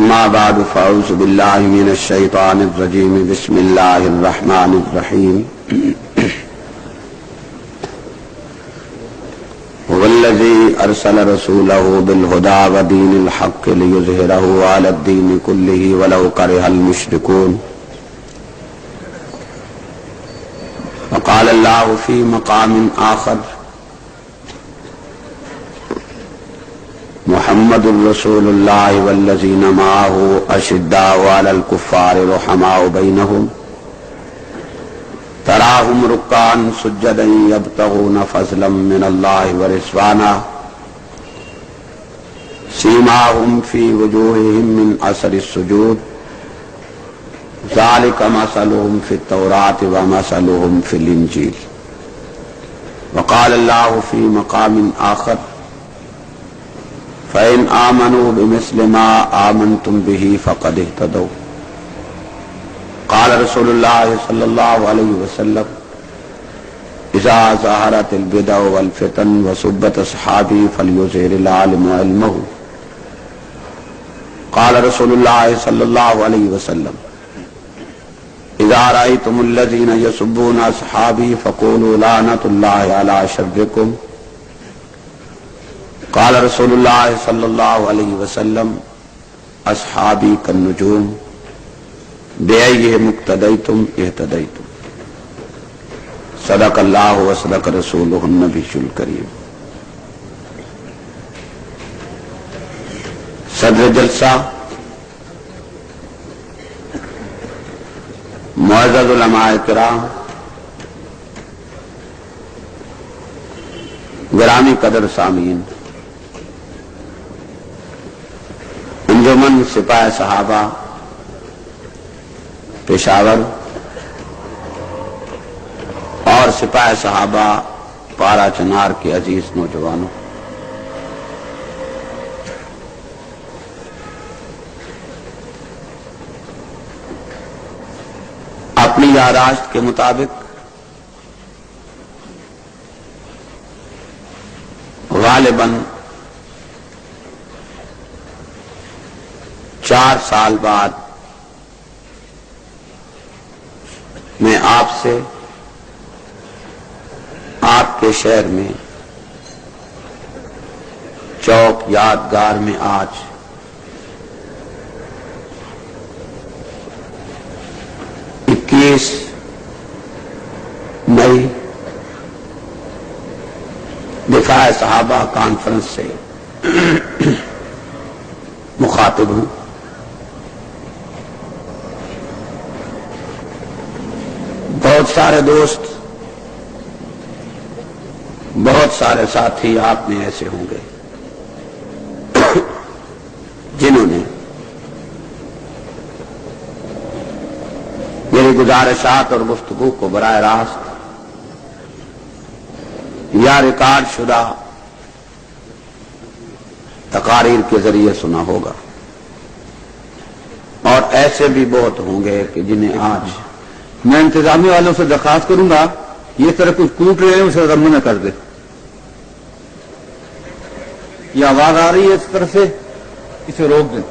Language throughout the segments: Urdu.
أما بعد فأعوذ بالله من الشيطان الرجيم بسم الله الرحمن الرحيم هو الذي أرسل رسوله بالهدى ودين الحق ليظهره على الدين كله ولو كره المشركون وقال الله في مقام آخر محمد رسول الله والذين معه أشداء على الكفار رحماء بينهم تراهم ركعا سجدا يبتغون فضلا من الله ورضوانا سيماهم في وجوههم من أثر السجود ذلك مثلهم في التوراة ومثلهم في الإنجيل وقال الله في مقام آخر فإن آمنوا بمثل ما آمنتم به فقد اهتدوا قال رسول الله صلى الله عليه وسلم إذا ظهرت البدع والفتن وسبت أصحابي فليظهر العالم علمه قال رسول الله صلى الله عليه وسلم إذا رأيتم الذين يسبون أصحابي فقولوا لعنة الله على شركم قال رسول الله صلى الله عليه وسلم اصحابی کالنجوم بأیہم اقتدیتم اہتدیتم صدق اللہ وصدق رسولہ النبی الکریم۔ صدر جلسہ معزز علماء کرام، گرامی قدر سامعین، انجمن سپاہ صحابہ پشاور اور سپاہ صحابہ پارا چنار کے عزیز نوجوانوں، اپنی یادداشت کے مطابق غالباً 4 سال بعد میں آپ سے آپ کے شہر میں چوک یادگار میں آج 21 مئی دفاع صحابہ کانفرنس سے مخاطب ہوں۔ بہت سارے دوست، بہت سارے ساتھی آپ میں ایسے ہوں گے جنہوں نے میری گزارشات اور گفتگو کو براہ راست یا ریکارڈ شدہ تقاریر کے ذریعے سنا ہوگا، اور ایسے بھی بہت ہوں گے کہ جنہیں آج میں انتظامیہ والوں سے درخواست کروں گا یہ طرح کچھ کوٹ رہے ہیں اسے ضم نہ کر دے۔ یہ آواز آ رہی ہے اس طرف سے، اسے روک دیں۔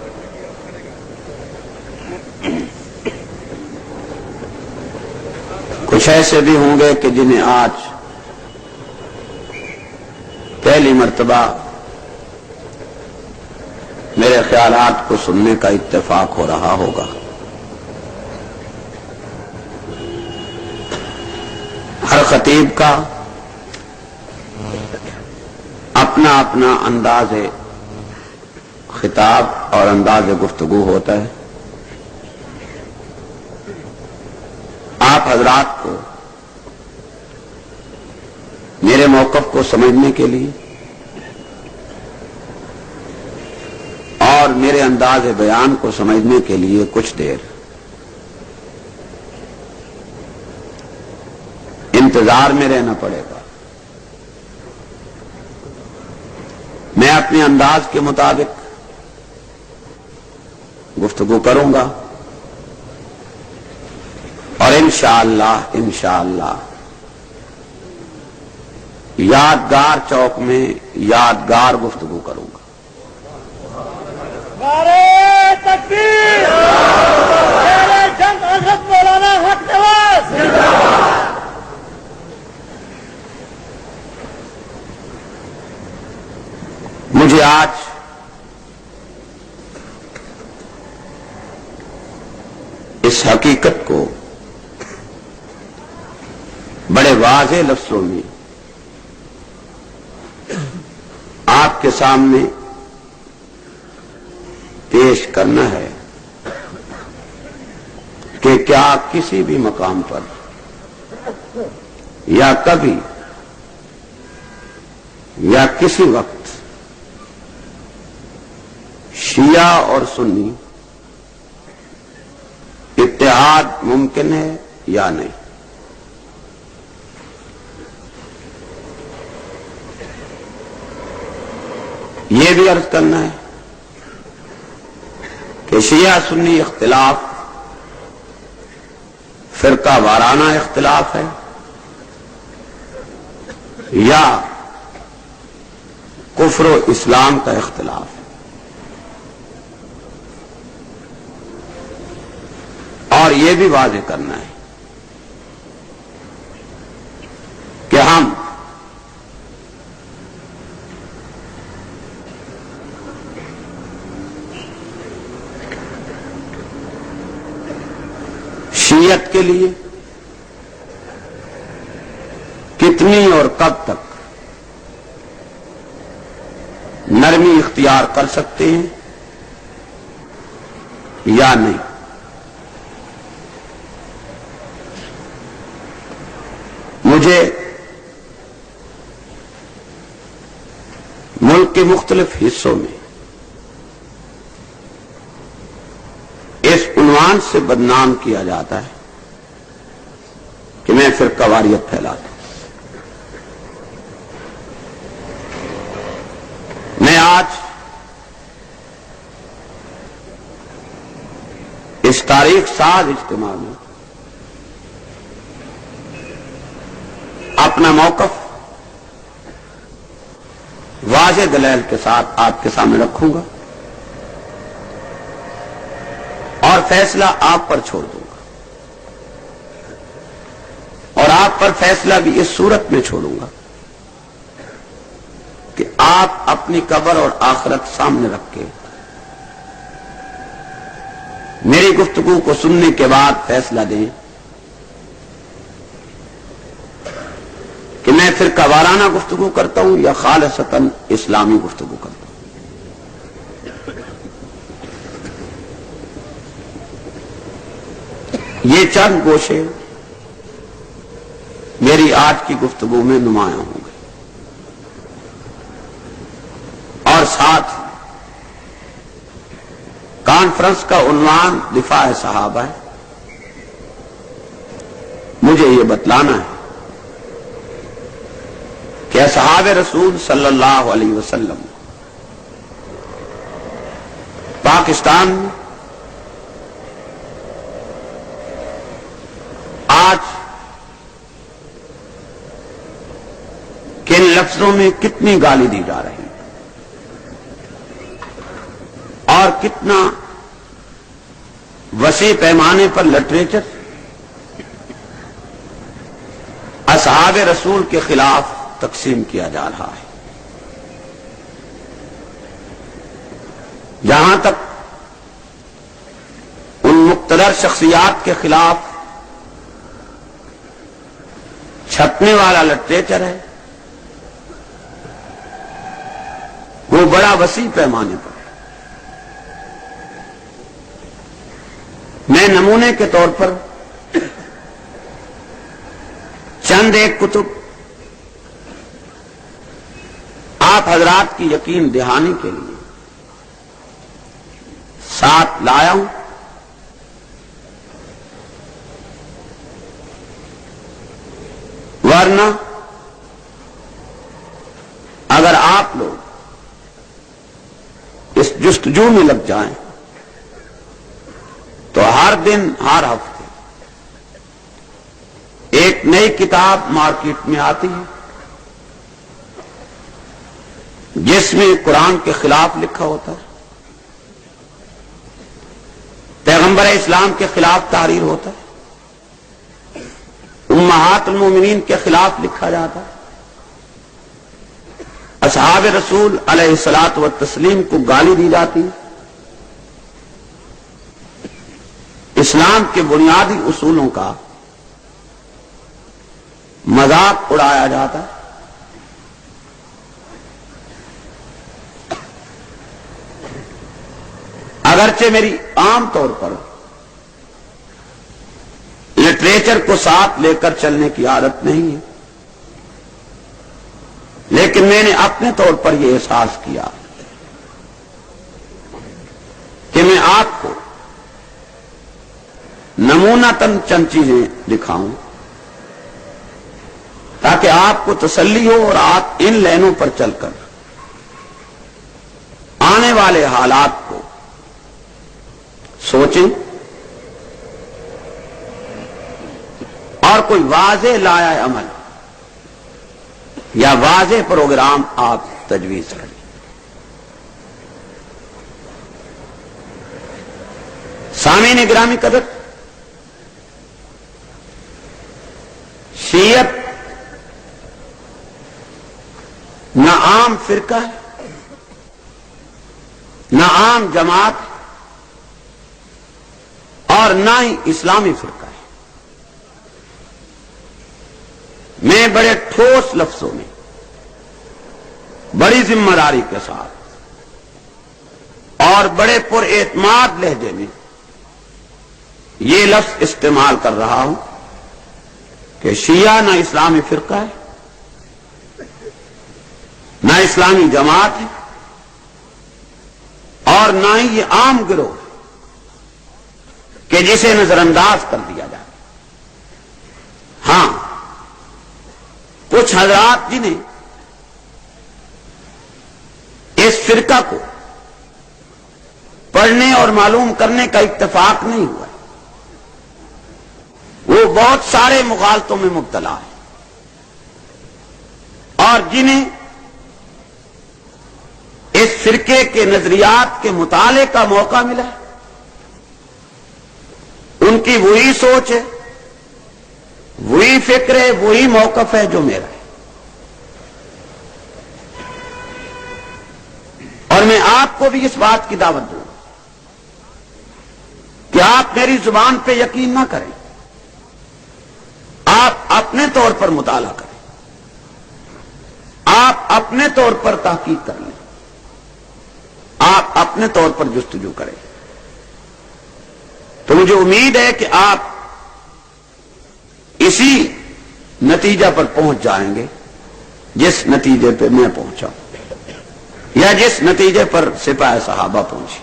کچھ ایسے بھی ہوں گے کہ جنہیں آج پہلی مرتبہ میرے خیالات کو سننے کا اتفاق ہو رہا ہوگا۔ ہر خطیب کا اپنا اپنا انداز خطاب اور انداز گفتگو ہوتا ہے۔ آپ حضرات کو میرے موقف کو سمجھنے کے لیے اور میرے انداز بیان کو سمجھنے کے لیے کچھ دیر انتظار میں رہنا پڑے گا۔ میں اپنے انداز کے مطابق گفتگو کروں گا اور انشاءاللہ یادگار چوک میں یادگار گفتگو کروں گا۔ نعرہ تکبیر! اس حقیقت کو بڑے واضح لفظوں میں آپ کے سامنے پیش کرنا ہے کہ کیا کسی بھی مقام پر یا کبھی یا کسی وقت شیعہ اور سنی اتحاد ممکن ہے یا نہیں؟ یہ بھی عرض کرنا ہے کہ شیعہ سنی اختلاف فرقہ وارانہ اختلاف ہے یا کفر و اسلام کا اختلاف ہے، اور یہ بھی واضح کرنا ہے کہ ہم شیعت کے لیے کتنی اور کب تک نرمی اختیار کر سکتے ہیں یا نہیں؟ مجھے ملک کے مختلف حصوں میں اس عنوان سے بدنام کیا جاتا ہے کہ میں فرقہ واریت پھیلاتا ہوں۔ میں آج اس تاریخ ساز اجتماع میں اپنا موقف واضح دلیل کے ساتھ آپ کے سامنے رکھوں گا اور فیصلہ آپ پر چھوڑ دوں گا، اور آپ پر فیصلہ بھی اس صورت میں چھوڑوں گا کہ آپ اپنی قبر اور آخرت سامنے رکھ کے میری گفتگو کو سننے کے بعد فیصلہ دیں کہ میں فرقہ وارانہ گفتگو کرتا ہوں یا خالصتاً اسلامی گفتگو کرتا ہوں۔ یہ چند گوشے میری آج کی گفتگو میں نمایاں ہوں گے، اور ساتھ کانفرنس کا عنوان دفاع صحابہ ہے۔ مجھے یہ بتلانا ہے کہ اصحاب رسول صلی اللہ علیہ وسلم پاکستان میں آج کن لفظوں میں کتنی گالی دی جا رہی ہے اور کتنا وسیع پیمانے پر لٹریچر اصحاب رسول کے خلاف تقسیم کیا جا رہا ہے۔ جہاں تک ان مقتدر شخصیات کے خلاف چھپنے والا لٹریچر ہے وہ بڑا وسیع پیمانے پر ہے۔ میں نمونے کے طور پر چند ایک کتب آپ حضرات کی یقین دہانی کے لیے ساتھ لایا ہوں، ورنہ اگر آپ لوگ اس جستجو میں لگ جائیں تو ہر دن ہر ہفتے ایک نئی کتاب مارکیٹ میں آتی ہے جس میں قرآن کے خلاف لکھا ہوتا ہے، پیغمبر اسلام کے خلاف تحریر ہوتا ہے، امہات المومنین کے خلاف لکھا جاتا ہے، اصحاب رسول علیہ الصلاۃ والتسلیم کو گالی دی جاتی ہے۔ اس اسلام کے بنیادی اصولوں کا مذاق اڑایا جاتا ہے. اگرچہ میری عام طور پر لٹریچر کو ساتھ لے کر چلنے کی عادت نہیں ہے، لیکن میں نے اپنے طور پر یہ احساس کیا کہ میں آپ کو نمونتاً چند چیزیں دکھاؤں تاکہ آپ کو تسلی ہو اور آپ ان لائنوں پر چل کر آنے والے حالات کو سوچیں اور کوئی واضح لائحہ عمل یا واضح پروگرام آپ تجویز کریں. سامعین گرامی قدر، شیعت نہ عام فرقہ ہے نہ عام جماعت ہے اور نہ ہی اسلامی فرقہ ہے. میں بڑے ٹھوس لفظوں میں بڑی ذمہ داری کے ساتھ اور بڑے پر اعتماد لہجے میں یہ لفظ استعمال کر رہا ہوں کہ شیعہ نہ اسلامی فرقہ ہے نہ اسلامی جماعت ہے اور نہ ہی یہ عام گروہ کہ جسے نظر انداز کر دیا جائے. ہاں، کچھ حضرات جنہیں اس فرقہ کو پڑھنے اور معلوم کرنے کا اتفاق نہیں ہوا، وہ بہت سارے مغالطوں میں مبتلا ہیں، اور جنہیں اس فرقے کے نظریات کے مطالعے کا موقع ملا ہے ان کی وہی سوچ ہے، وہی فکر ہے، وہی موقف ہے جو میرا ہے. اور میں آپ کو بھی اس بات کی دعوت دوں کہ آپ میری زبان پہ یقین نہ کریں، آپ اپنے طور پر مطالعہ کریں، آپ اپنے طور پر تحقیق کر لیں، آپ اپنے طور پر جستجو کریں. تو مجھے امید ہے کہ آپ اسی نتیجہ پر پہنچ جائیں گے جس نتیجے پہ میں پہنچا یا جس نتیجے پر سپاہ صحابہ پہنچی.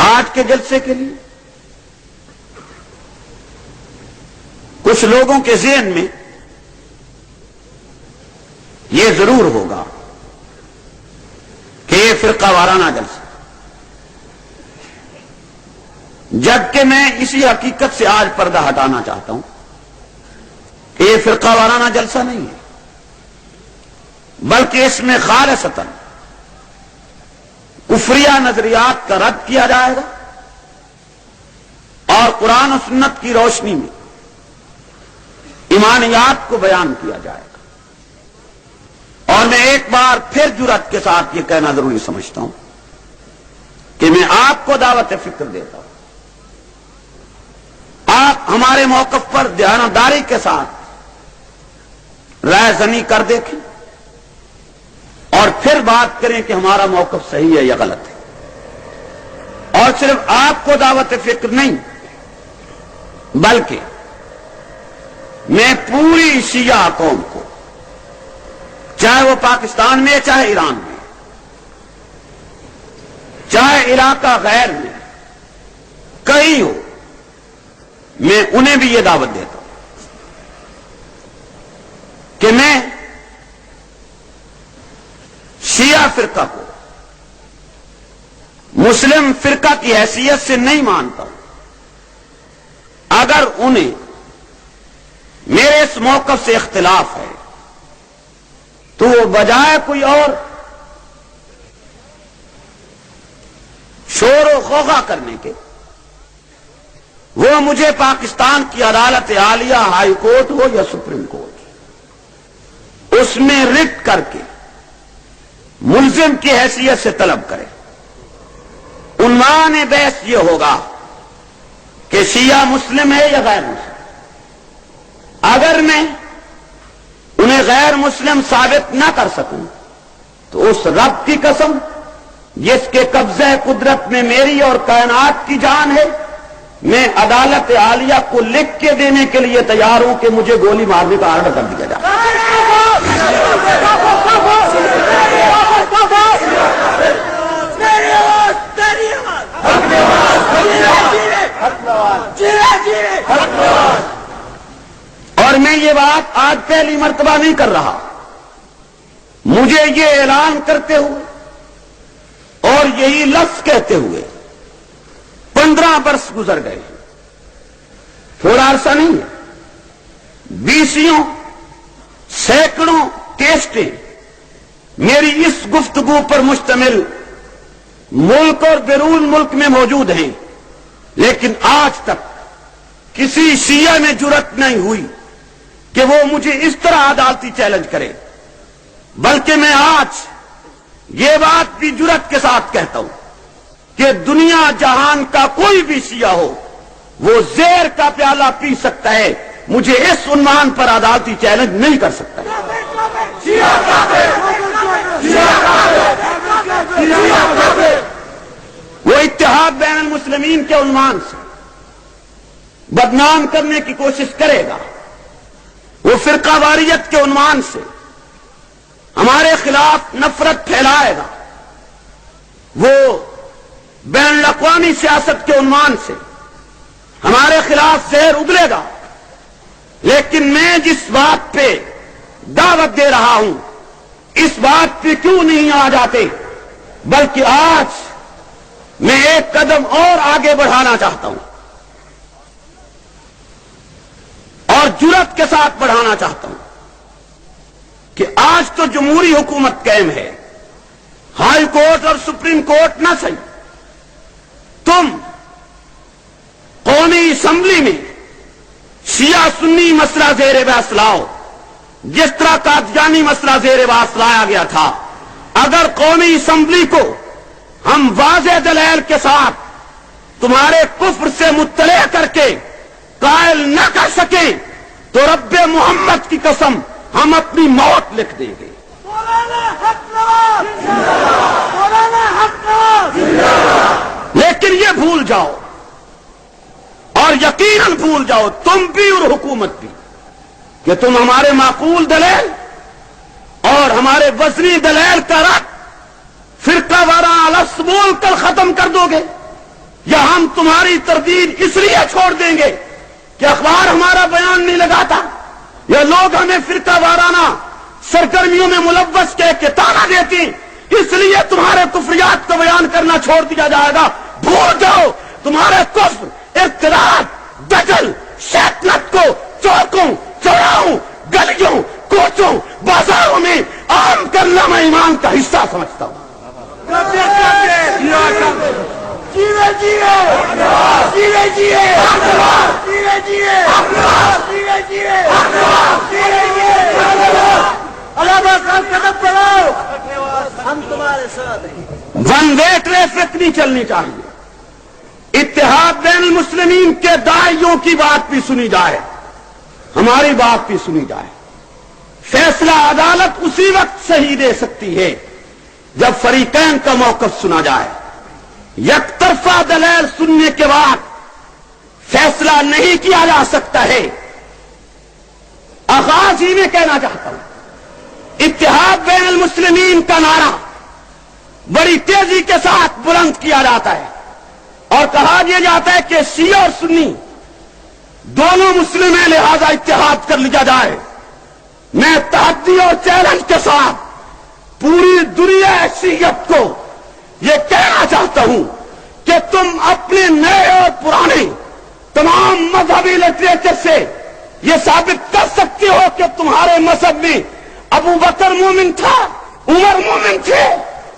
آج کے جلسے کے لیے کچھ لوگوں کے ذہن میں یہ ضرور ہوگا کہ یہ فرقہ وارانہ جلسہ، جبکہ میں اسی حقیقت سے آج پردہ ہٹانا چاہتا ہوں کہ یہ فرقہ وارانہ جلسہ نہیں ہے، بلکہ اس میں خالصتاً کفریہ نظریات کا رد کیا جائے گا اور قرآن و سنت کی روشنی میں ایمانیات کو بیان کیا جائے گا. اور میں ایک بار پھر جرأت کے ساتھ یہ کہنا ضروری سمجھتا ہوں کہ میں آپ کو دعوت فکر دیتا ہوں، آپ ہمارے موقف پر دیانتداری کے ساتھ رائے زنی کر دیکھیں اور پھر بات کریں کہ ہمارا موقف صحیح ہے یا غلط ہے. اور صرف آپ کو دعوت فکر نہیں بلکہ میں پوری شیعہ قوم کو، چاہے وہ پاکستان میں چاہے ایران میں چاہے علاقہ غیر میں کہیں ہو، میں انہیں بھی یہ دعوت دیتا ہوں کہ میں شیعہ فرقہ کو مسلم فرقہ کی حیثیت سے نہیں مانتا ہوں. اگر انہیں میرے اس موقف سے اختلاف ہے تو وہ بجائے کوئی اور شور و غوغا کرنے کے وہ مجھے پاکستان کی عدالت عالیہ ہائی کورٹ ہو یا سپریم کورٹ اس میں رٹ کر کے ملزم کی حیثیت سے طلب کرے، عنوان بحث یہ ہوگا کہ شیعہ مسلم ہے یا غیر مسلم۔ اگر میں انہیں غیر مسلم ثابت نہ کر سکوں تو اس رب کی قسم جس کے قبضہ قدرت میں میری اور کائنات کی جان ہے، میں عدالت عالیہ کو لکھ کے دینے کے لیے تیار ہوں کہ مجھے گولی مارنے کا آرڈر کر دیا جائے۔ اور میں یہ بات آج پہلی مرتبہ نہیں کر رہا، مجھے یہ اعلان کرتے ہوئے اور یہی لفظ کہتے ہوئے 15 برس گزر گئے، تھوڑا عرصہ نہیں ہے۔ 20 سینکڑوں کیسٹیں میری اس گفتگو پر مشتمل ملک اور بیرون ملک میں موجود ہیں، لیکن آج تک کسی شیعہ میں جرأت نہیں ہوئی کہ وہ مجھے اس طرح عدالتی چیلنج کرے، بلکہ میں آج یہ بات بھی جرأت کے ساتھ کہتا ہوں کہ دنیا جہان کا کوئی بھی شیعہ ہو وہ زہر کا پیالہ پی سکتا ہے، مجھے اس عنوان پر عدالتی چیلنج نہیں کر سکتا۔ وہ اتحاد بین المسلمین کے عنوان سے بدنام کرنے کی کوشش کرے گا، وہ فرقہ واریت کے عنوان سے ہمارے خلاف نفرت پھیلائے گا، وہ بین الاقوامی سیاست کے عنوان سے ہمارے خلاف زہر اگلے گا، لیکن میں جس بات پہ دعوت دے رہا ہوں اس بات پہ کیوں نہیں آ جاتے، بلکہ آج میں ایک قدم اور آگے بڑھانا چاہتا ہوں اور جرأت کے ساتھ بڑھانا چاہتا ہوں کہ آج تو جمہوری حکومت قائم ہے، ہائی کورٹ اور سپریم کورٹ نہ صحیح، تم قومی اسمبلی میں شیعہ سنی مسئلہ زیر بحث لاؤ، جس طرح قادیانی مسئلہ زیر بحث لایا گیا تھا۔ اگر قومی اسمبلی کو ہم واضح دلائل کے ساتھ تمہارے کفر سے مطلع کر کے قائل نہ کر سکیں تو رب محمد کی قسم ہم اپنی موت لکھ دیں گے۔ لیکن یہ بھول جاؤ اور یقیناً بھول جاؤ تم بھی اور حکومت بھی کہ تم ہمارے معقول دلائل اور ہمارے وزنی دلائل کا رد فرقہ وارانہ لفظ بول کر ختم کر دو گے، یا ہم تمہاری تردید اس لیے چھوڑ دیں گے کہ اخبار ہمارا بیان نہیں لگاتا، یا لوگ ہمیں فرقہ وارانہ سرگرمیوں میں ملوث کہہ کے طعنہ دیتے اس لیے تمہارے کفریات کو بیان کرنا چھوڑ دیا جائے گا۔ بھول جاؤ تمہارے کفر، ارتداد، دجل، شیطنت کو چوکوں، چوراہوں، گلیوں، کوچوں، بازاروں میں عام کرنا میں ایمان کا حصہ سمجھتا ہوں۔ ون وے ٹریفک نہیں چلنی چاہیے، اتحاد بین المسلمین کے داعیوں کی بات بھی سنی جائے، ہماری بات بھی سنی جائے۔ فیصلہ عدالت اسی وقت صحیح دے سکتی ہے جب فریقین کا موقف سنا جائے، یک طرفہ دلائل سننے کے بعد فیصلہ نہیں کیا جا سکتا ہے۔ آغاز ہی میں کہنا چاہتا ہوں، اتحاد بین المسلمین کا نعرہ بڑی تیزی کے ساتھ بلند کیا جاتا ہے اور کہا دیا جاتا ہے کہ شیعہ اور سنی دونوں مسلم ہیں، لہذا اتحاد کر لیا جائے۔ میں تحدی اور چیلنج کے ساتھ پوری دنیا شیعت کو یہ کہنا چاہتا ہوں کہ تم اپنے نئے اور پرانے تمام مذہبی لٹریچر سے یہ ثابت کر سکتے ہو کہ تمہارے مذہب میں ابو بکر مومن تھا، عمر مومن تھے،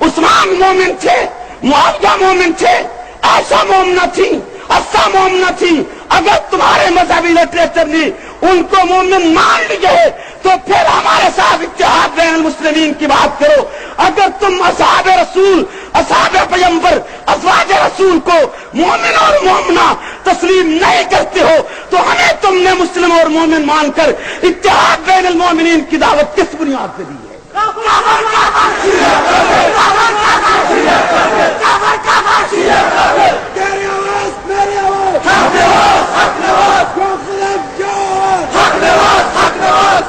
عثمان مومن تھے، معاویہ مومن تھے، عائشہ مومنہ تھی، حفصہ مومنہ تھی۔ اگر تمہارے مذہبی لٹریچر نے ان کو مومن مان لیے تو پھر ہمارے ساتھ اتحاد بین المسلمین کی بات کرو۔ اگر تم اصحاب رسول، اصحاب پیغمبر، ازواج رسول رسول کو مومن اور مومنہ تسلیم نہیں کرتے ہو تو ہمیں تم نے مسلم اور مومن مان کر اتحاد بین المومنین کی دعوت کس بنیاد پہ دی ہے؟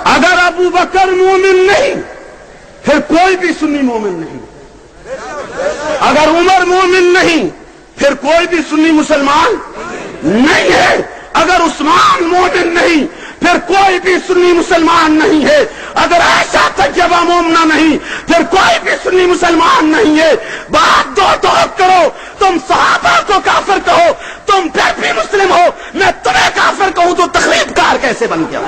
اگر ابو بکر مومن نہیں پھر کوئی بھی سنی مومن نہیں، اگر عمر مومن نہیں پھر کوئی بھی سنی مسلمان نہیں ہے، اگر عثمان مومن نہیں پھر کوئی بھی سنی مسلمان نہیں ہے، اگر عائشہ طیبہ مومنہ نہیں پھر کوئی بھی سنی مسلمان نہیں ہے۔ بات دو کرو، تم صحابہ کو کافر کہو، تم پھر بھی مسلم ہو، میں تمہیں کافر کہوں تو تخریب کار کیسے بن گیا؟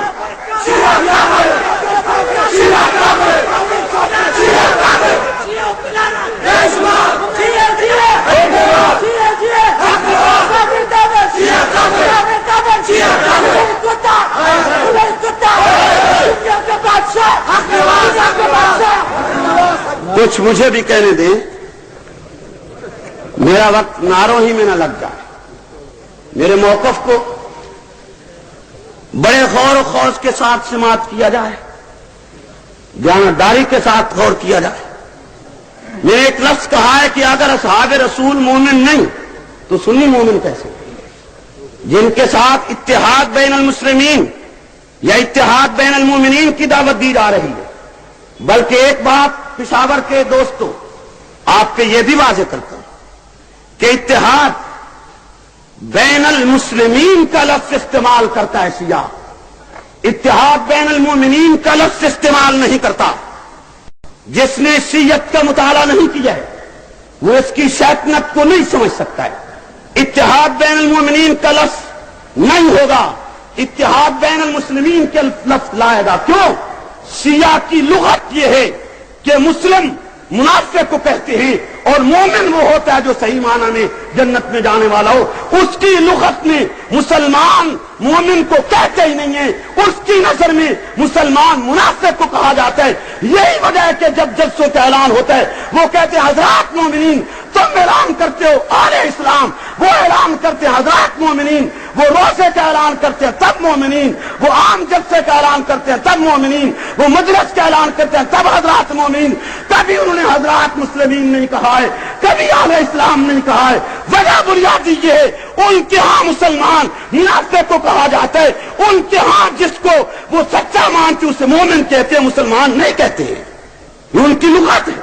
کچھ مجھے بھی کہنے دیں، میرا وقت نعروں ہی میں نہ لگ جائے، میرے موقف کو بڑے غور و خوض کے ساتھ سماعت کیا جائے، جانبداری کے ساتھ غور کیا جائے۔ میں نے ایک لفظ کہا ہے کہ اگر اصحاب رسول مومن نہیں تو سنی مومن کیسے؟ جن کے ساتھ اتحاد بین المسلمین یا اتحاد بین المومنین کی دعوت دی جا رہی ہے۔ بلکہ ایک بات پشاور کے دوستوں آپ کے یہ بھی واضح کرتا ہوں کہ اتحاد بین المسلمین کا لفظ استعمال کرتا ہے شیعہ، اتحاد بین المومنین کا لفظ استعمال نہیں کرتا۔ جس نے شیعت کا مطالعہ نہیں کیا ہے وہ اس کی شیطنت کو نہیں سمجھ سکتا ہے۔ اتحاد بین المومنین کا لفظ نہیں ہوگا، اتحاد بین المسلمین کے لفظ لائے گا۔ کیوں؟ شیعہ کی لغت یہ ہے کہ مسلم منافق کو کہتے ہیں اور مومن وہ ہوتا ہے جو صحیح معنی میں جنت میں جانے والا ہو۔ اس کی لغت میں مسلمان مومن کو کہتے ہی نہیں ہے، اس کی نظر میں مسلمان منافق کو کہا جاتا ہے۔ یہی وجہ ہے کہ جب جلسوں کا اعلان ہوتا ہے وہ کہتے ہیں حضرات مومنین، تم اعلان کرتے ہو آل اسلام، وہ اعلان کرتے ہیں حضرات مومنین، وہ روزے کا اعلان کرتے ہیں تب مومنین، وہ عام جلسے کا اعلان کرتے ہیں تب مومنین، وہ مجلس کا اعلان کرتے ہیں تب حضرات مومنین۔ کبھی انہوں نے حضرات مسلمین نہیں کہا ہے، کبھی اہل اسلام نہیں کہا ہے۔ وجہ بنیادی یہ ہے ان کے ہاں مسلمان منافق کو کہا جاتا ہے، ان کے ہاں جس کو وہ سچا مانتے اسے مومن کہتے ہیں، مسلمان نہیں کہتے ہیں۔ یہ ان کی لغت ہے،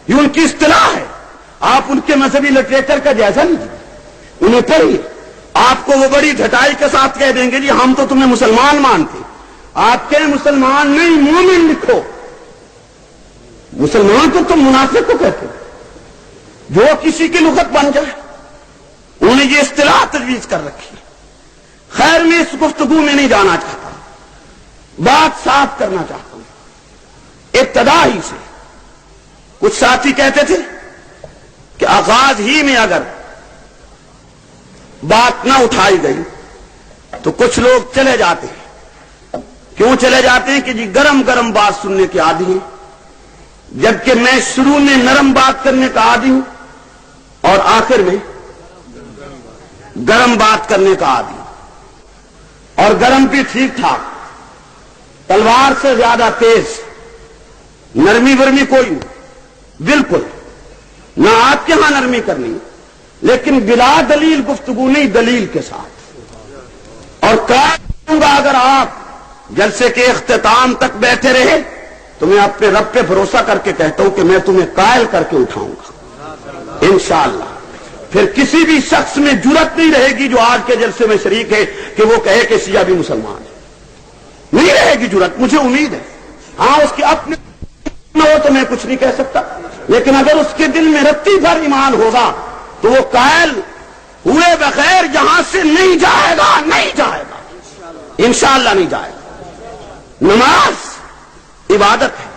یہ ان کی اصطلاح ہے۔ آپ ان کے مذہبی لٹریچر کا جائزہ لیجیے، انہیں پڑھیے، آپ کو وہ بڑی ڈھٹائی کے ساتھ کہہ دیں گے جی ہم تو تمہیں مسلمان مانتے، آپ کہیں مسلمان نہیں مومن لکھو۔ مسلمان تو تم منافق کو کہتے ہو، جو کسی کی لغت بن جائے۔ انہوں نے یہ اصطلاح تجویز کر رکھی۔ خیر میں اس گفتگو میں نہیں جانا چاہتا، بات صاف کرنا چاہتا ہوں۔ ابتدا ہی سے کچھ ساتھی کہتے تھے کہ آغاز ہی میں اگر بات نہ اٹھائی گئی تو کچھ لوگ چلے جاتے ہیں۔ کیوں چلے جاتے ہیں؟ کہ جی گرم گرم بات سننے کے عادی ہیں، جبکہ میں شروع میں نرم بات کرنے کا عادی ہوں اور آخر میں گرم بات کرنے کا عادی ہوں، اور گرم بھی ٹھیک ٹھاک، تلوار سے زیادہ تیز، نرمی ورمی کوئی نہیں، بالکل نہ آپ کے ہاں نرمی کرنی، لیکن بلا دلیل گفتگو نہیں، دلیل کے ساتھ۔ اور کہوں گا اگر آپ جلسے کے اختتام تک بیٹھے رہے تو میں اپنے رب پہ بھروسہ کر کے کہتا ہوں کہ میں تمہیں قائل کر کے اٹھاؤں گا انشاءاللہ۔ پھر کسی بھی شخص میں جرأت نہیں رہے گی جو آج کے جلسے میں شریک ہے کہ وہ کہے کہ شیعہ بھی مسلمان ہے، نہیں رہے گی جرأت، مجھے امید ہے۔ ہاں اس کے اپنے نہ ہو تو میں کچھ نہیں کہہ سکتا، لیکن اگر اس کے دل میں رتی بھر ایمان ہوگا تو وہ قائل ہوئے بغیر یہاں سے نہیں جائے گا، نہیں جائے گا انشاءاللہ، نہیں جائے گا۔ نماز عبادت ہے،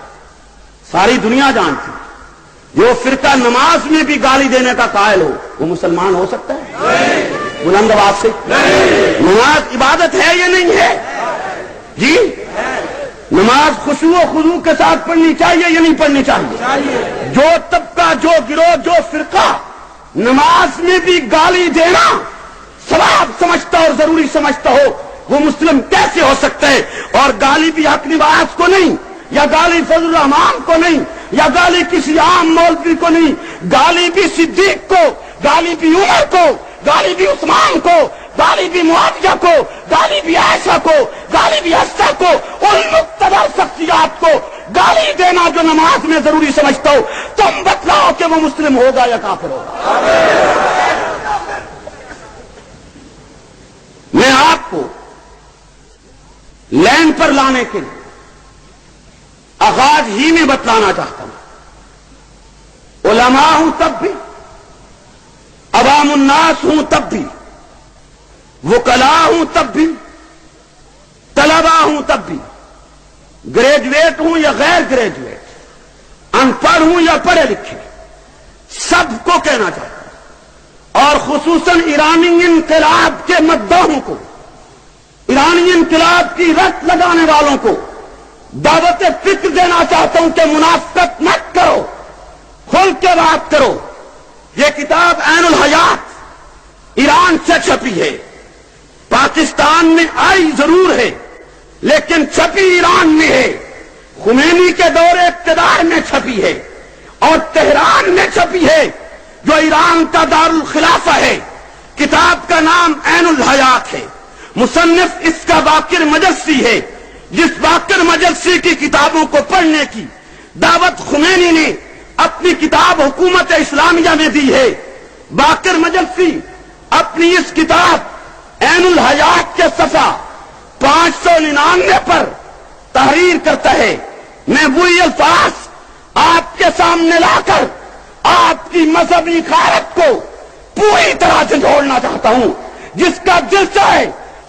ساری دنیا جانتی ہے۔ جو فرقہ نماز میں بھی گالی دینے کا قائل ہو وہ مسلمان ہو سکتا ہے؟ بلند آواز سے نماز عبادت ہے یا نہیں ہے؟ جی نماز خشوع و خضوع کے ساتھ پڑھنی چاہیے یا نہیں پڑھنی چاہیے؟ جو طبقہ، جو گروہ، جو فرقہ نماز میں بھی گالی دینا ثواب سمجھتا اور ضروری سمجھتا ہو وہ مسلم کیسے ہو سکتا ہے؟ اور گالی بھی حق نواز کو نہیں، یا گالی فضل الرحمان کو نہیں، یا گالی کسی عام مولوی کو نہیں، گالی بھی صدیق کو، گالی بھی عمر کو، گالی بھی عثمان کو، گالی بھی معاویہ کو، گالی بھی عائشہ کو، گالی بھی حفصہ کو، ان مقتدر شخصیات کو گالی دینا جو نماز میں ضروری سمجھتا ہو، تم بتلاؤ کہ وہ مسلم ہوگا یا کافر ہوگا؟ میں آپ کو لین پر لانے کے لیے آغاز ہی میں بتلانا چاہتا ہوں، علماء ہوں تب بھی، عوام الناس ہوں تب بھی، وکلاء ہوں تب بھی، طلباء ہوں تب بھی، گریجویٹ ہوں یا غیر گریجویٹ، ان پڑھ ہوں یا پڑھے لکھے، سب کو کہنا چاہتا ہوں، اور خصوصاً ایرانی انقلاب کے مداحوں کو، ایرانی انقلاب کی رٹ لگانے والوں کو دعوت فکر دینا چاہتا ہوں کہ منافقت مت کرو، کھل کے بات کرو۔ یہ کتاب عین الحیات ایران سے چھپی ہے، پاکستان میں آئی ضرور ہے لیکن چھپی ایران میں ہے، خمینی کے دور اقتدار میں چھپی ہے اور تہران میں چھپی ہے جو ایران کا دارالخلافہ ہے۔ کتاب کا نام عین الحیات ہے، مصنف اس کا باقر مجلسی ہے، جس باقر مجلسی کی کتابوں کو پڑھنے کی دعوت خمینی نے اپنی کتاب حکومت اسلامیہ میں دی ہے۔ باقر مجلسی اپنی اس کتاب عین الحیات کے صفحہ 599 پر تحریر کرتا ہے، میں وہی الفاظ آپ کے سامنے لا کر آپ کی مذہبی غیرت کو پوری طرح جھنجھوڑنا چاہتا ہوں۔ جس کا دل چاہے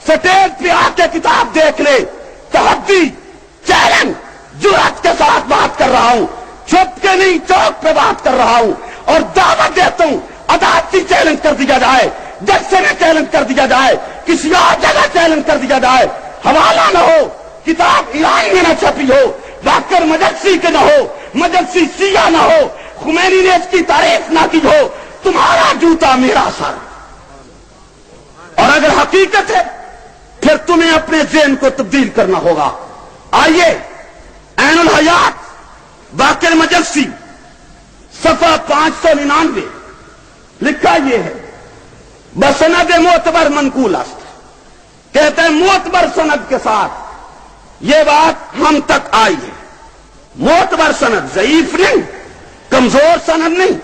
سٹیج پہ آ کے کتاب دیکھ لے، تحدی، چیلنج، جرأت کے ساتھ بات کر رہا ہوں، چھپ کے نہیں چوک پہ بات کر رہا ہوں، اور دعوت دیتا ہوں عدالت سے چیلنج کر دیا جائے، جج میں چیلنج کر دیا جائے، کسی اور جگہ چیلنج کر دیا جائے، حوالہ نہ ہو، کتاب ایران میں نہ چھپی ہو، باقر مجلسی کے نہ ہو، مجلسی سیاہ نہ ہو، خمینی نے اس کی تعریف نہ کی ہو، تمہارا جوتا میرا سر۔ اور اگر حقیقت ہے پھر تمہیں اپنے ذہن کو تبدیل کرنا ہوگا۔ آئیے عین الحیات باقر مجلسی صفحہ 599 لکھا یہ ہے، بسند معتبر منقول است، کہتے ہیں معتبر سند کے ساتھ یہ بات ہم تک آئی ہے۔ معتبر سند، ضعیف نہیں، کمزور سند نہیں،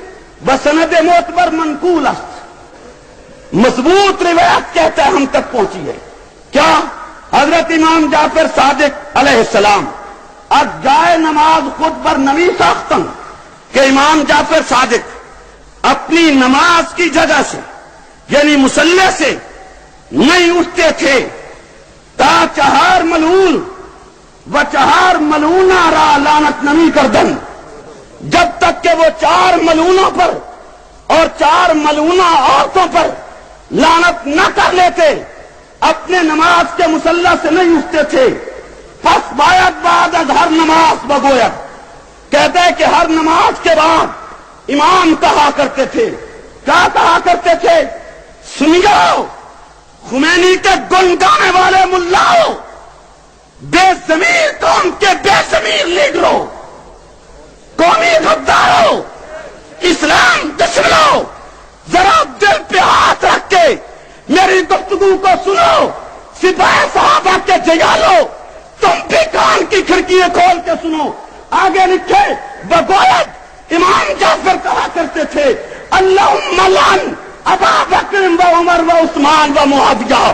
بسند معتبر منقول است، مضبوط روایت کہتے ہیں ہم تک پہنچی ہے۔ کیا؟ حضرت امام جعفر صادق علیہ السلام اب جائے نماز خود پر نوی ساختن کہ امام جعفر صادق اپنی نماز کی جگہ سے یعنی مصلی سے نہیں اٹھتے تھے تا چہار ملعون و چہار ملعونہ را لعنت نمی کردن، جب تک کہ وہ 4 ملعونوں پر اور 4 ملعونہ عورتوں پر لعنت نہ کر لیتے اپنے نماز کے مصلی سے نہیں اٹھتے تھے۔ پس باید بعد از ہر نماز بگوید، کہتے ہیں کہ ہر نماز کے بعد امام کہا کرتے تھے، کیا کہا کرتے تھے؟ سنیو خمینی کے گن گانے والے ملاؤ، بے ضمیر قوم کے بے ضمیر لیڈروں، قومی غداروں، اسلام دشمنوں، ذرا دل پہ ہاتھ رکھ کے میری گفتگو کو سنو، سپاہی صحابہ کے جیالو، تم بھی کان کی کھڑکیاں کھول کے سنو۔ آگے لکھے بگوید امام جعفر کہا کرتے تھے، اللہم لعن ابا بکر و عمر و عثمان و معاویہ،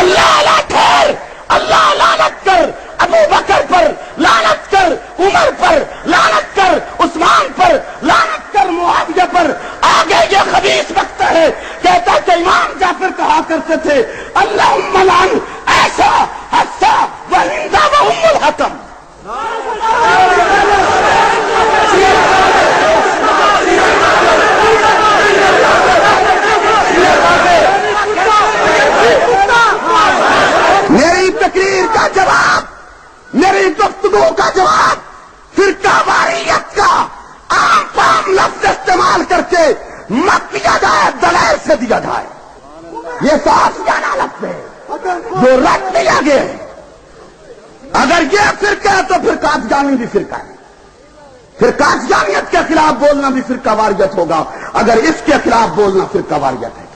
اللہ لا ٹھہر، اللہ لعنت کر ابو بکر پر، لعنت کر عمر پر، لعنت کر عثمان پر، لعنت کر معاویہ پر۔ آگے یہ خبیث وقت ہے، کہتا کہ امام جعفر کہا کرتے تھے، اللہم لعن ایسا حفصہ و ہندہ و ام الحکم۔ میری تقریر کا جواب، میری گفتگو کا جواب فرقہ واریت کا عام فام لفظ استعمال کر کے مت دیا جائے، دلائل سے دیا جائے. یہ صحافیانہ لفظ ہے جو رد دیا گیا ہے. اگر یہ فرقہ ہے تو پھر قادیانی بھی فرقہ ہے، پھر قادیانیت کے خلاف بولنا بھی فرقہ واریت ہوگا. اگر اس کے خلاف بولنا فرقہ واریت ہے،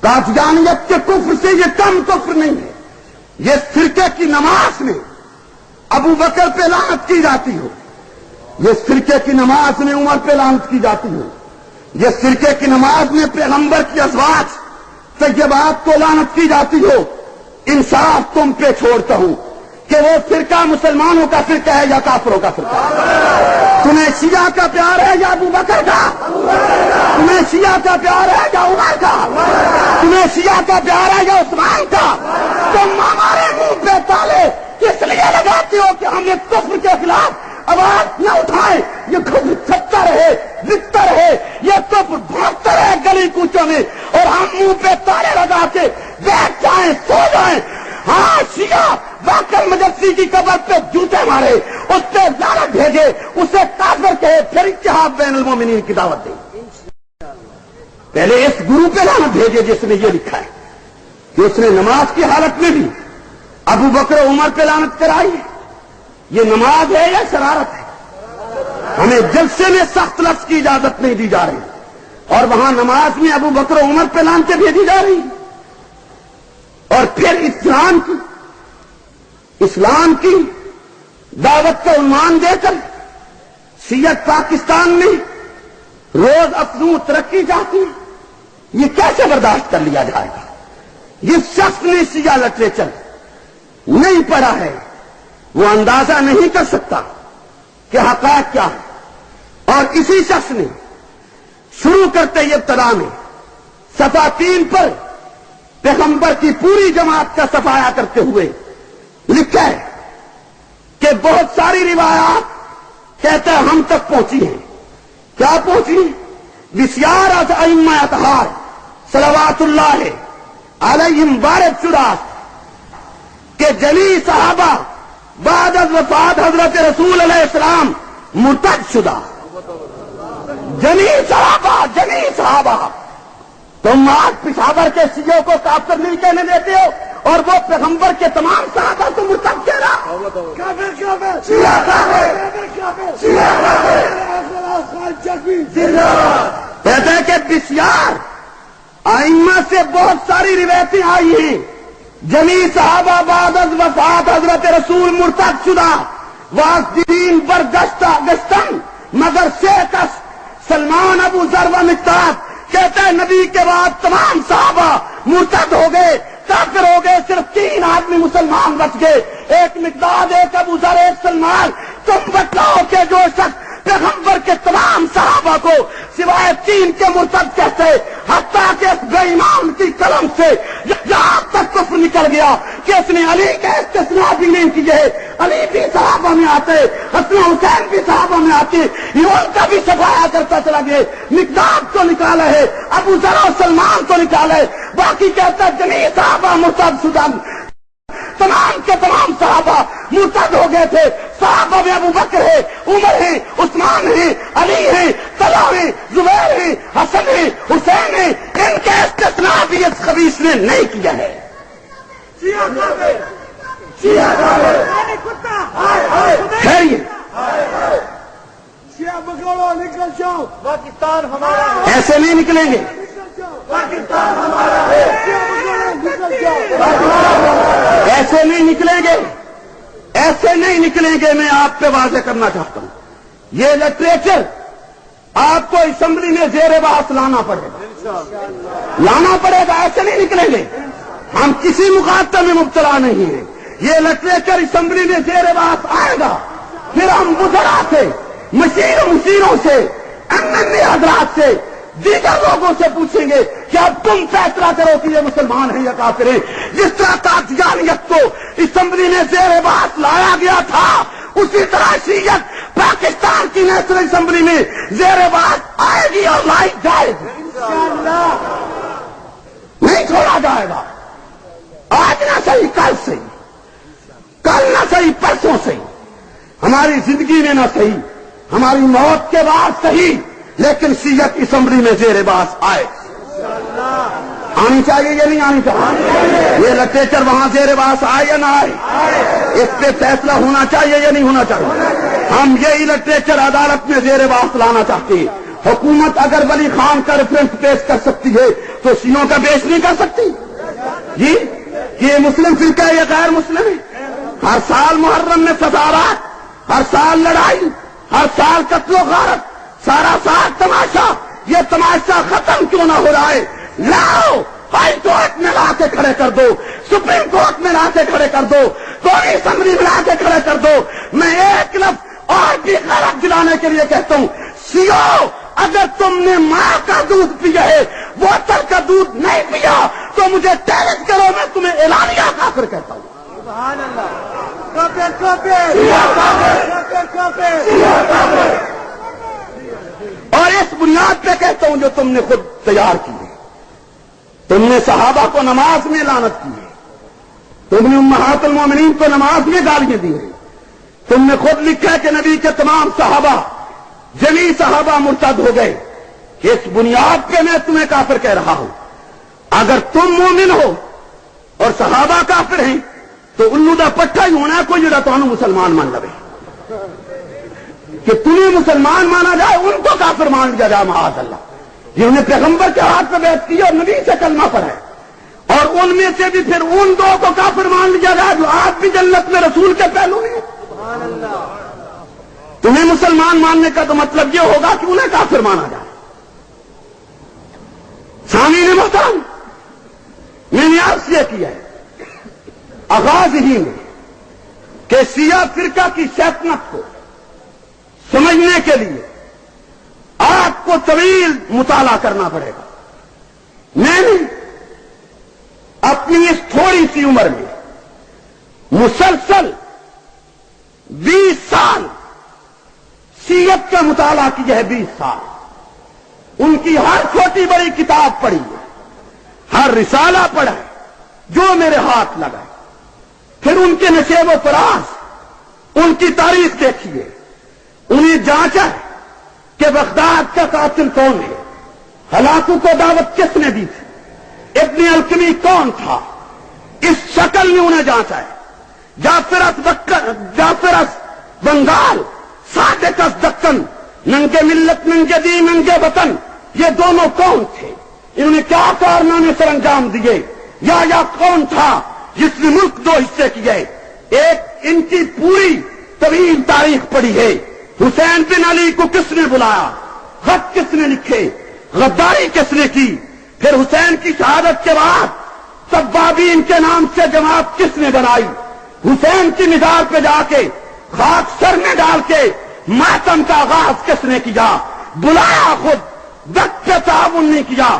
قادیانیت کے کفر سے یہ کم کفر نہیں ہے. یہ فرقے کی نماز میں ابو بکر پہ لعنت کی جاتی ہو، یہ فرقے کی نماز میں عمر پہ لعنت کی جاتی ہو، یہ فرقے کی نماز میں پیغمبر کی ازواج طیبات کو لعنت کی جاتی ہو. انصاف تم پہ چھوڑتا ہوں کہ وہ فرقہ مسلمانوں کا فرقہ ہے یا کافروں کا فرقہ ہے. تمہیں شیعہ کا پیار ہے یا ابو بکر کا؟ تمہیں شیعہ کا پیار ہے یا عمر کا؟ تمہیں شیعہ کا پیار ہے یا عثمان کا؟ تم ہمارے منہ پہ تالے اس لیے لگاتے ہو کہ ہم ایک کفر کے خلاف آواز نہ اٹھائیں. یہ کفر چھپتا رہے، بکتا رہے، یہ کفر بھاگتا رہے گلی کوچوں میں، اور ہم منہ پہ تالے لگا کے بیٹھ جائیں، سو جائیں. ہاں، شیعہ باقر مجسی کی قبر پہ جوتے مارے، اس پہ لعنت بھیجے، اسے کافر کہے، پھر اتحاد بین المومنین کی دعوت دیں. پہلے اس گرو پہ لعنت بھیجے جس نے یہ لکھا ہے کہ اس نے نماز کی حالت میں بھی ابو بکر و عمر پہ لعنت کرائی ہے. یہ نماز ہے یا شرارت ہے؟ ہمیں جلسے میں سخت لفظ کی اجازت نہیں دی جا رہی، اور وہاں نماز میں ابو بکر و عمر پہ لعنتیں بھیجی جا رہی. اور پھر اسلام کی دعوت کا عنوان دے کر شیعت پاکستان میں روز افزوں ترقی چاہتی ہے. یہ کیسے برداشت کر لیا جائے گا؟ جس شخص نے شیعہ لٹریچر نہیں پڑھا ہے وہ اندازہ نہیں کر سکتا کہ حقائق کیا ہے. اور اسی شخص نے شروع کرتے ہی ابتدا میں صفحہ 3 پر پیغمبر کی پوری جماعت کا صفایا کرتے ہوئے لکھا ہے کہ بہت ساری روایات کہتا ہے ہم تک پہنچی ہیں. کیا پہنچی؟ بسیار از ائمہ اطہار صلوات اللہ علیہم وارد شدہ کہ جلی صحابہ بعد از وفات حضرت رسول علیہ السلام مرتد شدہ. جلی صحابہ تم آج پشاور کے شیعوں کو کافر نہیں کہنے دیتے ہو، اور وہ پیغمبر کے تمام صحابہ کو مرتد کہہ رہا. کہتے ہیں کہ بسیار ائمہ سے بہت ساری روایتیں آئی ہیں، جمی صحابہ بعد از وفات حضرت رسول مرتد شدہ، واسدین برگشتہ گشتن مگر شیخ سلمان ابو ذر و مقداد. کہتا ہے نبی کے بعد تمام صحابہ مرتد ہو گئے، کافر ہو گئے، صرف 3 آدمی مسلمان بچ گئے، ایک مقداد، ایک ابو ذر، ایک سلمان. تم بتلاؤ کہ جو شخص پیغمبر کے تمام صحابہ کو سوائے 3 کے مرتد کہتے، حتیٰ کہ اس بے ایمان کی قلم سے یہاں تک کفر نکل گیا کہ اس نے علی کا استثناء بھی نہیں کیے. علی بھی صحابہ میں آتے، حسن حسین بھی صحابہ میں آتے، یہ ان کا بھی صفایا کرتا چلا گیا. مقداد کو نکالا ہے، ابو ذر اور سلمان کو نکالا ہے، باقی کہتا ہے جمی صحابہ مرتد شدہ. تمام کے تمام صحابہ مرتد ہو گئے تھے. صحابہ میں ابو بکر ہے، عمر ہے، عثمان ہے، علی ہے، طلحہ ہے، زبیر ہے، حسن ہے، حسین ہے. ان کا استثناء بھی اس خبیث نے نہیں کیا ہے. پاکستان ہمارا ایسے نہیں نکلیں گے، پاکستان ہمارا ہے. ایسے نہیں نکلیں گے، ایسے نہیں نکلیں گے. میں آپ پہ واضح کرنا چاہتا ہوں، یہ لٹریچر آپ کو اسمبلی میں زیر بحث لانا پڑے گا، ایسے نہیں نکلیں گے. ہم کسی مخاطب میں مبتلا نہیں ہیں. یہ لٹریچر اسمبلی میں زیر بحث آئے گا، پھر ہم وزراء سے، مشیروں سے، MLA حضرات سے، دیگر لوگوں سے پوچھیں گے کہ اب تم فیصلہ کرو کہ یہ مسلمان ہیں یا کافر ہیں. جس طرح قادیانیت کو اسمبلی میں زیر بحث لایا گیا تھا، اسی طرح شیعت پاکستان کی نیشنل اسمبلی میں زیر بحث آئے گی اور لائی جائے گی. نہیں چھوڑا جائے گا. آج نہ صحیح کل سے، کل نہ صحیح پرسوں سے، ہماری زندگی میں نہ صحیح، ہماری موت کے بعد صحیح، لیکن شیعت اسمبلی میں زیر باس آئے. آنی چاہیے یا نہیں آنی چاہیے؟ یہ لٹریچر وہاں زیر باس آئے یا نہ آئے؟ اس پہ فیصلہ ہونا چاہیے یا نہیں ہونا چاہیے؟ ہم یہی لٹریچر عدالت میں زیر باس لانا چاہتے ہیں. حکومت اگر ولی خان کا ریفرنس پیش کر سکتی ہے تو شیعوں کا پیش نہیں کر سکتی. جی یہ مسلم فرقہ ہے یا غیر مسلم ہے؟ ہر سال محرم میں تظاہرات، ہر سال لڑائی، ہر سال قتل و غارت، سارا سال تماشا. یہ تماشا ختم کیوں نہ ہو رہا ہے؟ لاؤ ہائی کورٹ میں لا کے کھڑے کر دو، سپریم کورٹ میں لا کے کھڑے کر دو، قومی اسمبلی میں لا کے کھڑے کر دو. میں ایک لفظ اور بھی غیرت دلانے کے لیے کہتا ہوں، شیعو اگر تم نے ماں کا دودھ پیا ہے، بوتل کا دودھ نہیں پیا تو مجھے چیلنج کرو، میں تمہیں اعلانیہ کافر کہتا ہوں. سبحان اللہ. کافر کافر کافر کافر. اور اس بنیاد پہ کہتا ہوں جو تم نے خود تیار کی ہے. تم نے صحابہ کو نماز میں لعنت کی ہے، تم نے امہات المومنین کو نماز میں گالیاں دی ہیں، تم نے خود لکھا کہ نبی کے تمام صحابہ، جمی صحابہ مرتد ہو گئے. اس بنیاد پہ میں تمہیں کافر کہہ رہا ہوں. اگر تم مومن ہو اور صحابہ کافر ہیں تو الو دا پٹھا ہی ہونا کوئی جڑا تمہیں مسلمان مان لے. کہ تمہیں مسلمان مانا جائے ان کو کافر مان لیا جائے معاذ اللہ. جنہوں نے پیغمبر کے ہاتھ پہ بیعت کی اور نبی سے کلمہ پڑھا ہے، اور ان میں سے بھی پھر ان دو کو کافر مان لیا جائے جو آج بھی جنت میں رسول کے پہلو ہیں. سبحان اللہ. تمہیں مسلمان ماننے کا تو مطلب یہ ہوگا کہ انہیں کافر مانا جائے. سامعین محترم، میں نے عرض یہ کیا ہے آغاز ہی میں کہ شیعہ فرقہ کی شیطنت کو سمجھنے کے لیے آپ کو طویل مطالعہ کرنا پڑے گا. میں نے اپنی اس تھوڑی سی عمر میں مسلسل 20 سال شیعت کا مطالعہ کیا ہے. 20 سال ان کی ہر چھوٹی بڑی کتاب پڑھی ہے، ہر رسالہ پڑھا ہے جو میرے ہاتھ لگا ہے. پھر ان کے نشیب و فراز، ان کی تاریخ دیکھی ہے، انہیں جانچا ہے کہ بغداد کا قاتل کون ہے، ہلاکو کو دعوت کس نے دی تھی، ابن القمی کون تھا، اس شکل میں انہیں جانچا ہے. جعفرس بنگال، صادقس دکن، ننگے ملت ننگے دین ننگے وطن، یہ دونوں کون تھے، انہوں نے کیا کارنامے سر انجام دیے، یا کون تھا جس نے ملک دو حصے کیے. ایک ان کی پوری طویل تاریخ پڑھی ہے. حسین بن علی کو کس نے بلایا، خط کس نے لکھے، غداری کس نے کی، پھر حسین کی شہادت کے بعد تبابین کے نام سے جماعت کس نے بنائی، حسین کی مزار پہ جا کے خاک سر میں ڈال کے ماتم کا آغاز کس نے کیا، بلایا خود، وقت پہ تعاون نہیں کیا.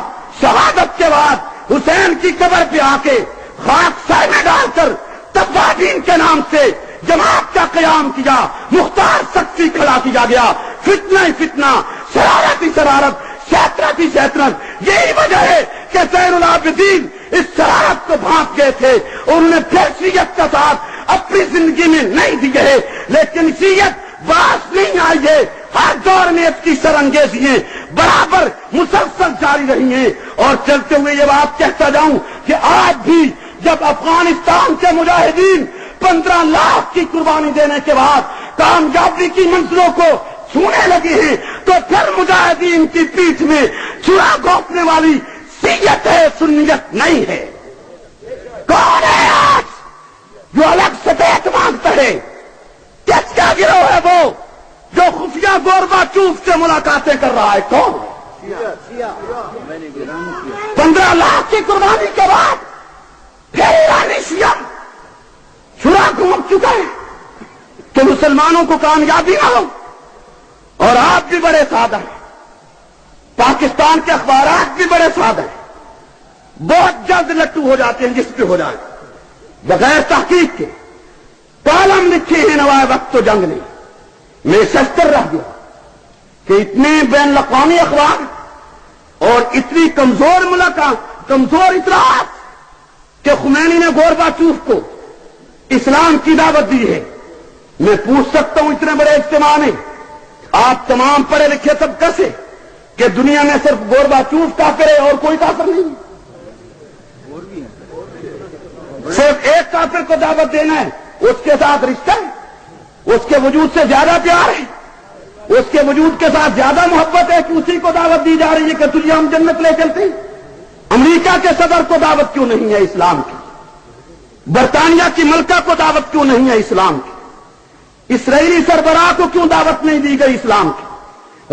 شہادت کے بعد حسین کی قبر پہ آ کے خاک سر میں ڈال کر تبابین کے نام سے جماعت کا قیام کیا، مختار سختی کھڑا کیا گیا. فتنہ ہی فتنہ، شرارت ہی شرارت، شیطنت ہی شیطنت. یہی وجہ ہے کہ زین العابدین اس شرارت کو بھانپ گئے تھے اور انہوں نے پھر شیعت کا ساتھ اپنی زندگی میں نہیں دیا ہے. لیکن شیعت باس نہیں آئی ہے، ہر دور میں اس کی سرانگیزیاں برابر مسلسل جاری رہی ہیں. اور چلتے ہوئے یہ بات کہتا جاؤں کہ آج بھی جب افغانستان کے مجاہدین 15 لاکھ کی قربانی دینے کے بعد کامیابی کی منزلوں کو چھونے لگے ہیں تو پھر مجاہدین کی پیٹھ میں چھرا گھونپنے والی شیعت ہے، سنیت نہیں ہے. کون ہے آج جو الگ سے بیعت مانگتا ہے؟ کس کا گروہ ہے وہ جو خفیہ گوربا چوف سے ملاقاتیں کر رہا ہے؟ کون؟ 15 لاکھ کی قربانی کے بعد پھر ایرانی شیعہ چھرا گھونپ چکا ہے کہ مسلمانوں کو کامیابی نہ ہو. اور آپ بھی بڑے سادہ ہیں، پاکستان کے اخبارات بھی بڑے سادہ ہیں، بہت جلد لٹو ہو جاتے ہیں جس پہ ہو جائے، بغیر تحقیق کے کالم لکھے ہیں نوائے وقت تو جنگ نہیں. میں ششتر رہ گیا کہ اتنے بین الاقوامی اخبار اور اتنی کمزور ملاقات، کمزور اطلاعات کہ خمینی نے گوربا چوف کو اسلام کی دعوت دی ہے. میں پوچھ سکتا ہوں اتنے بڑے اجتماع میں آپ تمام پڑھے لکھے طبقے سے کہ دنیا میں صرف گورباچوف کافر ہے اور کوئی کافر نہیں؟ صرف ایک کافر کو دعوت دینا ہے، اس کے ساتھ رشتہ ہے، اس کے وجود سے زیادہ پیار ہے، اس کے وجود کے ساتھ زیادہ محبت ہے کہ اسی کو دعوت دی جا رہی ہے کہ تجھے ہم جنت لے چلتے ہیں۔ امریکہ کے صدر کو دعوت کیوں نہیں ہے اسلام کی؟ برطانیہ کی ملکہ کو دعوت کیوں نہیں ہے اسلام کی؟ اسرائیلی سربراہ کو کیوں دعوت نہیں دی گئی اسلام کی؟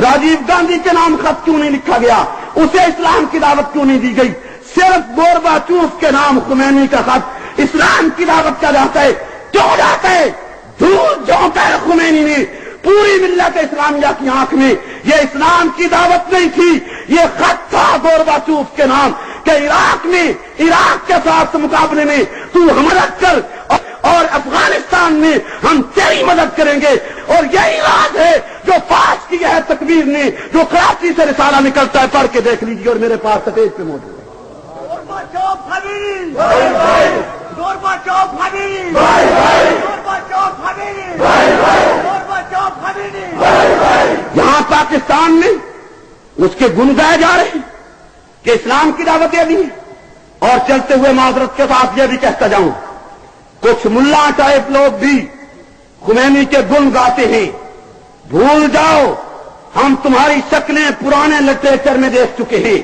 راجیو گاندھی کے نام خط کیوں نہیں لکھا گیا؟ اسے اسلام کی دعوت کیوں نہیں دی گئی؟ صرف گورباچوف کے نام خمینی کا خط اسلام کی دعوت کا جاتا ہے۔ کیوں جاتا ہے؟ دھول جھونکا ہے خمینی نے پوری ملت اسلامیہ کی آنکھ میں۔ یہ اسلام کی دعوت نہیں تھی، یہ خط تھا گورباچوف کے نام کہ عراق میں، عراق کے ساتھ مقابلے میں تو مدد کر، اور افغانستان میں ہم تیری مدد کریں گے۔ اور یہی راز ہے جو فاش کی ہے تکبیر نے، جو کراچی سے رسالہ نکلتا ہے، پڑھ کے دیکھ لیجیے، اور میرے پاس سٹیج پہ موجود ہے۔ گورباچوف حبیب، گورباچوف حبیب، گورباچوف حبیب، گورباچوف حبیب۔ یہاں پاکستان میں اس کے گن گائے جا رہے ہیں کہ اسلام کی دعوت دے دی ہے۔ اور چلتے ہوئے معذرت کے ساتھ یہ بھی کہتا جاؤں، کچھ ملا ٹائپ لوگ بھی خمینی کے گن گاتے ہیں۔ بھول جاؤ، ہم تمہاری شکلیں پرانے لٹریچر میں دیکھ چکے ہیں۔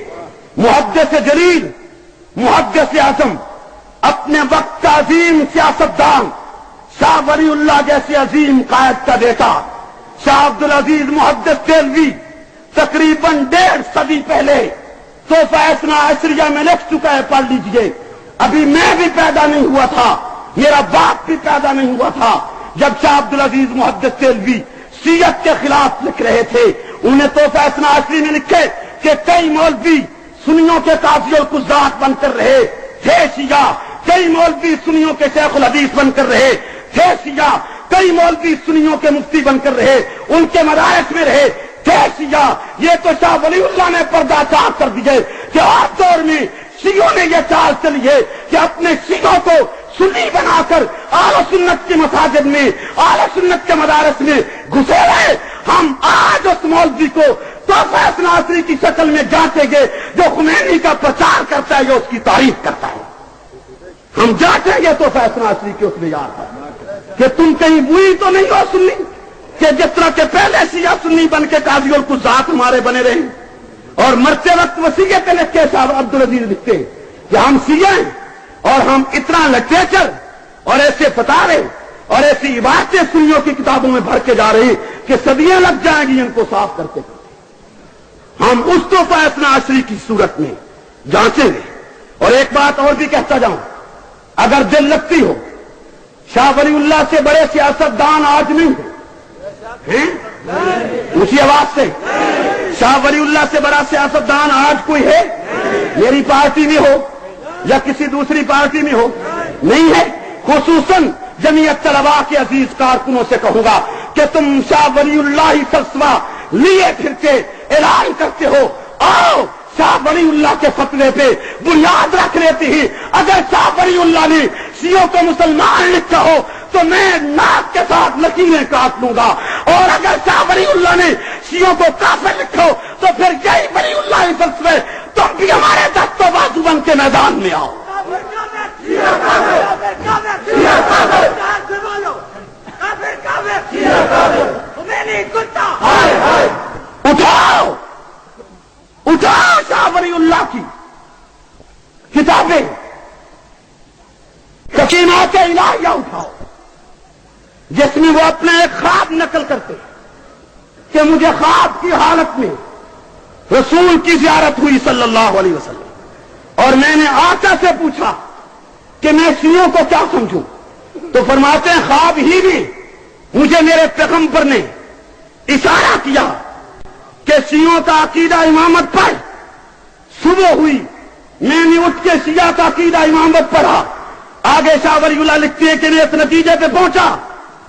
محدث جلیل، محدث اعظم، اپنے وقت کا عظیم سیاستدان شاہ ولی اللہ جیسے عظیم قائد کا بیٹا شاہ عبدالعزیز محدث دہلوی تقریباً 1.5 صدی پہلے تحفہ اثنا عشریہ میں لکھ چکا ہے، پڑھ لیجئے۔ ابھی میں بھی پیدا نہیں ہوا تھا، میرا باپ بھی پیدا نہیں ہوا تھا جب شاہ عبدالعزیز محدث دہلوی شیعت کے خلاف لکھ رہے تھے۔ انہیں تحفہ اثنا عشری میں لکھے کہ کئی مولوی سنیوں کے قاضی القضات بن کر رہے تھے شیعہ، کئی مولوی سنیوں کے شیخ الحدیث بن کر رہے تھے شیعہ، کئی مولوی سنیوں کے مفتی بن کر رہے، ان کے مدارس میں رہے تھے شیعہ۔ یہ تو شاہ ولی اللہ نے پردہ چاک کر دیے کہ آج دور میں شیعوں نے یہ چال چلی ہے کہ اپنے شیعوں کو سنی بنا کر اہل سنت کی مساجد میں، اہل سنت کے مدارس میں گھسے رہے۔ ہم آج اس مولوی کو تحفہ اثنا عشری کی شکل میں جانچیں گے جو خمینی کا پرچار کرتا ہے یا اس کی تعریف کرتا ہے۔ ہم جانچیں گے تحفہ اثنا عشری کے اس معیار پر کہ تم کہیں وہی تو نہیں ہو سنی کہ جس طرح کے پہلے شیعہ سنی بن کے قاضی القضات ہمارے بنے رہے، اور مرتے وقت وصیت لکھ کے صاحب عبدالعزیز لکھتے کہ ہم شیعہ ہیں اور ہم اتنا لٹریچر اور ایسے فتاوے اور ایسی عبارتیں سنیوں کی کتابوں میں بھر کے جا رہی کہ صدیاں لگ جائیں گی ان کو صاف کرتے کرتے۔ ہم اس تحفہ اثنا عشری کی صورت میں جانچیں گے۔ اور ایک بات اور بھی کہتا جاؤں، اگر دل لگتی ہو، شاہ ولی اللہ سے بڑے سیاستدان آج نہیں ہیں، اسی آواز سے، شاہ ولی اللہ سے بڑا سیاستدان آج کوئی ہے؟ میری پارٹی میں ہو یا کسی دوسری پارٹی میں ہو، نہیں ہے۔ خصوصاً جمعیت طلباء کے عزیز کارکنوں سے کہوں گا کہ تم شاہ ولی اللہ ہی فلسفہ لیے پھر کے اعلان کرتے ہو، آؤ شاہ ولی اللہ کے فتوے پہ بنیاد رکھ لیتی ہی۔ اگر شاہ ولی اللہ نے شیعوں کو مسلمان لکھا ہو تو میں ناک کے ساتھ لکیریں کاٹ لوں گا، اور اگر شاہ ولی اللہ نے شیعوں کو کافر لکھا ہو تو پھر یہی ولی اللہ فلسفے تم بھی ہمارے دست و بازو بن کے میدان میں آؤ۔ اٹھاؤ اٹھاؤ شاہ ولی اللہ کی کتابیں، سکینات الہیہ اٹھاؤ، جس میں وہ اپنے ایک خواب نقل کرتے کہ مجھے خواب کی حالت میں رسول کی زیارت ہوئی صلی اللہ علیہ وسلم، اور میں نے آقا سے پوچھا کہ میں شیعوں کو کیا سمجھوں، تو فرماتے ہیں خواب ہی میں مجھے میرے پیغمبر نے اشارہ کیا کہ شیعوں کا عقیدہ امامت پر، صبح ہوئی میں نے اٹھ کے شیعہ کا عقیدہ امامت پڑھا۔ آگے شاہ ولی اللہ لکھتے ہیں کہ میں اس نتیجے پہ پہنچا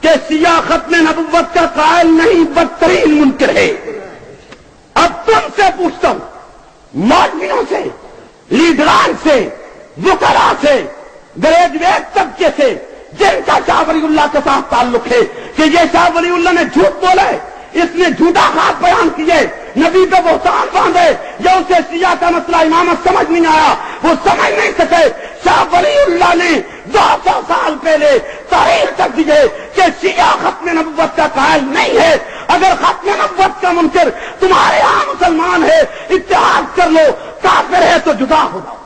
کہ شیعہ ختم نبوت کا قائل نہیں، بدترین منکر ہے۔ اب تم سے پوچھتا ہوں، مولویوں سے، لیڈران سے، وکلاء سے، گریجویٹ طبقے سے، جن کا شاہ ولی اللہ کے ساتھ تعلق ہے کہ یہ شاہ ولی اللہ نے جھوٹ بولا ہے، اس نے جھوٹا خواب بیان کیے، نبی پہ بہتان باندھے یا اسے شیعہ کا مسئلہ امامت سمجھ نہیں آیا، وہ سمجھ نہیں سکے، شاہ ولی اللہ نے 200 سال پہلے تاریخ تک دیے کہ شیعہ ختم نبوت کا قائل نہیں ہے۔ اگر ختم نبوت کا منکر تمہارے یہاں مسلمان ہے، اتحاد کر لو، کافر ہے تو جدا ہو جاؤ۔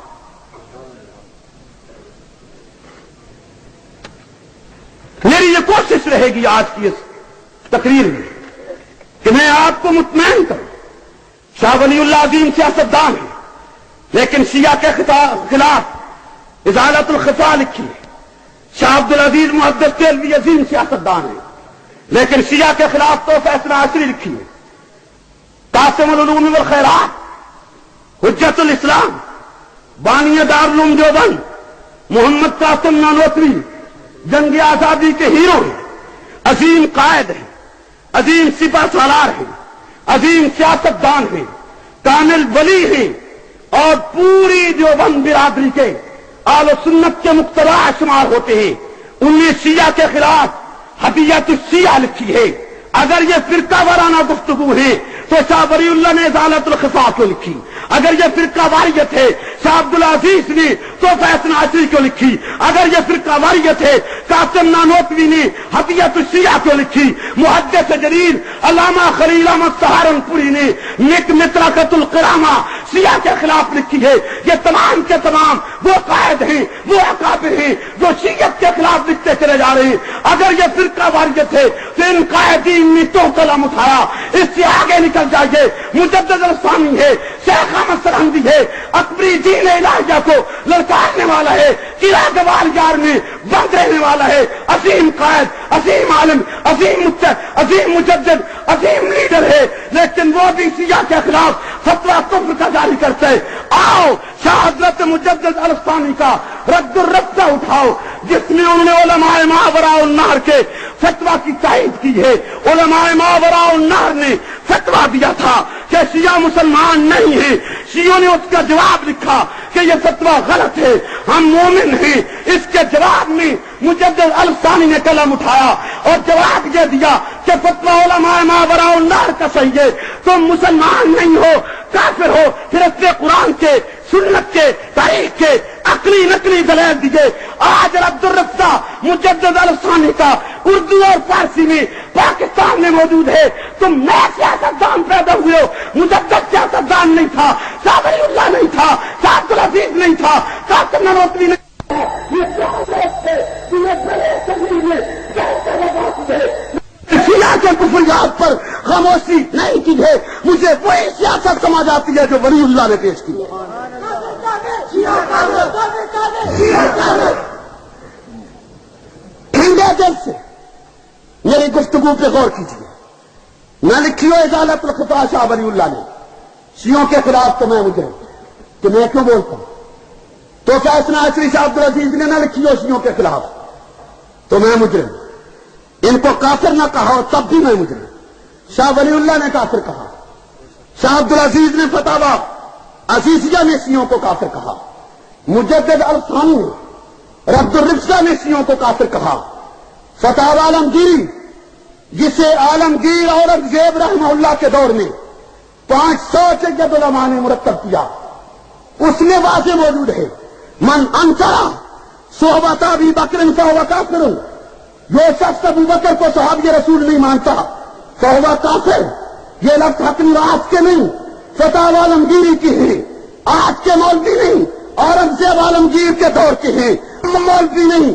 میری یہ کوشش رہے گی آج کی اس تقریر میں کہ میں آپ کو مطمئن کروں، شاہ ولی اللہ عظیم سیاستدان ہے، لیکن شیعہ کے خلاف ازالت الخفا لکھی ہے۔ شاہ عبدالعزیز محدث دہلوی عظیم سیاستدان ہے، لیکن شیعہ کے خلاف تحفہ اثنا عشری لکھی ہے۔ قاسم العلوم والخیرات، حجت الاسلام، بانی دارالعلوم دیوبند، محمد قاسم نانوتوی جنگ آزادی کے ہیرو ہیں، عظیم قائد ہیں، عظیم سپہ سالار ہیں، عظیم سیاستدان ہیں، کامل ولی ہیں، اور پوری دیوبند برادری کے اہل سنت کے مقتدی شمار ہوتے ہیں۔ انہوں نے شیعہ کے خلاف ہدیت الشیعہ لکھی ہے۔ اگر یہ فرقہ وارانہ گفتگو ہے تو شاہ ولی اللہ نے ازالت الخفا کیوں لکھی؟ اگر یہ فرقہ واریت ہے شاہ عبدالعزیز نے تحفہ اثنا عشری کیوں لکھی؟ اگر یہ فرقہ واریت ہے قاسم نانوتوی نے ہدیت الشیعہ کیوں لکھی؟ محدث جلیل علامہ خلیل احمد سہارنپوری نے مطرقۃ القرامہ شیعہ کے خلاف لکھی ہے۔ یہ تمام کے تمام وہ قائد ہیں، وہ اکابر ہیں جو شیعت کے خلاف لکھتے چلے جا رہے ہیں۔ اگر یہ فرقہ واریت ہے تو ان قائدین نے تو قلم اٹھایا، اس سے آگے نکل جائیے۔ مجدد الثانی ہے، شیخ احمد سرہندی ہے، اکبری دین الہیہ کو للکارنے والا ہے، قلعہ گوال یار میں بند رہنے والا ہے، عظیم قائد، عظیم عالم، عظیم مجدد، عظیم لیڈر ہے، لیکن وہ بھی شیعہ کے خلاف فتویٰ کفر کا جاری کرتے ہیں۔ آؤ شاہ حضرت مجدد الثانی کا رد الرفتہ اٹھاؤ، جس میں انہوں نے علماء ماوراء النہر کے فتویٰ کی تائید کی ہے۔ علماء ماوراء النہر نے فتویٰ دیا تھا کہ شیعہ مسلمان نہیں ہیں، شیعوں نے اس کا جواب لکھا کہ یہ فتویٰ غلط ہے، ہم مومن ہیں۔ اس کے جواب میں مجدد الثانی نے قلم اٹھایا اور جواب یہ دیا کہ فتویٰ علماء ماوراء النہر کا صحیح ہے، تم مسلمان نہیں ہو، کافر ہو۔ پھر اس نے قرآن کے، سنت کے، تاریخ کے عقلی نقلی دلائل دیے۔ آج رد الرفتہ مجدد الثانی کا اردو اور فارسی میں پاکستان میں موجود ہے۔ تم نئے سیاستدان پیدا ہوئے ہو، مجدد سیاستدان نہیں تھا، شاہ ولی اللہ نہیں تھا، شاہ عبدالعزیز نہیں تھا، قاسم نانوتوی نہیں تھا۔ شیعہ کے کفریات پر خاموشی نہیں کی ہے، مجھے وہی سیاست سمجھ آتی ہے جو ولی اللہ نے پیش کی ہے۔ ٹھنڈے دل سے میری گفتگو پہ غور کیجیے۔ میں لکھی ہو ازالت الخفا شاہ ولی اللہ نے، شیعوں کے خلاف تو میں مجرم، کہ میں کیوں بولتا ہوں؟ تو اثنا عشری شاہ عبدالعزیز نے نہ لکھی ہو شیعوں کے خلاف تو میں مجرم، ان کو کافر نہ کہا ہو تب بھی میں مجرم۔ شاہ ولی اللہ نے کافر کہا، شاہ عبدالعزیز نے فتاوی عزیزیہ نے شیعوں کو کافر کہا، مجدد الثانی نے رد الرفتہ نے شیعوں کو کافر کہا، فتاوی عالمگیری جسے عالمگیر اورنگزیب رحمہ اللہ کے دور میں 500 سید علماء نے مرتب کیا، اس میں واضح موجود ہے من انکر صحبت ابی بکر فہو کافر، جو شخص ابو بکر کو صحابی رسول نہیں مانتا فہو کافر۔ یہ لفظ حتمی راز کے نہیں، فتاوی عالمگیری کی ہیں، آج کے مولوی نہیں، اورنگزیب عالمگیر کے دور کے ہیں، مولوی نہیں،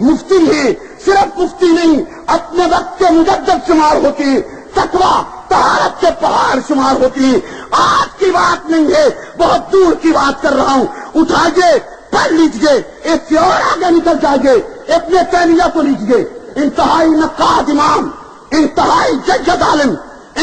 مفتی ہیں، صرف مفتی نہیں، اپنے وقت کے مجدد شمار ہوتے ہیں، تقویٰ طہارت کے پہاڑ شمار ہوتی ہیں۔ آج کی بات نہیں ہے، بہت دور کی بات کر رہا ہوں، اٹھائیے پڑھ لیجیے، اس سے اور آگے نکل جائیے، ابن تیمیہ کو لیجیے، انتہائی نقاد امام، انتہائی ججد عالم،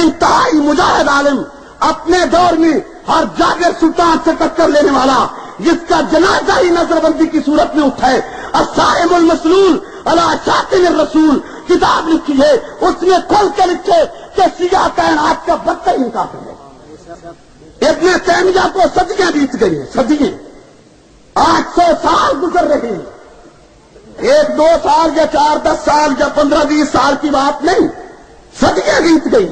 انتہائی مجاہد عالم، اپنے دور میں ہر جابر سلطان سے ٹکر لینے والا، جس کا جنازہ ہی نظر بندی کی صورت میں اٹھا ہے، الصائم المسلول علی شاتم الرسول کتاب لکھی ہے، اس نے کھول کے لکھے کہ شیعہ کائنات کا بدترین کافر ہے۔ ابن تیمیہ کو صدیاں بیت گئی ہیں، صدیاں، 800 سال گزر رہے ہیں، 1-2 سال یا 4-10 سال یا 15-20 سال کی بات نہیں، صدیاں بیت گئی۔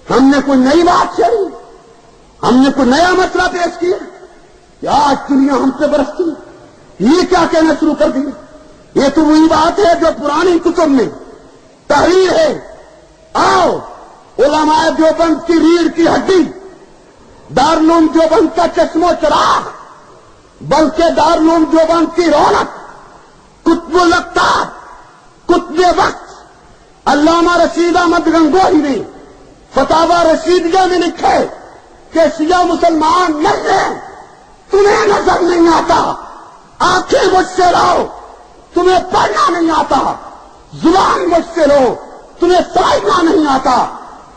ہم نے کوئی نئی بات چھیڑی؟ ہم نے کوئی نیا مسئلہ پیش کیا کہ آج دنیا ہم سے برستی؟ یہ کیا کہنا شروع کر دیا؟ یہ تو وہی بات ہے جو پرانی کتب میں تحریر ہے. آؤ علماء دیوبند کی ریڑھ کی ہڈی، دارالعلوم دیوبند کا چشم و چراغ، بلکہ دارالعلوم دیوبند کی رونق، قطب الاقطاب، قطب وقت علامہ رشید احمد گنگوہی نے فتاوی رشیدیہ میں لکھے کہ شیعہ مسلمان نہیں ہیں، تمہیں نظر نہیں آتا، آنکھیں مجھ سے لاؤ، تمہیں پڑھنا نہیں آتا، زبان مجھ سے لو، تمہیں سمجھنا نہیں آتا،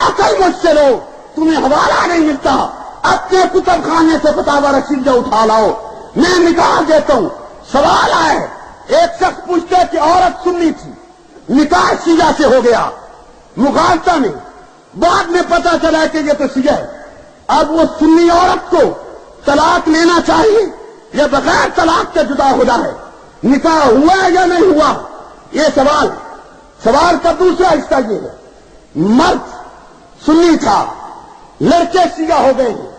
عقل مجھ سے لو، تمہیں حوالہ نہیں ملتا، اپنے کتب خانے سے فتاوی رشیدیہ اٹھا لاؤ، میں نکاح دیتا ہوں. سوال آئے، ایک شخص پوچھتے کہ عورت سنی تھی، نکاح شیعہ سے ہو گیا مغالطہ میں، بعد میں پتا چلا کہ یہ تو شیعہ ہے. اب وہ سنی عورت کو طلاق لینا چاہیے یا بغیر طلاق کے جدا ہو جائے؟ نکاح ہوا یا نہیں ہوا؟ یہ سوال. سوال کا دوسرا حصہ یہ ہے، مرد سنی تھا، لڑکے شیعہ ہو گئے ہیں،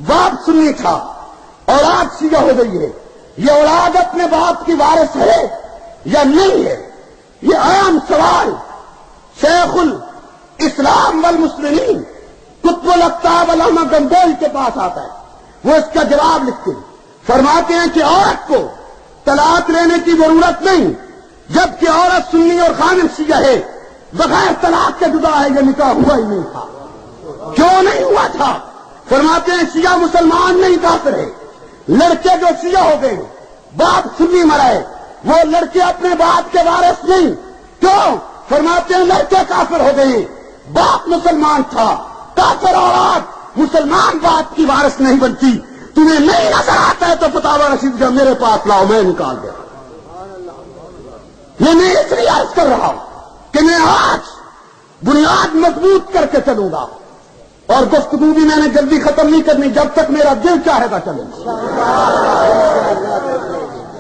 باپ سنی تھا، اولاد شیعہ ہو گئی ہے، یہ اولاد اپنے باپ کی وارث ہے یا نہیں ہے؟ یہ عام سوال شیخ الاسلام والمسلمین قطب الاقطاب علامہ گنگوہی کے پاس آتا ہے. وہ اس کا جواب لکھتے ہیں، فرماتے ہیں کہ عورت کو طلاق لینے کی ضرورت نہیں، جبکہ عورت سنی اور خامن شیعہ ہے، بغیر طلاق کے جدا ہے، یہ نکاح ہوا ہی نہیں تھا. کیوں نہیں ہوا تھا؟ فرماتے ہیں شیعہ مسلمان نہیں کافر ہے. لڑکے جو شیعہ ہو گئے، باپ سنی مرا ہے، وہ لڑکے اپنے باپ کے وارث نہیں. کیوں؟ فرماتے ہیں لڑکے کافر ہو گئے، باپ مسلمان تھا، کافر اولاد مسلمان باپ کی وارث نہیں بنتی. تمہیں نہیں نظر آتا ہے تو فتاوی رشیدیہ میرے پاس لاؤ، میں نکال دیا. یہ میں اس لیے عرض کر رہا ہوں کہ میں آج بنیاد مضبوط کر کے چلوں گا، اور گفتگو بھی میں نے جلدی ختم نہیں کرنی، جب تک میرا دل چاہے گا چلے گا.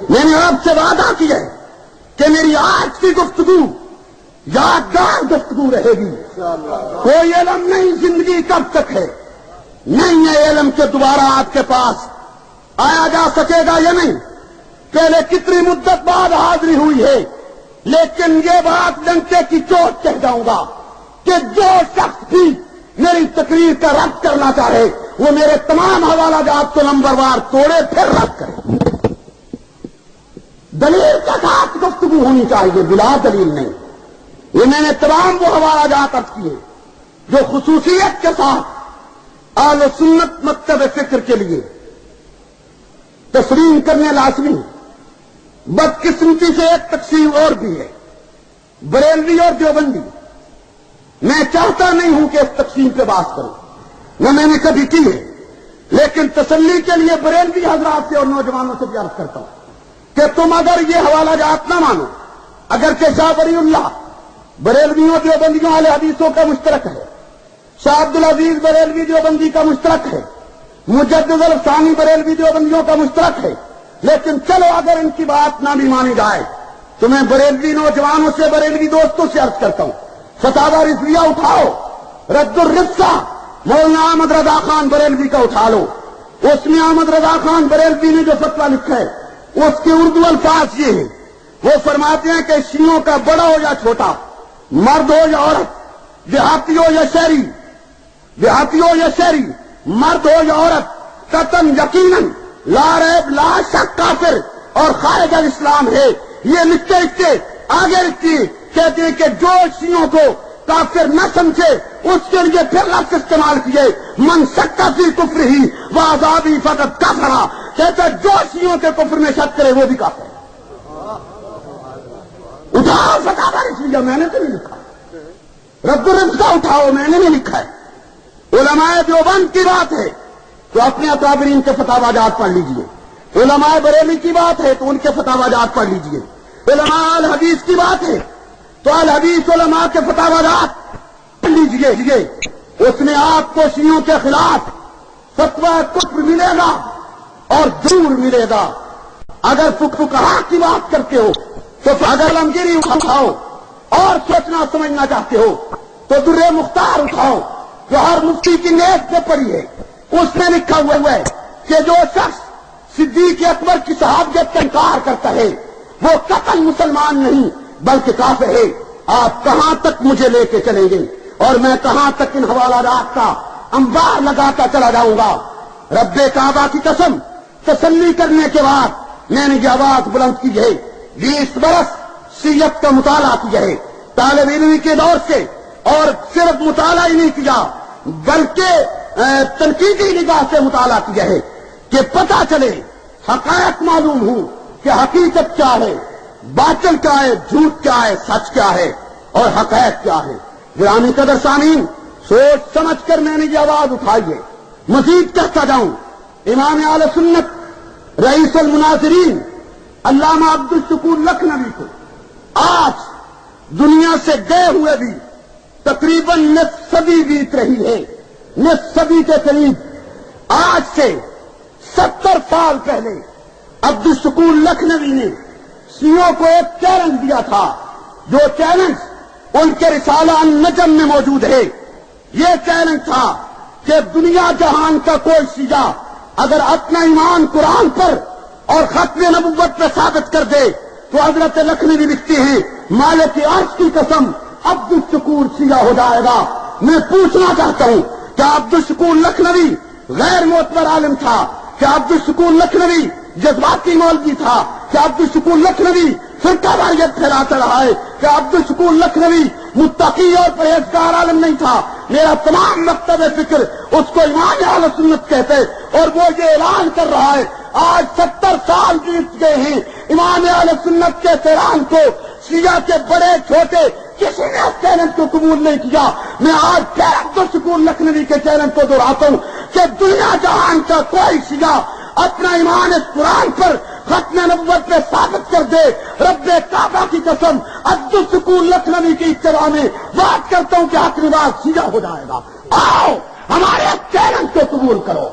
میں نے آپ سے وعدہ کیا ہے کہ میری آج کی گفتگو یادگار گفتگو رہے گی. کوئی علم نہیں زندگی کب تک ہے، نہیں ہے علم کے دوبارہ آپ کے پاس آیا جا سکے گا یا نہیں. پہلے کتنی مدت بعد حاضری ہوئی ہے، لیکن یہ بات ڈنکے کی چوٹ کہہ جاؤں گا کہ جو شخص بھی میری تقریر کا رد کرنا چاہے وہ میرے تمام حوالہ جات کو نمبر وار توڑے پھر رد کرے. دلیل کے ساتھ گفتگو ہونی چاہیے، بلا دلیل نہیں. یہ میں نے تمام وہ حوالہ جات عرض کیے جو خصوصیت کے ساتھ اہل سنت مکتب فکر کے لیے تسلیم کرنے لازمی. بدقسمتی سے ایک تقسیم اور بھی ہے، بریلوی اور دیوبندی. میں چاہتا نہیں ہوں کہ اس تقسیم پہ بات کروں، نہ میں نے کبھی کی ہے، لیکن تسلی کے لیے بریلوی حضرات سے اور نوجوانوں سے بھی عرض کرتا ہوں کہ تم اگر یہ حوالہ جات نہ مانو، اگر کہ شاہ ولی اللہ بریلویوں دیوبندیوں اہل حدیثوں کا مشترک ہے، شاہ عبدالعزیز بریلوی دیوبندی کا مشترک ہے، مجدد الثانی بریلوی دیوبندیوں کا مشترک ہے، لیکن چلو اگر ان کی بات نہ بھی مانی جائے تو میں بریلوی نوجوانوں سے، بریلوی دوستوں سے عرض کرتا ہوں، فتاوی رضویہ اٹھاؤ، رد الرفقہ مولانا احمد رضا خان بریلوی کا اٹھا لو. اس میں احمد رضا خان بریلوی نے جو فتویٰ لکھا ہے اس کے اردو الفاظ یہ ہیں، وہ فرماتے ہیں کہ شیعوں کا بڑا ہو یا چھوٹا، مرد ہو یا عورت، دیہاتی ہو یا شہری، دیہاتی ہو یا شہری، مرد ہو یا عورت، قطعاً یقیناً لا ریب لا شک کافر اور خارج الاسلام ہے. یہ لکھتے لکھتے آگے لکھتی کہتے ہیں کہ جو شیعوں کو کافر نہ سمجھے اس کے لیے پھر لفظ استعمال کیے، من شک فی کفر ہی وعذابی فقط کفرا. کہتے ہیں جو شیعوں کے کفر میں شک کرے وہ بھی کافر ہے. اٹھاؤ فتاوی رضویہ، میں نے تو نہیں لکھا. رد الرفقہ اٹھاؤ، میں نے نہیں لکھا ہے. علماء دیوبند کی بات ہے تو اپنے اکابرین کے فتاوی جات پڑھ لیجئے. علماء بریلی کی بات ہے تو ان کے فتاوی جات پڑھ لیجئے. علماء اہل حدیث کی بات ہے تو اہل حدیث علماء کے فتاوی جات پڑھ لیجئے. اس میں آپ کو شیعوں کے خلاف فتویٰ کفر ملے گا اور ضرور ملے گا. اگر فقہاء کی بات کرتے ہو تو اگر علمگیری اٹھاؤ اور سوچنا سمجھنا چاہتے ہو تو در مختار اٹھاؤ جو ہر مفتی کی نیت میں پڑی ہے، اس میں لکھا ہوا ہے کہ جو شخص صدیق اکبر کی صحابیت کا انکار کرتا ہے وہ قطعاً مسلمان نہیں بلکہ کافر ہے۔ آپ کہاں تک مجھے لے کے چلیں گے اور میں کہاں تک ان حوالہ جات کا انبار لگاتا چلا جاؤں گا؟ رب کعبہ کی قسم، تسلی کرنے کے بعد میں نے یہ آواز بلند کی ہے، 20 برس سیرت کا مطالعہ کیا ہے طالب علم کے دور سے، اور صرف مطالعہ ہی نہیں کیا بلکہ تنقیدی نگاہ سے مطالعہ کیا ہے کہ پتہ چلے، حقائق معلوم ہوں کہ حقیقت کیا ہے، باطل کیا ہے، جھوٹ کیا ہے، سچ کیا ہے اور حقائق کیا ہے۔ گرامی قدر سامعین، سوچ سمجھ کر میں نے یہ آواز اٹھائی ہے۔ مزید کہتا جاؤں، امام اہل سنت رئیس المناظرین علامہ عبدالشکور لکھنوی کو آج دنیا سے گئے ہوئے بھی تقریباً نصف صدی بیت رہی ہے، نصف صدی کے قریب۔ آج سے 70 سال پہلے عبدالشکور لکھنوی نے شیعوں کو ایک چیلنج دیا تھا، جو چیلنج ان کے رسالہ النجم میں موجود ہے۔ یہ چیلنج تھا کہ دنیا جہان کا کوئی شیعہ اگر اپنا ایمان قرآن پر اور ختم نبوت پہ ثابت کر دے تو حضرت لکھنوی لکھتے ہیں مالک عرش کی قسم عبدالشکور شیعہ ہو جائے گا۔ میں پوچھنا چاہتا ہوں، کیا عبدالشکور لکھنوی غیر معتبر عالم تھا؟ کیا عبدالشکور لکھنوی جذباتی مولوی تھا؟ کیا عبدالشکور لکھنوی فرقہ واریت پھیلاتا رہا ہے؟ کیا عبدالشکور لکھنوی متقی اور پرہیزگار عالم نہیں تھا؟ میرا تمام مکتب فکر اس کو امام اہل سنت کہتے، اور وہ یہ اعلان کر رہا ہے آج 70 سال بیت گئے ہیں امام اہل سنت کے اعلان کو شیعہ کے بڑے چھوٹے کسی نے اس چیلنج کو قبول نہیں کیا۔ میں آج پھر عبدالشکور لکھنوی کے چیلنج کو دہراتا ہوں کہ دنیا جہان کا کوئی شیعہ اپنا ایمان اس قرآن پر ختم نبوت پہ ثابت کر دے، رب کعبہ کی قسم عبدالشکور لکھنوی کی اتباع میں بات کرتا ہوں کہ حق نواز شیعہ ہو جائے گا۔ آؤ ہمارے چیلنج کو قبول کرو،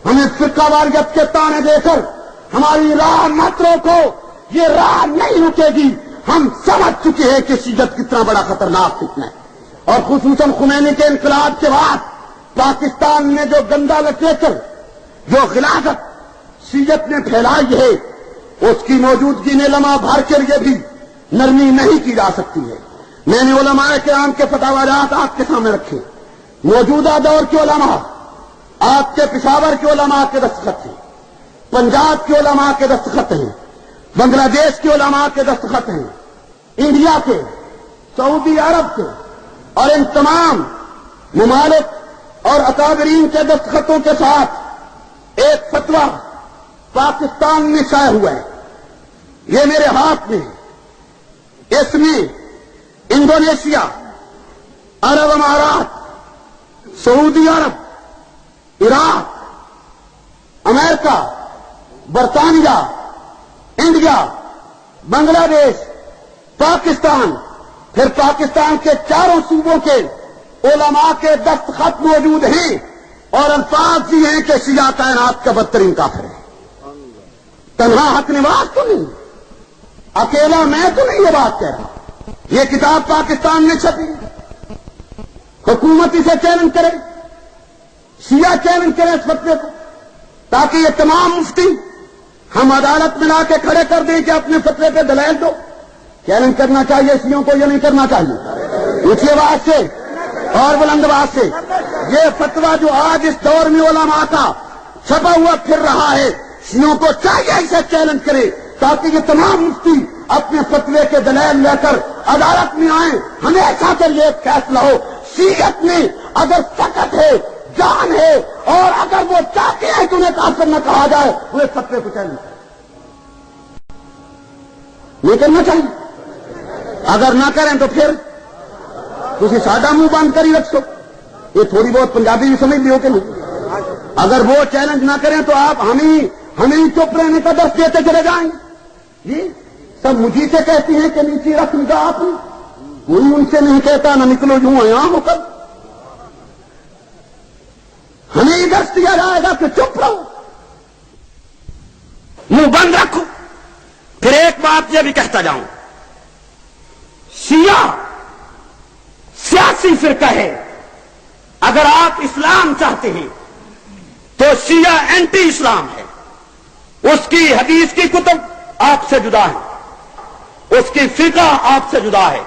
ہمیں فرقہ واریت کے تانے دے کر ہماری راہ مت روکو، یہ راہ نہیں رکے گی۔ ہم سمجھ چکے ہیں کہ شیعت کتنا بڑا خطرناک فتنہ ہے، اور خصوصاً خمینی کے انقلاب کے بعد پاکستان میں جو گندا لٹریچر، جو غلاظت شیعت نے پھیلائی ہے، اس کی موجودگی میں لمحہ بھر کے لیے بھی نرمی نہیں کی جا سکتی ہے۔ میں نے علماء کرام کے فتاویات آپ کے سامنے رکھے۔ موجودہ دور کے علماء، آپ کے پشاور کے علماء کے دستخط ہیں، پنجاب کے علماء کے دستخط ہیں، بنگلہ دیش کے علماء کے دستخط ہیں، انڈیا کے، سعودی عرب کے، اور ان تمام ممالک اور اکابرین کے دستخطوں کے ساتھ ایک فتویٰ پاکستان میں شائع ہوا ہے۔ یہ میرے ہاتھ میں ہے۔ اس میں انڈونیشیا، عرب امارات، سعودی عرب، عراق، امریکہ، برطانیہ، انڈیا، بنگلہ دیش، پاکستان، پھر پاکستان کے چاروں صوبوں کے علماء کے دستخط موجود ہیں، اور الفاظ یہ ہیں کہ شیعہ کائنات کا بدترین کافر ہے۔ تنہا حق نواز تو نہیں، اکیلا میں تو نہیں یہ بات کہہ رہا، یہ کتاب پاکستان میں چھپی، حکومت اسے چیلنج کرے، شیعہ چیلنج کرے اس فتوے کو، تاکہ یہ تمام مفتی ہم عدالت میں لا کے کھڑے کر دیں کہ اپنے فتوے پہ دلائل دو۔ چیلنج کرنا چاہیے شیعوں کو، یہ نہیں کرنا چاہیے؟ اونچی آواز سے اور بلند آواز سے یہ فتویٰ جو آج اس دور میں علماء کا چھپا ہوا پھر رہا ہے، شیعوں کو چاہیے اسے چیلنج کرے، تاکہ یہ تمام مفتی اپنے فتوے کے دلائل لے کر عدالت میں آئیں۔ ہمیشہ کے لیے ایک فیصلہ ہو، شیعت میں اگر سکت ہے، جان ہے، اور اگر وہ چاہتے ہیں کہ انہیں کافر نہ کہا جائے، وہ اس فتوے کو چیلنج کریں۔ نہیں کرنا چاہیے، اگر نہ کریں تو پھر تھی سادہ منہ بند کر ہی رکھو۔ یہ تھوڑی بہت پنجابی بھی سمجھ لیو کہ نہیں؟ اگر وہ چیلنج نہ کریں تو آپ ہمیں چپ رہنے کا درس دیتے چلے جائیں گے۔ جی سب مجھے سے کہتی ہیں کہ نیچے رکھ نگاہ آپ نے، کوئی ان سے نہیں کہتا نہ نکلو یوں یہاں ہو کر، ہمیں درس دیا جائے گا کہ چپ رہو، منہ بند رکھو۔ پھر ایک بات یہ بھی کہتا جاؤں، شیعہ سیاسی فرقہ ہے، اگر آپ اسلام چاہتے ہیں تو شیعہ اینٹی اسلام ہے. اس کی حدیث کی کتب آپ سے جدا ہے، اس کی فقہ آپ سے جدا ہے،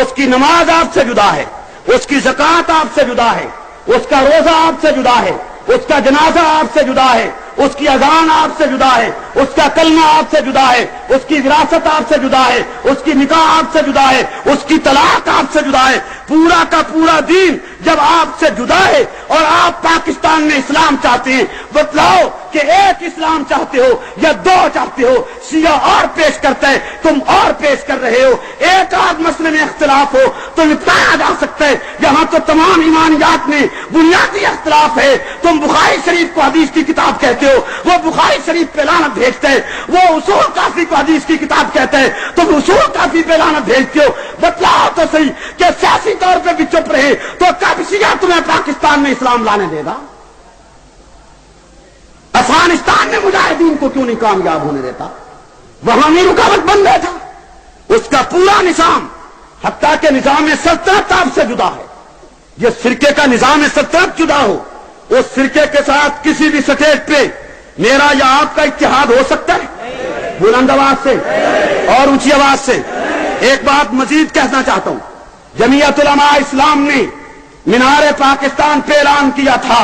اس کی نماز آپ سے جدا ہے، اس کی زکوٰۃ آپ سے جدا ہے، اس کا روزہ آپ سے جدا ہے، اس کا جنازہ آپ سے جدا ہے، اس کی اذان آپ سے جدا ہے، اس کا کلمہ آپ سے جدا ہے، اس کی وراثت آپ سے جدا ہے، اس کی نکاح آپ سے جدا ہے، اس کی طلاق آپ سے جدا ہے. پورا کا پورا دین جب آپ سے جدا ہے اور آپ پاکستان میں اسلام چاہتے ہیں، بتلاؤ کہ ایک اسلام چاہتے ہو یا دو چاہتے ہو؟ شیعہ اور پیش کرتا ہے، تم اور پیش کر رہے ہو. ایک آدھ مسئلے میں اختلاف ہو تو نپٹایا جا سکتا ہے، یہاں تو تمام ایمانیات میں بنیادی اختلاف ہے. تم بخاری شریف کو حدیث کی کتاب کہتے ہو، وہ بخاری شریف پہ لعنت بھیجتے ہیں. وہ اصول کافی کو حدیث کی کتاب کہتے ہیں، تم اصول کافی پہ لعنت بھیجتے ہو. بتلاؤ تو صحیح کہ سیاسی طور پہ بھی چپ رہے تو کب شیعہ تمہیں پاکستان میں اسلام لانے دے گا؟ افغانستان میں مجاہدین کو کیوں نہیں کامیاب ہونے دیتا؟ وہاں بھی رکاوٹ بن گیا تھا. اس کا پورا نظام، حتیٰ کہ نظام سلطنت آپ سے جدا ہے. یہ فرقے کا نظام سلطنت جدا ہو، اس فرقے کے ساتھ کسی بھی سٹیج پہ میرا یا آپ کا اتحاد ہو سکتا ہے؟ بلند آواز سے اور اونچی آواز سے ایک بات مزید کہنا چاہتا ہوں. جمعیت علماء اسلام نے مینار پاکستان پہ اعلان کیا تھا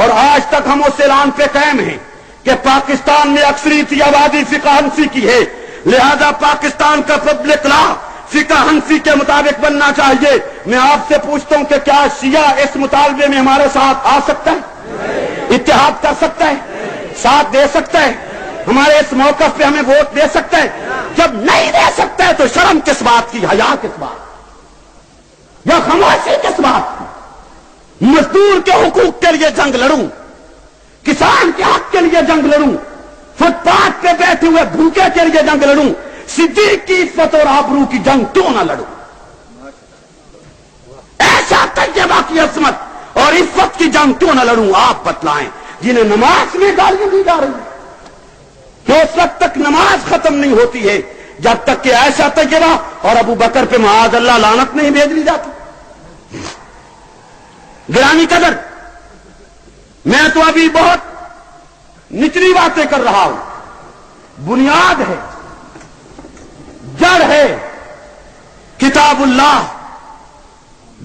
اور آج تک ہم اس اعلان پہ قائم ہیں کہ پاکستان میں اکثریتی آبادی فقہ حنفی کی ہے، لہذا پاکستان کا پبلک لا فقہ حنفی کے مطابق بننا چاہیے. میں آپ سے پوچھتا ہوں کہ کیا شیعہ اس مطالبے میں ہمارے ساتھ آ سکتا ہے، اتحاد کر سکتا ہے، ساتھ دے سکتا ہے، ہمارے اس موقف پہ ہمیں ووٹ دے سکتا ہے؟ جب نہیں دے سکتا ہے تو شرم کس بات کی، حیا کس بات یا خاموشی کس بات کی؟ مزدور کے حقوق کے لیے جنگ لڑوں، کسان کے حق کے لیے جنگ لڑوں، فٹ پاتھ پہ بیٹھے ہوئے بھوکے کے لیے جنگ لڑوں، صدیق کی عزت اور آبرو کی جنگ کیوں نہ لڑوں؟ ایسا طیبہ کی عظمت اور عزت کی جنگ کیوں نہ لڑوں؟ آپ بتلائیں. جنہیں نماز میں گالیاں دی جا رہی ہیں کہ اس وقت تک نماز ختم نہیں ہوتی ہے جب تک کہ ایسا طیبہ اور ابو بکر پہ معاذ اللہ لعنت نہیں بھیج لی جاتی. گرامی قدر، میں تو ابھی بہت نچلی باتیں کر رہا ہوں. بنیاد ہے، جڑ ہے کتاب اللہ.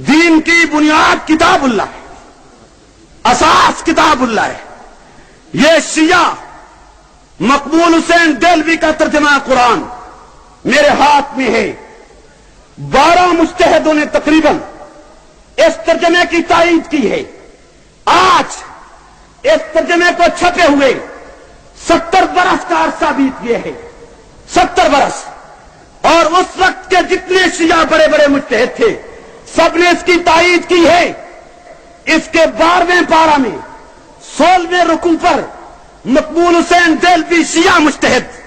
دین کی بنیاد کتاب اللہ ہے، اساس کتاب اللہ ہے. یہ شیعہ مقبول حسین دہلوی کا ترجمہ قرآن میرے ہاتھ میں ہے. 12 مجتہدوں نے تقریباً اس ترجمے کی تائید کی ہے. آج اس ترجمے کو چھپے ہوئے 70 برس کا عرصہ بیت گئے ہیں. 70 برس. اور اس وقت کے جتنے شیعہ بڑے بڑے مجتہد تھے سب نے اس کی تائید کی ہے. اس کے 12ویں پارہ میں 16ویں رکوع پر مقبول حسین دہلوی شیعہ مجتہد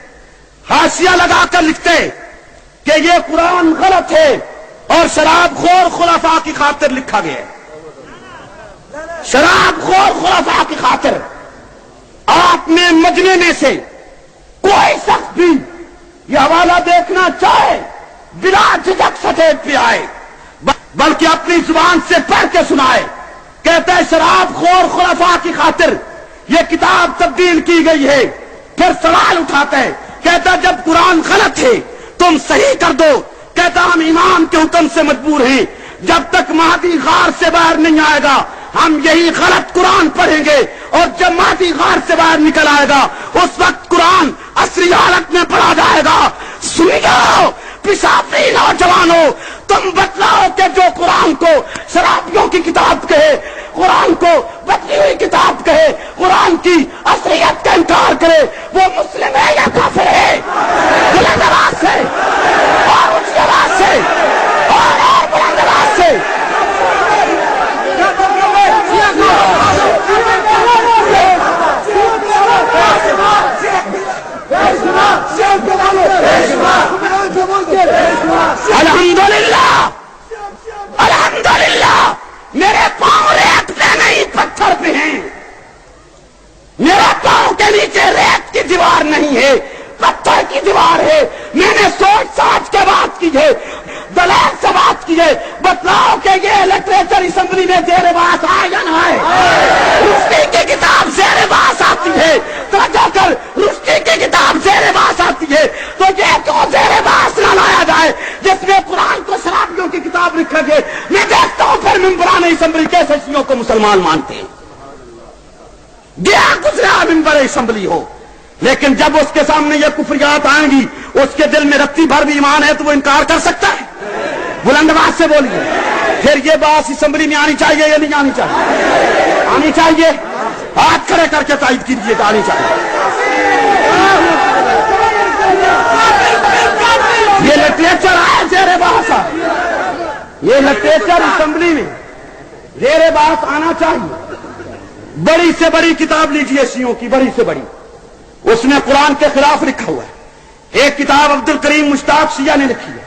حاشیہ لگا کر لکھتے کہ یہ قرآن غلط ہے اور شراب خور خلفاء کی خاطر لکھا گیا ہے. شراب خور خلفاء کی خاطر. آپ میں مجمع میں سے کوئی شخص بھی یہ حوالہ دیکھنا چاہے بلا جھجک سٹیج پہ آئے، بلکہ اپنی زبان سے پڑھ کے سنائے. کہتا ہے شراب خور خلفاء کی خاطر یہ کتاب تبدیل کی گئی ہے. پھر سوال اٹھاتا ہے، کہتا ہے جب قرآن غلط ہے تم صحیح کر دو. کہتا ہم امام کے حکم سے مجبور ہیں، جب تک مہدی غار سے باہر نہیں آئے گا ہم یہی غلط قرآن پڑھیں گے، اور جب مہدی غار سے باہر نکل آئے گا اس وقت قرآن اصلی حالت میں پڑھا جائے گا. سن جاؤ پیشابی نوجوانوں، تم بتلاؤ کہ جو قرآن کو شرابیوں کی کتاب کہے، قرآن کو بدلی ہوئی کتاب کہے، قرآن کی اصلیت کا انکار کرے، وہ مسلم ہے یا کافر ہے؟ بلند آواز سے اور اونچی آواز سے اور بلند آواز سے. الحمدللہ الحمدللہ میرے پاؤں ریت پہ نہیں پتھر پہ ہیں. میرے پاؤں کے نیچے ریت کی دیوار نہیں ہے، پتھر کی دیوار ہے. میں نے سوچ ساچ کے بات کی ہے. دلائل سے بات کیے، بتلاؤ کہ یہ لٹریچر اسمبلی میں زیر بحث آئے یا نہ آئے؟ رشتی کی کتاب زیر بحث آتی ہے، توجہ کر، رشتی کی کتاب زیر بحث آتی ہے تو یہ کیوں زیر بحث نہ لایا جائے جس میں قرآن کو شرابیوں کی کتاب لکھا گیا؟ میں دیکھتا ہوں پھر ممبران اسمبلی کیسے شیعوں کو مسلمان مانتے ہیں، گیا گزرا ممبر اسمبلی ہو، لیکن جب اس کے سامنے یہ کفریات آئیں گی، اس کے دل میں رتی بھر بھی ایمان ہے تو وہ انکار کر سکتا ہے؟ بلند آواز سے بولیے۔ پھر یہ بات اسمبلی میں آنی چاہیے یا نہیں آنی چاہیے؟ آنی چاہیے، ہاتھ کھڑے کر کے تائید کیجیے کہ آنی چاہیے۔ یہ لٹریچر آئے زیر بحث، یہ لٹریچر اسمبلی میں زیر بحث آنا چاہیے۔ بڑی سے بڑی کتاب لیجیے شیعوں کی، بڑی سے بڑی، اس میں قرآن کے خلاف لکھا ہوا ہے۔ ایک کتاب عبد الکریم مشتاق شیعہ نے لکھی ہے،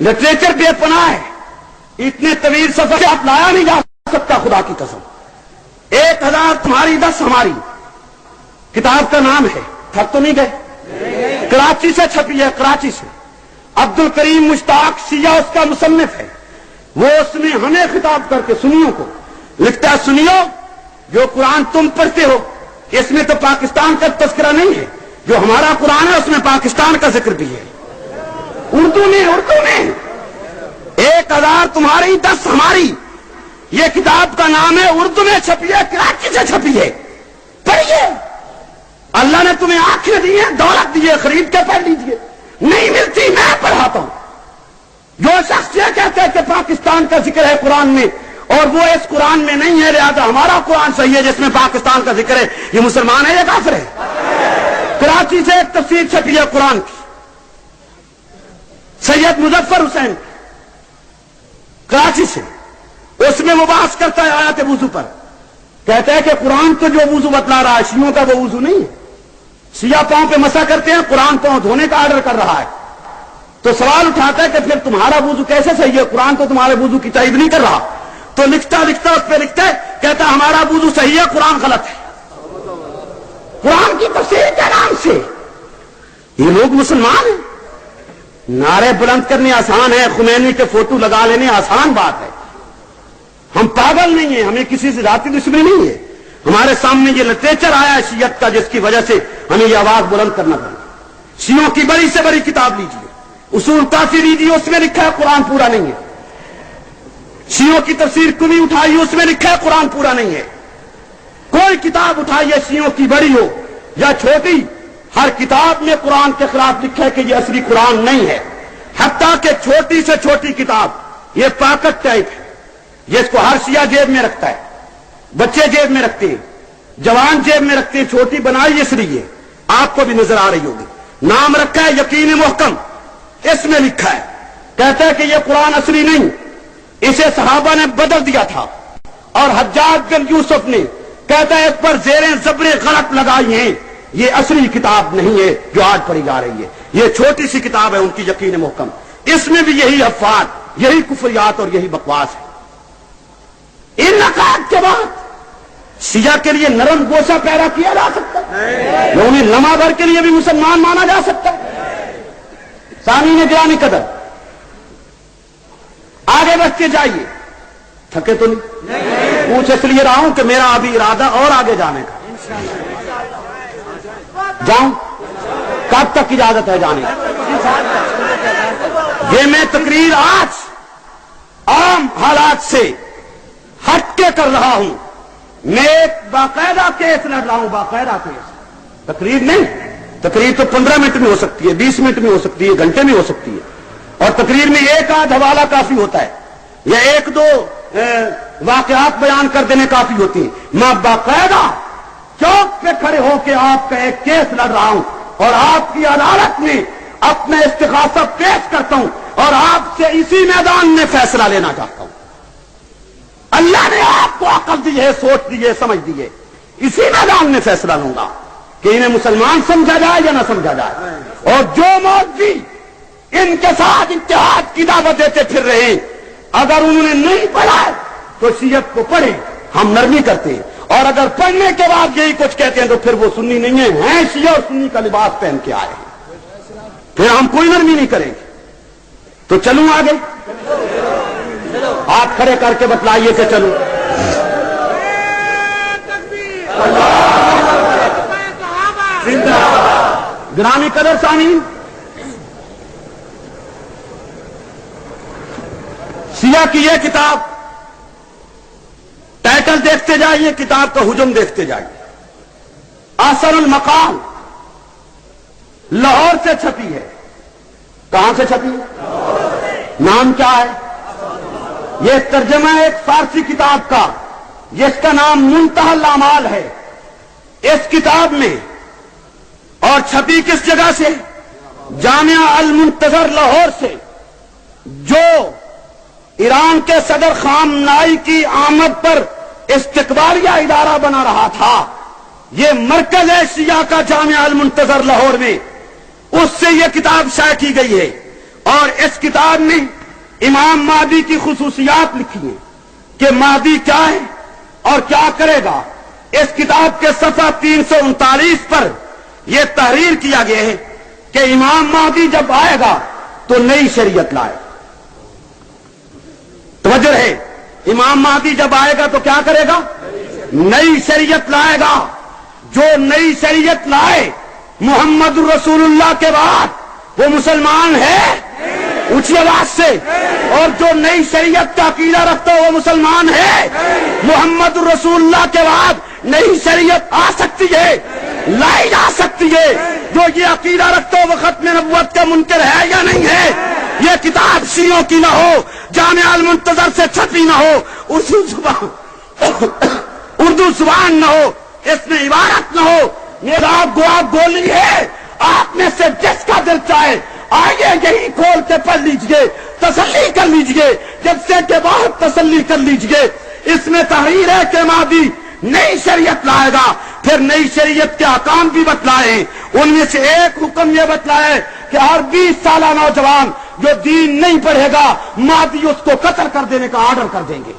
لٹریچر بے پناہ ہے، اتنے طویل سفر سے آپ لایا نہیں جا سکتا، خدا کی قسم۔ 1000 تمہاری 10 ہماری کتاب کا نام ہے، تھک تو نہیں گئے؟ کراچی سے چھپی ہے، کراچی سے۔ عبد الکریم مشتاق شیعہ اس کا مصنف ہے، وہ اس میں ہمیں خطاب کر کے سنیوں کو لکھتا ہے، سنیو جو قرآن تم پڑھتے ہو اس میں تو پاکستان کا تذکرہ نہیں ہے، جو ہمارا قرآن ہے اس میں پاکستان کا ذکر بھی ہے، اردو میں 1000 تمہاری 10 ہماری، یہ کتاب کا نام ہے، اردو میں چھپی ہے، کراچی سے چھپی ہے، پڑھیے۔ اللہ نے تمہیں آنکھیں دی ہیں، دولت دی ہے، خرید کے پڑھ لیجیے، نہیں ملتی میں پڑھاتا ہوں۔ جو شخص یہ کہتا ہے کہ پاکستان کا ذکر ہے قرآن میں اور وہ اس قرآن میں نہیں ہے لہذا ہمارا قرآن صحیح ہے جس میں پاکستان کا ذکر ہے، یہ مسلمان ہے یا کافر ہے؟ کراچی سے ایک تفسیر چھپی ہے قرآن کی، سید مظفر حسین کراچی سے، اس میں وہ بحث کرتا ہے آیات وضو پر، کہتا ہے کہ قرآن تو جو وضو بتلا رہا ہے شیعوں کا وہ وضو نہیں ہے، شیعہ پاؤں پہ مسا کرتے ہیں، قرآن پاؤں دھونے کا آرڈر کر رہا ہے، تو سوال اٹھاتا ہے کہ پھر تمہارا وضو کیسے صحیح ہے، قرآن تو تمہارے وضو کی تائید نہیں کر رہا، تو لکھتا اس پہ لکھتا ہے، کہتا ہمارا وضو صحیح ہے، قرآن غلط ہے، قرآن کی تفسیر کے نام سے۔ یہ لوگ مسلمان ہیں، نعرے بلند کرنے آسان ہے، خمینی کے فوٹو لگا لینے آسان بات ہے، ہم پاگل نہیں ہیں، ہمیں کسی سے ذاتی دشمنی نہیں ہے، ہمارے سامنے یہ لٹریچر آیا ہے شیعت کا جس کی وجہ سے ہمیں یہ آواز بلند کرنا پڑا۔ شیعوں کی بڑی سے بڑی کتاب لیجیے، اصول کافی لیجیے، اس میں لکھا ہے قرآن پورا نہیں ہے۔ شیعوں کی تفسیر کلی اٹھائیے، اس میں لکھا ہے قرآن پورا نہیں ہے۔ کوئی کتاب اٹھائیے شیعوں کی بڑی ہو یا چھوٹی، ہر کتاب میں قرآن کے خلاف لکھا ہے کہ یہ اصلی قرآن نہیں ہے، حتیٰ کہ چھوٹی سے چھوٹی کتاب یہ پاکٹ ٹائپ ہے، جس کو ہر شیعہ جیب میں رکھتا ہے، بچے جیب میں رکھتے ہیں، جوان جیب میں رکھتے ہیں، چھوٹی بنائی اس لیے آپ کو بھی نظر آ رہی ہوگی، نام رکھا ہے یقین محکم، اس میں لکھا ہے، کہتا ہے کہ یہ قرآن اصلی نہیں، اسے صحابہ نے بدل دیا تھا، اور حجاج بن یوسف نے کہتا ہے اس پر زیریں زبریں غلط لگائی ہیں، یہ اصلی کتاب نہیں ہے جو آج پڑھی جا رہی ہے، یہ چھوٹی سی کتاب ہے ان کی یقین محکم، اس میں بھی یہی افواد، یہی کفریات اور یہی بکواس ہے۔ ان نقائد کے بعد شیعہ کے لیے نرم گوشہ پیدا کیا جا سکتا ہے، انہیں لمحہ بھر کے لیے بھی مسلمان مانا جا سکتا ہے۔ سامعین گرامی قدر، آگے بڑھ کے جائیے، تھکے تو نہیں؟ پوچھ اس لیے رہا ہوں کہ میرا ابھی ارادہ اور آگے جانے کا، جاؤں؟ کب تک اجازت ہے جانے کی؟ یہ میں تقریر آج عام حالات سے ہٹ کے کر رہا ہوں، میں ایک باقاعدہ کیس لڑ رہا ہوں، باقاعدہ کیس، تقریر نہیں، تقریر تو 15 منٹ میں ہو سکتی ہے، 20 منٹ میں ہو سکتی ہے، گھنٹے میں ہو سکتی ہے، اور تقریر میں ایک آدھ حوالہ کافی ہوتا ہے یا 1-2 واقعات بیان کر دینے کافی ہوتی ہیں۔ میں باقاعدہ چوک پہ کھڑے ہو کے آپ کا ایک کیس لڑ رہا ہوں اور آپ کی عدالت میں اپنا استغاثہ پیش کرتا ہوں اور آپ سے اسی میدان میں فیصلہ لینا چاہتا ہوں۔ اللہ نے آپ کو عقل دی ہے، سوچ دی ہے، سمجھ دی ہے، اسی میدان میں فیصلہ لوں گا کہ انہیں مسلمان سمجھا جائے یا نہ سمجھا جائے، اور جو مولوی ان کے ساتھ اتحاد کی دعوت دیتے پھر رہے ہیں، اگر انہوں نے نہیں پڑھا تو شیعت کو پڑھیں، ہم نرمی کرتے ہیں، اور اگر پڑھنے کے بعد یہی کچھ کہتے ہیں تو پھر وہ سنی نہیں ہیں شیعہ اور سنی کا لباس پہن کے آئے ہیں، پھر ہم کوئی نرمی نہیں کریں گے۔ تو چلوں آگے؟ ہاتھ کھڑے کر کے بتلائیے کہ چلوں؟ گرامی قدر سامعین، سیاہ کی یہ کتاب، ٹائٹل دیکھتے جائیے، کتاب کا حجم دیکھتے جائیے۔ احسن المقام لاہور سے چھپی ہے۔ کہاں سے چھپی ہے؟ نام کیا ہے؟ یہ ترجمہ ہے ایک فارسی کتاب کا جس کا نام منتہی الاعمال ہے۔ اس کتاب میں، اور چھپی کس جگہ سے؟ جامعہ المنتظر لاہور سے، جو ایران کے صدر خامنائی کی آمد پر استقبالیہ ادارہ بنا رہا تھا۔ یہ مرکز ہے شیعہ کا جامعہ المنتظر لاہور میں، اس سے یہ کتاب شائع کی گئی ہے۔ اور اس کتاب میں امام مہدی کی خصوصیات لکھی ہیں کہ مہدی کیا ہے اور کیا کرے گا۔ اس کتاب کے صفحہ 339 پر یہ تحریر کیا گیا ہے کہ امام مہدی جب آئے گا تو نئی شریعت لائے۔ توجہ ہے، امام مہدی جب آئے گا تو کیا کرے گا؟ نئی شریعت لائے گا۔ جو نئی شریعت لائے محمد رسول اللہ کے بعد، وہ مسلمان ہے؟ اونچی آواز سے۔ اور جو نئی شریعت کا عقیدہ رکھتا ہے وہ مسلمان ہے؟ محمد رسول اللہ کے بعد نئی شریعت آ سکتی ہے، لائی جا سکتی ہے۔ جو یہ عقیدہ رکھتا ہے وہ ختم نبوت کا منکر ہے یا نہیں ہے؟ یہ کتاب شیعوں کی نہ ہو، جامعہ المنتظر سے چھپی نہ ہو، اردو زبان نہ ہو، اس میں عبارت نہ ہو، یہ آپ گولی ہے۔ آپ میں سے جس کا دل چاہے آئیے یہی کھول کے پڑھ لیجئے، تسلی کر لیجئے، جب سے کے بعد تسلی کر لیجئے۔ اس میں تحریر ہے کہ مہدی نئی شریعت لائے گا، پھر نئی شریعت کے احکام بھی بتلائے ہیں۔ ان میں سے ایک حکم یہ بتلایا ہے کہ ہر 20 سالہ نوجوان جو دین نہیں پڑھے گا مہدی اس کو قتل کر دینے کا آرڈر کر دیں گے۔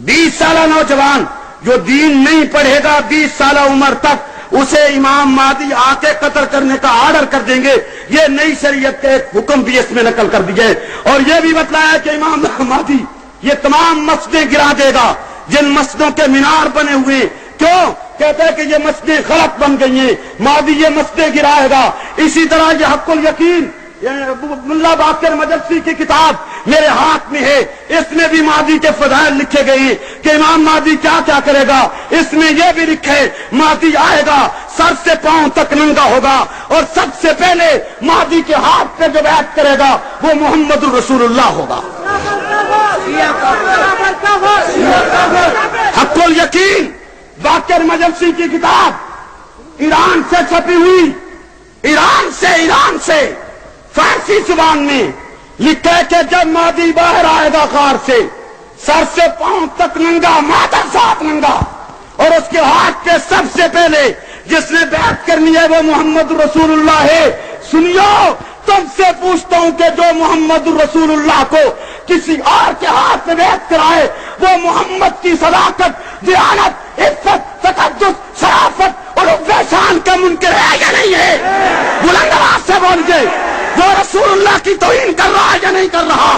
20 سالہ نوجوان جو دین نہیں پڑھے گا 20 سالہ عمر تک، اسے امام مہدی آ کے قتل کرنے کا آرڈر کر دیں گے۔ یہ نئی شریعت کے ایک حکم بھی اس میں نقل کر دیے۔ اور یہ بھی بتلایا کہ امام مہدی یہ تمام مسجدیں گرا دے گا جن مسجدوں کے مینار بنے ہوئے۔ کیوں؟ کہتے ہیں کہ یہ مسجدیں غلط بن گئی ہیں، مہدی یہ مسجدیں گرائے گا۔ اسی طرح یہ حق الیقین، ملا باقر مجلسی کی کتاب میرے ہاتھ میں ہے، اس میں بھی مہدی کے فضائل لکھے گئے ہیں کہ امام مہدی کیا کیا کرے گا۔ اس میں یہ بھی لکھے مہدی آئے گا، سر سے پاؤں تک ننگا ہوگا، اور سب سے پہلے مہدی کے ہاتھ پہ جو بیعت کرے گا وہ محمد رسول اللہ ہوگا۔ حق الیقین باقر مجلسی کی کتاب ایران سے چھپی ہوئی، ایران سے فارسی زبان میں لکھا ہے کہ جب مہدی باہر آئے گا غار سے، سر سے پاؤں تک ننگا، ماتھا ساتھ ننگا، اور اس کے ہاتھ پہ سب سے پہلے جس نے بیعت کرنی ہے وہ محمد رسول اللہ ہے۔ سنیو، تم سے پوچھتا ہوں کہ جو محمد رسول اللہ کو کسی اور کے ہاتھ میں بیعت کرائے وہ محمد کی صداقت، دیانت، عفت، تقدس، شرافت اور شان کا منکر ہے یا نہیں ہے؟ بلند آواز سے بولیے۔ وہ رسول اللہ کی توہین کر رہا ہے یا نہیں کر رہا؟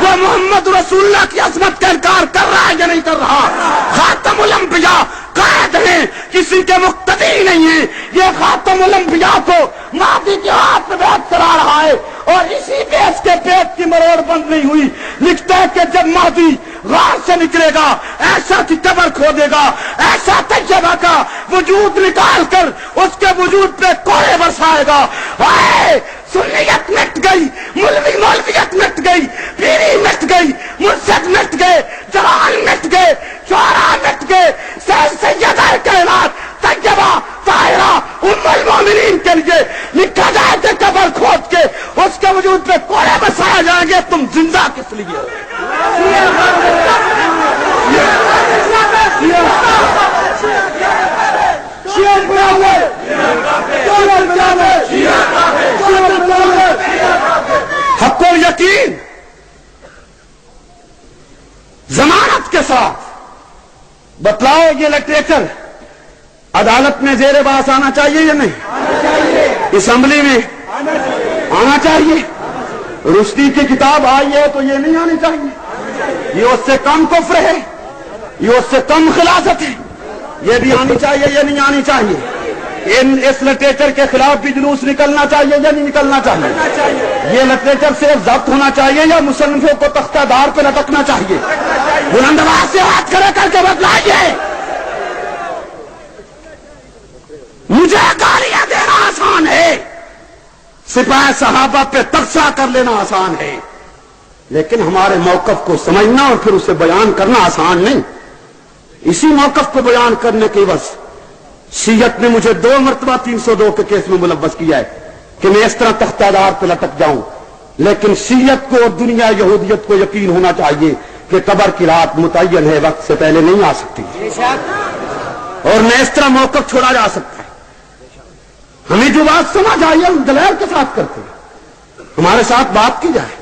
وہ محمد رسول اللہ کی عظمت کا انکار کر رہا ہے یا نہیں کر رہا؟ خاتم الانبیاء قائد ہیں، کسی کے مقتدی نہیں ہیں۔ یہ خاتم الانبیاء کو مہدی کے ہاتھ میں بیعت کرا رہا ہے، اور اسی پہ اس کے پیٹ کی مروڑ بند نہیں ہوئی۔ لکھتا ہے کہ جب مہدی غار سے نکلے گا ایسا کی قبر کھودے گا، ایسا طیبہ کا وجود نکال کر اس کے وجود پہ کوڑے برسائے گا۔ سنیت مٹ گئی، مولویت مٹ گئی، پیری مٹ گئی، مرشد مٹ گئے، جوان مٹ گئے، شعراء مٹ گئے، سیدہ کائنات طیبہ طاہرہ ام المومنین کے لیے لکھا جائے کہ قبر کھود کے اس کے وجود پہ کوڑے برسائے جائیں گے، تم زندہ کس لیے ہو؟ حق الیقین ضمانت کے ساتھ بتلاؤ، یہ لٹریچر عدالت میں زیر بحث آنا چاہیے یا نہیں؟ اسمبلی میں آنا چاہیے؟ رشدی کی کتاب آئی ہے تو یہ نہیں آنی چاہیے، یہ اس سے کم کفر ہے، یہ اس سے کم خلاصت ہے، یہ بھی آنی چاہیے، یہ نہیں آنی چاہیے۔ اس لٹریچر کے خلاف بھی جلوس نکلنا چاہیے یا نہیں نکلنا چاہیے؟ یہ لٹریچر صرف ضبط ہونا چاہیے یا مصنفوں کو تختہ دار پہ لٹکنا چاہیے؟ بلند آواز سے بات کر کے بتلائیے۔ مجھے گالیاں دینا آسان ہے، سپاہ صحابہ پہ تقسیٰ کر لینا آسان ہے، لیکن ہمارے موقف کو سمجھنا اور پھر اسے بیان کرنا آسان نہیں۔ اسی موقف کو بیان کرنے کی وجہ شیعت نے مجھے 2 مرتبہ 302 کے کیس میں ملوث کیا ہے کہ میں اس طرح تختہ دار پہ لٹک جاؤں، لیکن شیعت کو اور دنیا یہودیت کو یقین ہونا چاہیے کہ قبر کی رات متعین ہے، وقت سے پہلے نہیں آ سکتی، اور نہ اس طرح موقف چھوڑا جا سکتا ہے۔ ہمیں جو بات سمجھ آئی ہم دلائل کے ساتھ کرتے ہیں، ہمارے ساتھ بات کی جائے،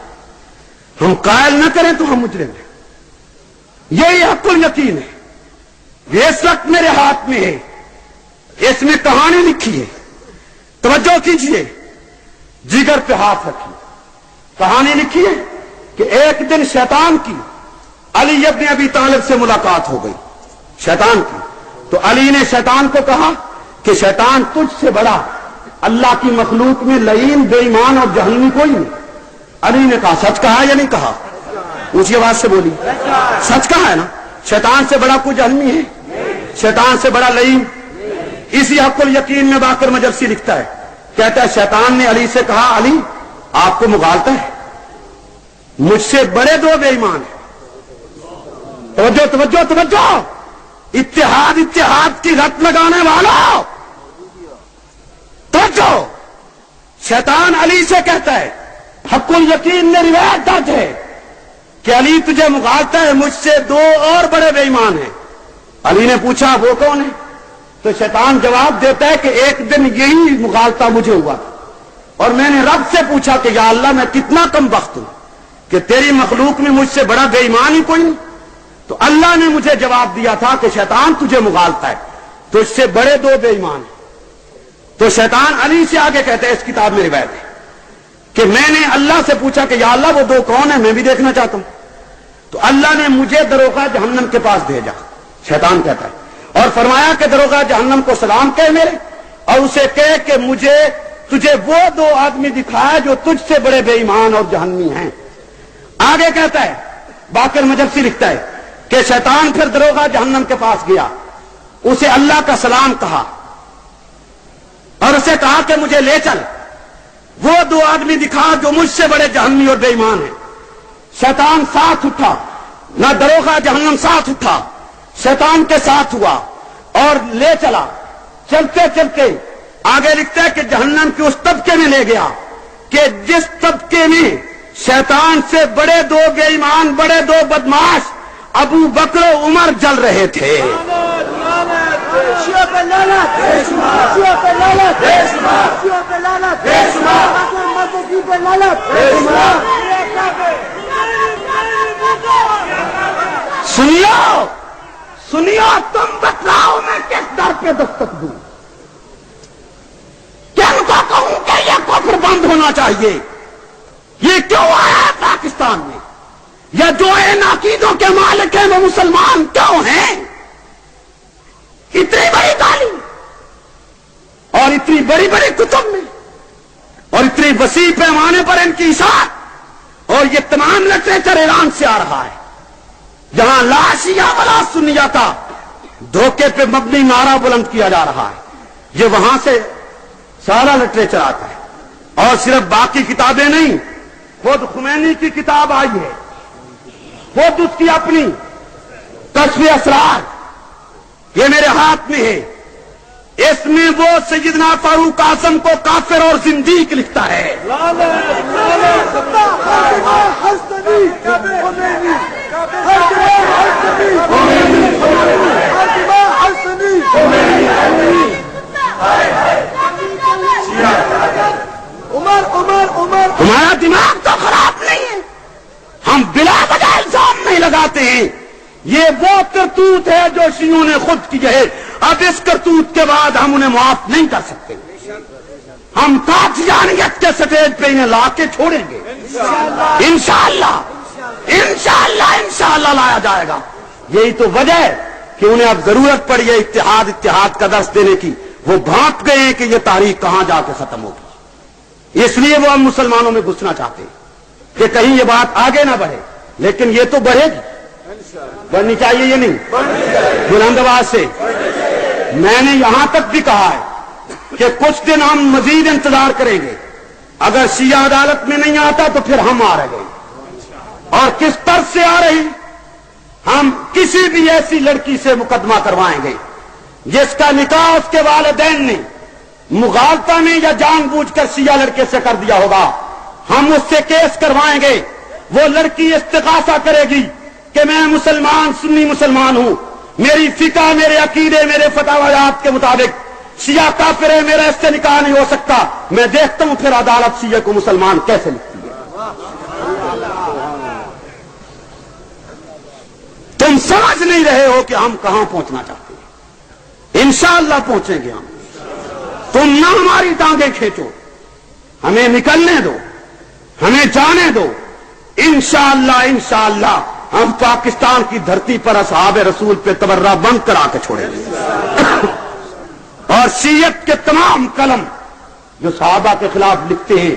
ہم قائل نہ کریں تو ہم مجرم ہیں۔ یہی حق الیقین ہے، یہ اس وقت میرے ہاتھ میں ہے، اس میں کہانی لکھی ہے، توجہ کیجئے، جگر پہ ہاتھ رکھیے۔ کہانی لکھی ہے کہ ایک دن شیطان کی علی ابن ابی طالب سے ملاقات ہو گئی، شیطان کی، تو علی نے شیطان کو کہا کہ شیطان تجھ سے بڑا اللہ کی مخلوق میں لعین، بے ایمان اور جہنمی کوئی نہیں۔ علی نے کہا سچ کہا یا نہیں کہا؟ اونچی آواز سے بولی، سچ کہا ہے نا؟ شیطان سے بڑا کوئی جہنمی ہے؟ شیطان سے بڑا لعین؟ اسی حق الیقین میں باقر مجلسی لکھتا ہے، کہتا ہے شیطان نے علی سے کہا علی آپ کو مغالطہ ہے، مجھ سے بڑے 2 بے ایمان ہیں۔ توجہ توجہ توجہ، اتحاد اتحاد کی رٹ لگانے والوں توجہ، شیطان علی سے کہتا ہے، حق الیقین میں روایت درج ہے کہ علی تجھے مغالطہ ہے، مجھ سے 2 اور بڑے بے ایمان ہیں۔ علی نے پوچھا وہ کون ہے؟ تو شیطان جواب دیتا ہے کہ ایک دن یہی مغالطہ مجھے ہوا اور میں نے رب سے پوچھا کہ یا اللہ میں کتنا کم بخت ہوں کہ تیری مخلوق میں مجھ سے بڑا بے ایمان ہی کوئی نہیں۔ تو اللہ نے مجھے جواب دیا تھا کہ شیطان تجھے مغالطہ ہے، تو اس سے بڑے 2 بے ایمان ہیں۔ تو شیطان علی سے آگے کہتا ہے، اس کتاب میں روایت ہے کہ میں نے اللہ سے پوچھا کہ یا اللہ وہ 2 کون ہیں، میں بھی دیکھنا چاہتا ہوں۔ تو اللہ نے مجھے دروغہ جہنم کے پاس بھیجا، شیطان کہتا ہے، اور فرمایا کہ دروغہ جہنم کو سلام کہے میرے، اور اسے کہے کہ مجھے تجھے وہ 2 آدمی دکھایا جو تجھ سے بڑے بے ایمان اور جہنمی ہیں۔ آگے کہتا ہے، باقر مجلسی لکھتا ہے کہ شیطان پھر دروغہ جہنم کے پاس گیا، اسے اللہ کا سلام کہا اور اسے کہا کہ مجھے لے چل، وہ 2 آدمی دکھا جو مجھ سے بڑے جہنمی اور بے ایمان ہیں۔ شیطان ساتھ اٹھا، نہ دروغہ جہنم ساتھ اٹھا، شیطان کے ساتھ ہوا اور لے چلا۔ چلتے چلتے آگے لکھتا ہے کہ جہنم کے اس طبقے میں لے گیا کہ جس طبقے میں شیطان سے بڑے 2 بے ایمان، بڑے 2 بدماش ابو بکر و عمر جل رہے تھے۔ سنیو سنیو، تم بتلاؤ میں کس در پہ دستک دوں، کن کو کہوں کہ یہ کفر بند ہونا چاہیے؟ یہ کیوں آیا ہے پاکستان میں؟ یا جو ان عقیدوں کے مالک ہیں وہ مسلمان کیوں ہیں؟ اتنی بڑی تعلیم اور اتنی بڑی بڑی کتب میں اور اتنی وسیع پیمانے پر ان کی اشاعت، اور یہ تمام لٹریچر ایران سے آ رہا ہے جہاں لا شیعہ ولا سنیہ کا دھوکے پہ مبنی نعرہ بلند کیا جا رہا ہے، یہ وہاں سے سارا لٹریچر آتا ہے۔ اور صرف باقی کتابیں نہیں، خود خمینی کی کتاب آئی ہے، خود اس کی اپنی کشف اسرار، یہ میرے ہاتھ میں ہے، اس میں وہ سیدنا فاروق اعظم کو کافر اور زندیق لکھتا ہے۔ ہمارا دماغ تو خراب نہیں ہے، ہم بلا وجہ الزام نہیں لگاتے ہیں، یہ وہ کرتوت ہے جو شیعوں نے خود کی ہے، اب اس کرتوت کے بعد ہم انہیں معاف نہیں کر سکتے۔ ہم قادیانیت کے سٹیج پہ انہیں لا کے چھوڑیں گے انشاءاللہ انشاءاللہ لایا جائے گا. یہی تو وجہ ہے کہ انہیں اب ضرورت پڑی ہے اتحاد کا درس دینے کی. وہ بھانپ گئے ہیں کہ یہ تاریخ کہاں جا کے ختم ہوگی، اس لیے وہ اب مسلمانوں میں گھسنا چاہتے ہیں کہ کہیں یہ بات آگے نہ بڑھے. لیکن یہ تو بڑھے گی، بڑھنی چاہیے یہ نہیں بلند آواز سے. میں نے یہاں تک بھی کہا ہے کہ کچھ دن ہم مزید انتظار کریں گے. اگر شیعہ عدالت میں نہیں آتا تو پھر ہم آ رہے ہیں. اور کس طرح سے آ رہی؟ ہم کسی بھی ایسی لڑکی سے مقدمہ کروائیں گے جس کا نکاح اس کے والدین نے مغالطہ میں یا جان بوجھ کر شیعہ لڑکے سے کر دیا ہوگا. ہم اس سے کیس کروائیں گے. وہ لڑکی استغاثہ کرے گی کہ میں مسلمان سنی مسلمان ہوں، میری فقہ میرے عقیدے میرے فتاویات کے مطابق شیعہ کافر ہے، میرا اس سے نکاح نہیں ہو سکتا. میں دیکھتا ہوں پھر عدالت شیعہ کو مسلمان کیسے لکھتی ہے. تم سمجھ نہیں رہے ہو کہ ہم کہاں پہنچنا چاہتے ہیں. انشاءاللہ پہنچیں گے ہم. تم نہ ہماری ٹانگیں کھینچو، ہمیں نکلنے دو، ہمیں جانے دو. انشاءاللہ ہم پاکستان کی دھرتی پر اصحاب رسول پہ تبرہ بند کرا کے چھوڑیں گے. اور شیعت کے تمام قلم جو صحابہ کے خلاف لکھتے ہیں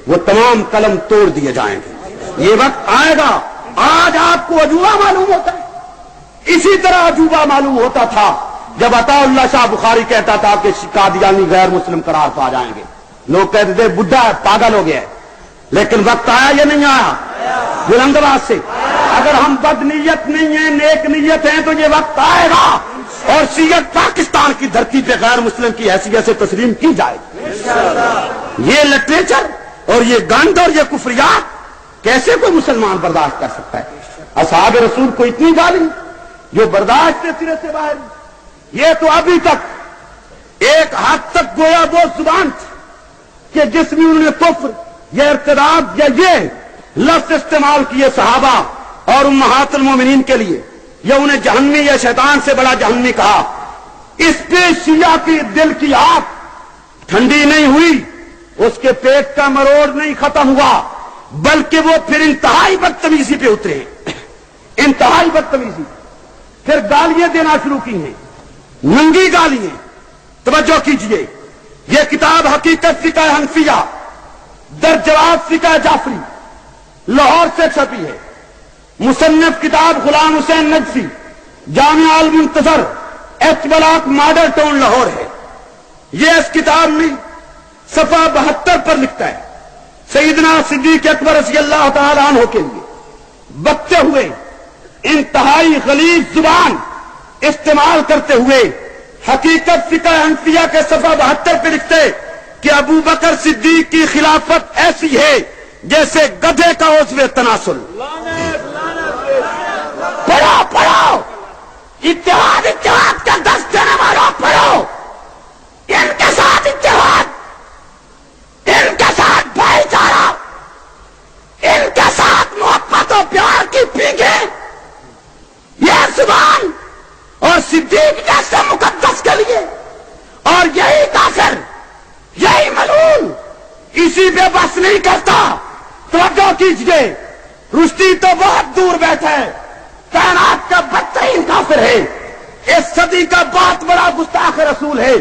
وہ تمام قلم توڑ دیے جائیں گے. یہ وقت آئے گا. آج آپ کو عجوبہ معلوم ہوتا ہے، اسی طرح عجوبہ معلوم ہوتا تھا جب عطا اللہ شاہ بخاری کہتا تھا کہ قادیانی غیر مسلم قرار پا جائیں گے. لوگ کہتے تھے بڈھا ہے، پاگل ہو گیا ہے. لیکن وقت آیا یا نہیں آیا؟ بلند آواز سے. اگر ہم بد نیت نہیں ہیں، نیک نیت ہیں تو یہ وقت آئے گا اور شیعت پاکستان کی دھرتی پہ غیر مسلم کی حیثیت سے تسلیم کی جائے گی. یہ لٹریچر اور یہ گند اور یہ کفریات کیسے کوئی مسلمان برداشت کر سکتا ہے؟ اصحاب رسول کو اتنی گالی جو برداشت کے سرے سے باہر. یہ تو ابھی تک ایک حد تک گویا وہ زبان تھی کہ جس میں انہوں نے کفر یا ارتداد یا یہ لفظ استعمال کیے صحابہ اور امہات المومنین کے لیے، یا انہیں جہنمی یا شیطان سے بڑا جہنمی کہا. اس پہ شیعہ کی دل کی آگ ٹھنڈی نہیں ہوئی، اس کے پیٹ کا مروڑ نہیں ختم ہوا، بلکہ وہ پھر انتہائی بدتمیزی پہ اترے. انتہائی بدتمیزی. پھر گالیاں دینا شروع کی ہیں، ننگی گالیاں. توجہ کیجئے، یہ کتاب حقیقت فقہ حنفیہ در جواب فقہ جعفری لاہور سے چھپی ہے. مصنف کتاب Ghulam Hussain Najafi, Jamia Al-Muntazar, H block model town Lahore ہے. یہ اس کتاب میں صفحہ 72 پر لکھتا ہے سیدنا صدیق اکبر رضی اللہ تعالی عنہ کے لیے بکتے ہوئے انتہائی غلیظ زبان استعمال کرتے ہوئے حقیقت فقہ حنفیہ کے صفحہ 72 پہ لکھتے کہ ابو بکر صدیق کی خلافت ایسی ہے جیسے گدھے کا عضو تناسل. پڑھو اتحاد کا دست دینے والوں پڑھو. ان کے ساتھ اتحاد، ان کے ساتھ بھائی چارہ، ان کے ساتھ محبت و پیار کی پیگے. یہ زبان اور صدیق جیسے مقدس کے لیے، اور یہی کافر یہی ملعون اسی پہ بس نہیں کرتا. توجہ کیجئے، رشدی تو بہت دور بیٹھا ہے، کائنات کا بدترین کافر ہے، اس صدی کا بہت بڑا گستاخ رسول ہے،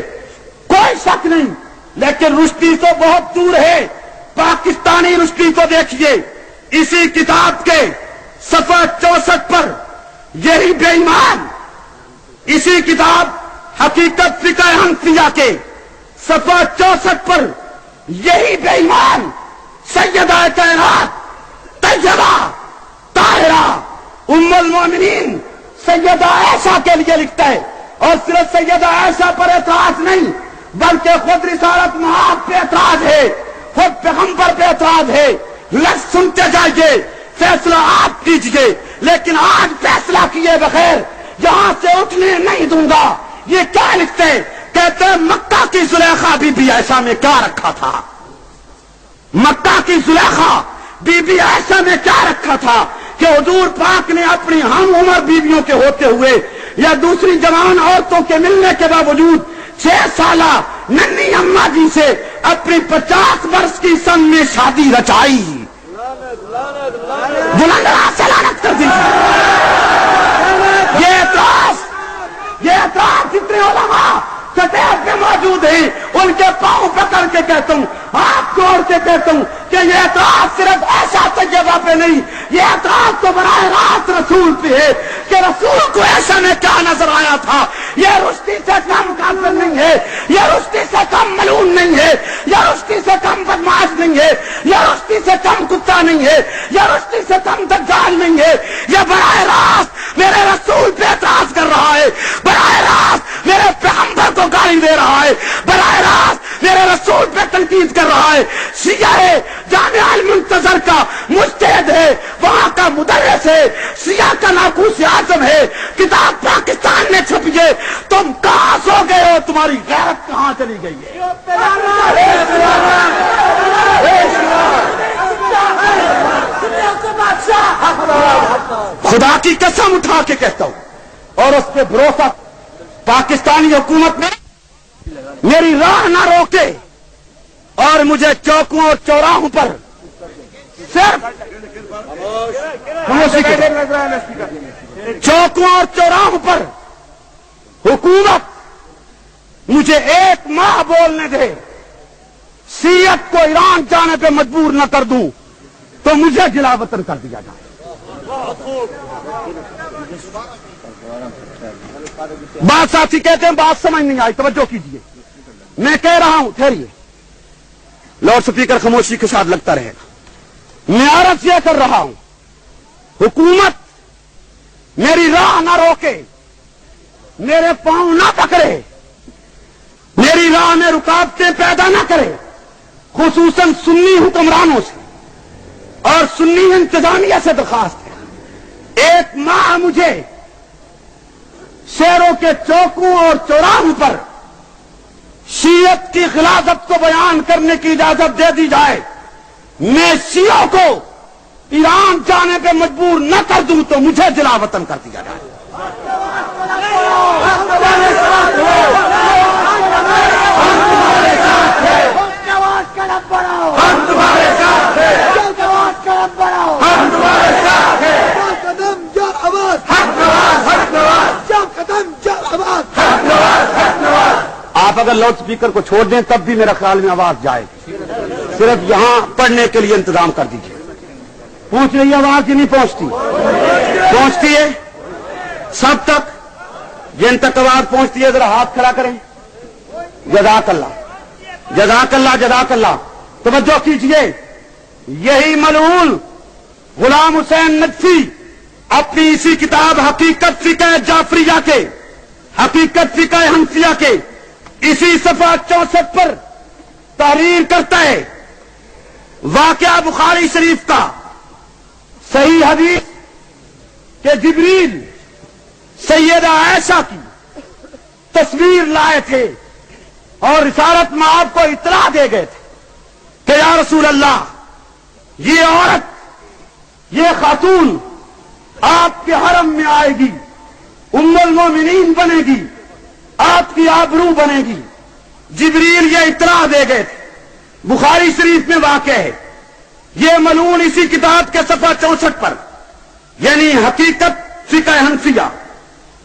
کوئی شک نہیں. لیکن رشدی تو بہت دور ہے. پاکستانی رشدی کو دیکھیے، اسی کتاب کے صفحہ 64 پر یہی بے ایمان، اسی کتاب حقیقت فقہ حنفیہ کے صفحہ 64 پر یہی بے ایمان سیدہ کائنات طیبہ طاہرہ ام المومنین سیدہ عائشہ کے لیے لکھتا ہے. اور صرف سیدہ عائشہ پر اعتراض نہیں بلکہ خود رسالت مآب پہ اعتراض ہے، خود پیغمبر پہ اعتراض ہے. لفظ سنتے جائیے، فیصلہ آپ کیجئے. لیکن آج فیصلہ کیے بغیر یہاں سے اٹھنے نہیں دوں گا. یہ کیا لکھتے؟ کہتے مکہ کی زلیخا بی بی عائشہ میں کیا رکھا تھا؟ مکہ کی زلیخا بی بی عائشہ میں کیا رکھا تھا کہ حضور پاک نے اپنی ہم عمر بیویوں کے ہوتے ہوئے یا دوسری جوان عورتوں کے ملنے کے باوجود 6 سالہ ننھی اماں جی سے اپنی 50 برس کی سن میں شادی رچائی. بلند آواز سے لعنت کر دیجیے. یہ اعتراض جتنے علماء سطح پہ موجود ہیں ان کے پاؤں پکڑ کے کہتا ہوں, ہاتھ جوڑ کے کہتا ہوں کہ یہ اعتراض صرف ایسا طیبہ پہ نہیں, یہ اعتراض تو براہ راست رسول پہ ہے کہ رسول کو ایسا میں کیا نظر آیا تھا. یہ رشتی سے کم کافر نہیں ہے, یہ رشتی سے کم ملعون نہیں ہے, یہ رشتی سے کم بدماش نہیں ہے, یہ رشتی سے کم کتا نہیں ہے, یہ رشتی سے کم دجال نہیں ہے. یہ براہ راست میرے رسول پہ اعتراض کر رہا ہے, براہ راست میرے پیغمبر کو گالی دے رہا ہے, براہ راست میرے رسول پہ تنقید کر رہا ہے. شیعہ ہے, جامعہ المنتظر کا مجتہد ہے, وہاں کا مدرس ہے, شیعہ کا ناقوس اعظم ہے, کتاب پاکستان میں چھپی ہے. تم کہاں سو گئے ہو, تمہاری غیرت کہاں چلی گئی ہے؟ خدا کی قسم اٹھا کے کہتا ہوں اور اس پہ بھروسہ, پاکستانی حکومت نے میری راہ نہ روکے اور مجھے چوکوں اور چوراہوں پر صرف چوکوں اور چوراہوں پر حکومت مجھے 1 ماہ بولنے دے, شیعت کو ایران جانے پہ مجبور نہ کر دوں تو مجھے جلا وطن کر دیا جائے. بات ساتھی کہتے ہیں بات سمجھ نہیں آئی, توجہ کیجیے. میں کہہ رہا ہوں, ٹھہریے, لاؤڈ سپیکر خاموشی کے ساتھ لگتا رہے گا. میں عرض یہ کر رہا ہوں, حکومت میری راہ نہ روکے, میرے پاؤں نہ پکڑے, میری راہ میں رکاوٹیں پیدا نہ کرے, خصوصاً سنی حکمرانوں سے اور سنی انتظامیہ سے درخواست ہے. 1 ماہ مجھے شہروں کے چوکوں اور چوراہوں پر شیعت کی غلاظت کو بیان کرنے کی اجازت دے دی جائے. میں شیعوں کو ایران جانے پہ مجبور نہ کر دوں تو مجھے جلا وطن کر دیا جائے. آپ اگر لاؤڈ سپیکر کو چھوڑ دیں تب بھی میرا خیال میں آواز جائے گی, صرف یہاں پڑھنے کے لیے انتظام کر دیجیے. پہنچ رہی آواز کی نہیں پہنچتی؟ پہنچتی ہے سب تک, جن تک آواز پہنچتی ہے ذرا ہاتھ کھڑا کریں. جزاک اللہ, جزاک اللہ, جزاک اللہ. توجہ کیجیے, یہی ملعون غلام حسین نجفی اپنی اسی کتاب حقیقت فقہ جعفریہ کے, حقیقت فقہ حنفیہ کے اسی صفحہ 64 پر تحریر کرتا ہے واقعہ بخاری شریف کا, صحیح حدیث کہ جبریل سیدہ عائشہ کی تصویر لائے تھے اور رسالت مآب کو اطلاع دے گئے تھے کہ یا رسول اللہ, یہ عورت, یہ خاتون آپ کے حرم میں آئے گی, ام المومنین بنے گی, آپ کی آبرو بنے گی. جبریل یہ اطلاع دے گئے تھے, بخاری شریف میں واقع ہے. یہ ملعون اسی کتاب کے صفحہ 64 پر یعنی حقیقت فقہ حنفیہ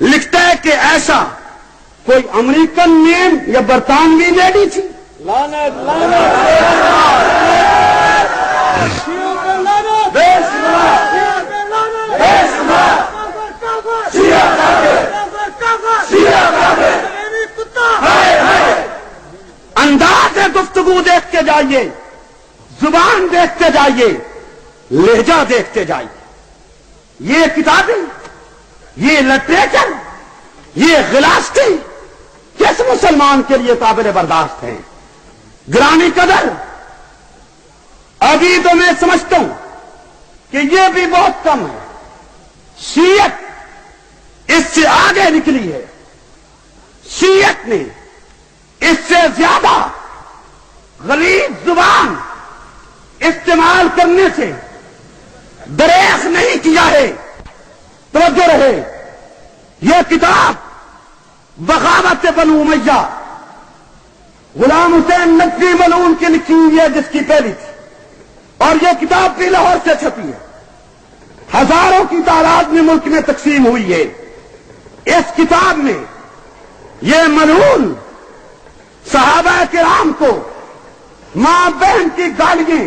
لکھتا ہے کہ ایسا کوئی امریکن مین یا برطانوی لیڈی تھی. انداز گفتگو دیکھتے جائیے, زبان دیکھتے جائیے, لہجہ دیکھتے جائیے. یہ کتابیں, یہ لٹریچر, یہ غلاظتیں کس مسلمان کے لیے قابل برداشت ہیں؟ گرامی قدر, ابھی تو میں سمجھتا ہوں کہ یہ بھی بہت کم ہے. شیعت اس سے آگے نکلی ہے. شیعت نے اس سے زیادہ غلیظ زبان استعمال کرنے سے دریغ نہیں کیا ہے. توجہ رہے, یہ کتاب بغاوت بنو امیہ غلام حسین نقوی ملعون کی لکھی ہوئی ہے جس کی پہلی تھی، اور یہ کتاب بھی لاہور سے چھپی ہے، ہزاروں کی تعداد میں ملک میں تقسیم ہوئی ہے۔ اس کتاب میں یہ ملعون صحابہ کرام کو ماں بہن کی گالیاں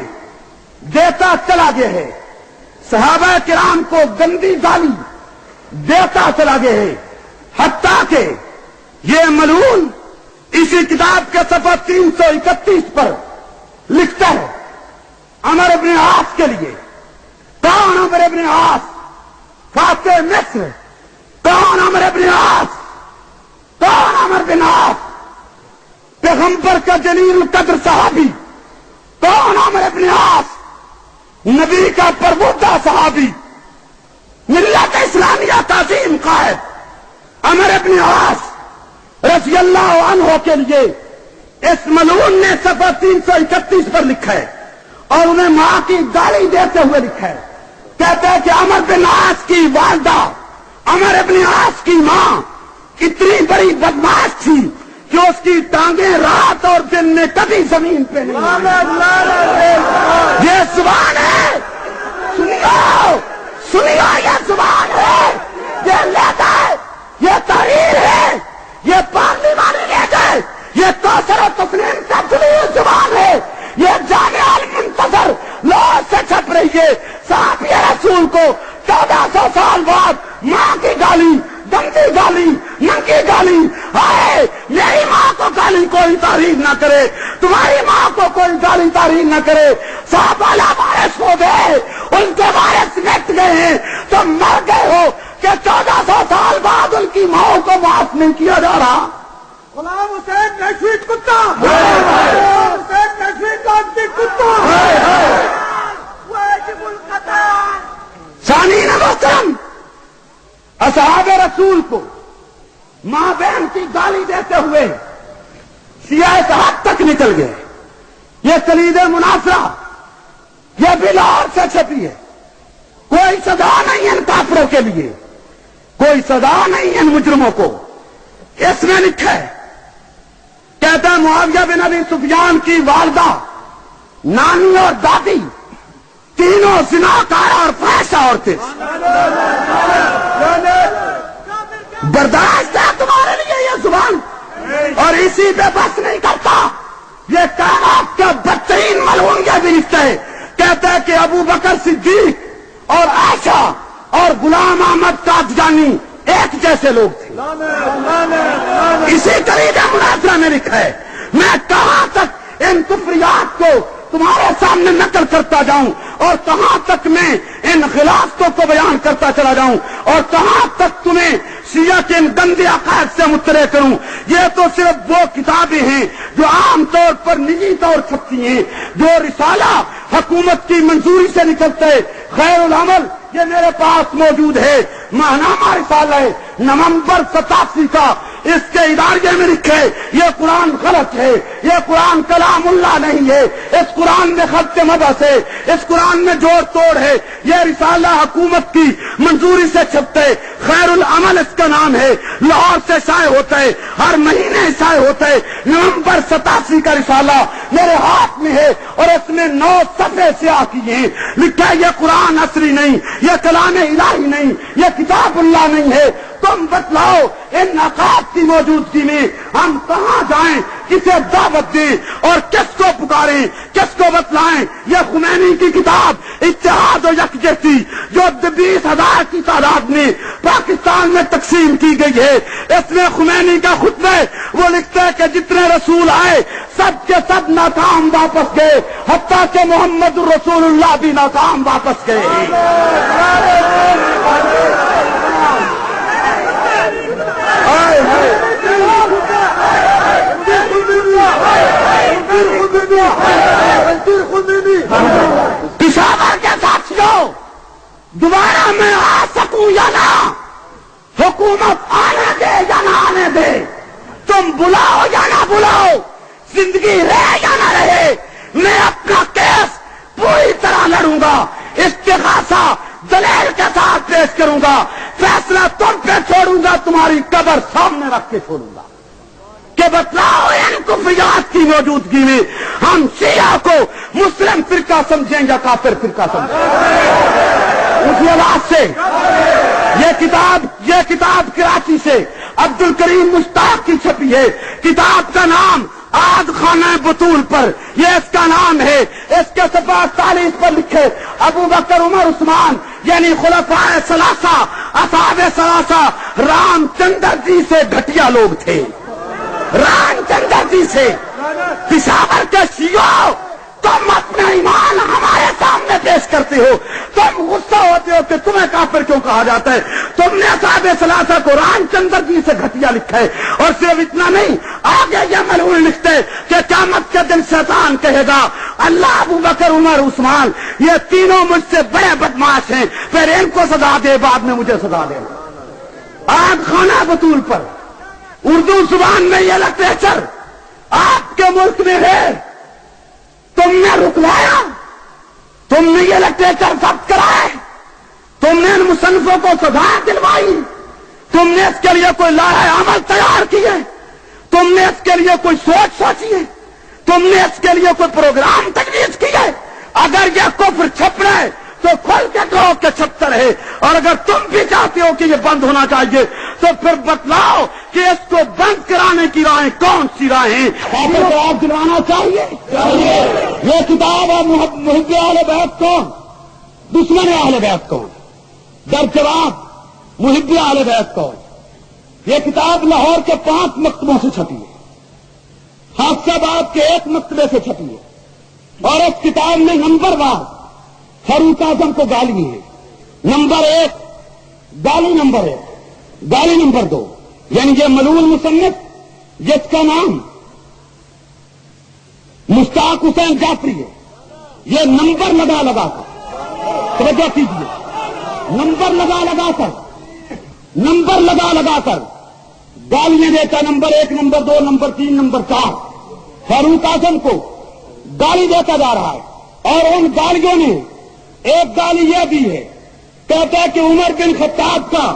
دیتا چلا گیا ہے، صحابہ کرام کو گندی گالی دیتا چلا گیا ہے، حتیٰ کہ یہ ملعون اسی کتاب کے صفحہ 331 پر لکھتا ہے عمر ابن عاص کے لیے، کون عمر ابن عاص؟ فاتح مصر۔ کون عمر ابن عاص؟ کون عمر بن عاص؟ پیغمبر کا جلیل القدر صحابی۔ کون عمر ابن عاص؟ نبی کا پربودہ صحابی، ملت اسلامیہ تعظیم قائد عمر ابن عاص رضی اللہ عنہ کے لیے اس ملعون نے صفحہ 331 پر لکھا ہے، اور انہیں ماں کی گالی دیتے ہوئے لکھا ہے، کہتے ہیں کہ عمر بن عاص کی والدہ، عمر ابن عاص کی ماں اتنی بڑی بدماش تھی کہ اس کی ٹانگیں رات اور دن میں کبھی زمین پہ نہیں آئی۔ یہ زبان ہے، سنیو یہ زبان ہے، یہ لیتا ہے، یہ تحریر ہے، یہ پارلیمانی لیٹ ہے، یہ کوثر و تسنیم کا دلیل زبان ہے، یہ جامع المنتظر لاہور سے چھپ رہی ہے۔ صحابی رسول کو 1400 سال بعد ماں کی گالی، گندی گالی، ننگی گالی، آئے میری ماں کو گالی کوئی تعریف نہ کرے، تمہاری ماں کو کوئی گالی تعریف نہ کرے۔ صحابہ وارث ہو گئے، ان کے وارث مٹ گئے ہیں، تم مر گئے ہو کہ 1400 سال بعد ان کی ماں کو معاف نہیں کیا جا رہا۔ غلام حسین نشویت کتا، غلام حسین نشویت لانتی کتا، واجب القتل۔ سامعین محترم، اصحاب رسول کو ماں بہن کی گالی دیتے ہوئے شیعہ اس حد تک نکل گئے۔ یہ کلید مناظرہ یہ بھی لاہور سے چھپی ہے، کوئی سزا نہیں ان کافروں کے لیے، کوئی سزا نہیں ان مجرموں کو۔ اس میں لکھا ہے، کہتا ہے معاویہ بن ابی سفیان کی والدہ، نانی اور دادی تینوں زناکار اور فحش عورتیں، برداشت ہے تمہارے لیے یہ زبان، اور اسی پہ بس نہیں کرتا، یہ کائنات کا بدترین ملعون یہ بھی لکھتا ہے، کہتا ہے کہ ابو بکر صدیق اور عائشہ اور غلام احمد قادیانی ایک جیسے لوگ تھے۔ اسی طریقے مناظرہ میں لکھا ہے، میں کہاں تک ان کفریات کو تمہارے سامنے نقل کرتا جاؤں، اور کہاں تک میں ان خلافتوں کو بیان کرتا چلا جاؤں، اور کہاں تک تمہیں شیعہ کے ان گندے عقائد سے مطلع کروں۔ یہ تو صرف وہ کتابیں ہیں جو عام طور پر نجی طور چھپتی ہیں، جو رسالہ حکومت کی منظوری سے نکلتا ہے، خیر العمل یہ میرے پاس موجود ہے، ماہنامہ رسالہ ہے نومبر 87 کا، اس کے اداریے میں لکھے یہ قرآن غلط ہے، یہ قرآن کلام اللہ نہیں ہے، اس قرآن میں خط مبعث ہے، اس قرآن میں جوڑ توڑ ہے، یہ رسالہ حکومت کی منظوری سے چھپتا ہے، خیر العمل اس کا نام ہے، لاہور سے شائع ہوتا ہے، ہر مہینے شائع ہوتا ہے، نومبر 87 کا رسالہ میرے ہاتھ میں ہے، اور اس میں 9 صفحے سیاہ کیے ہیں، لکھا ہے یہ قرآن عصری نہیں، یہ کلام الہی نہیں، یہ کتاب اللہ نہیں ہے۔ تم بتلاؤ ان عقائد کی موجودگی میں ہم کہاں جائیں، کسے دعوت دیں اور کس کو پکاریں، کس کو بتلائیں؟ یہ خمینی کی کتاب اتحاد و یکجہتی جو 20,000 کی تعداد میں پاکستان میں تقسیم کی گئی ہے، اس میں خمینی کا خطبہ وہ لکھتا ہے کہ جتنے رسول آئے سب کے سب ناکام واپس گئے، حتیٰ کہ محمد الرسول اللہ بھی ناکام واپس گئے۔ پشاور کے ساتھیوں، دوبارہ میں آ سکوں یا نہ، حکومت آنے دے یا نہ آنے دے، تم بلاؤ یا نہ بلاؤ، زندگی رہے یا نہ رہے، میں اپنا کیس پوری طرح لڑوں گا، استغاثہ دلیل کے ساتھ پیش کروں گا، فیصلہ تم پہ چھوڑوں گا، تمہاری قبر سامنے رکھ کے چھوڑوں گا۔ کہ بتلاؤ ان کفریات کی موجودگی میں ہم شیعہ کو مسلم فرقہ سمجھیں یا کافر فرقہ سمجھیں؟ اسی آواز سے یہ کتاب کراچی سے عبد الکریم مشتاق کی چھپی ہے. کتاب کا نام آد خانہ بطول پر، یہ اس کا نام ہے. اس کے صفحہ 40 پر لکھے ابو بکر عمر عثمان یعنی خلفائے ثلاثہ اصحاب ثلاثہ رام چندر جی سے گھٹیا لوگ تھے. رام چندر جی سے پشاور کے شیعوں، تم اپنا ایمان ہمارے سامنے پیش کرتے ہو، تم غصہ ہوتے ہو کہ تمہیں کافر کیوں کہا جاتا ہے. تم نے اصحاب ثلاثہ کو رام چندر جی سے گھٹیا لکھا ہے. اور صرف اتنا نہیں، آگے یہ ملعون لکھتے کہ قیامت کے دن شیطان کہے گا اللہ ابو بکر عمر عثمان یہ تینوں مجھ سے بڑے بدماش ہیں، پھر ان کو سزا دے، بعد میں مجھے سزا دے. آج خانہ بطول پر اردو زبان میں یہ لٹریچر آپ کے ملک میں ہے، تم نے رکوایا، تم نے یہ لٹریچر ضبط کرائے، تم نے ان مصنفوں کو سزا دلوائی، تم نے اس کے لیے کوئی لائحہ عمل تیار کیے، تم نے اس کے لیے کوئی سوچ سوچی ہے، تم نے اس کے لیے کوئی پروگرام تجویز کی ہے. اگر یہ کفر چھپ رہا ہے تو کھل کے کہو کہ چھپتا رہے، اور اگر تم بھی چاہتے ہو کہ یہ بند ہونا چاہیے تو پھر بتلاؤ کہ اس کو بند کرانے کی راہیں کون سی راہیں. جواب دلانا چاہیے. یہ کتاب ہے محب اہل بیت کون، دشمن اہل بیت کون. در جواب محب اہل بیت کون. یہ کتاب لاہور کے 5 مکتبوں سے چھپی ہے، حافظ آباد کے 1 مکتبے سے چھپی ہے. اور اس کتاب میں نمبر وار فاروق اعظم کو گالی ہے. نمبر 1 گالی، نمبر 1 گالی، نمبر 2 یعنی یہ ملعون مصنف جس کا نام مشتاق حسین جعفری ہے، یہ نمبر لگا کر، توجہ کیجیے، نمبر لگا کر گالیاں دیتا. نمبر 1، نمبر 2، نمبر 3، نمبر 4 فاروق اعظم کو گالی دیتا جا رہا ہے. اور ان گالیوں میں ایک گالی یہ بھی ہے، کہتا ہے کہ عمر بن خطاب کا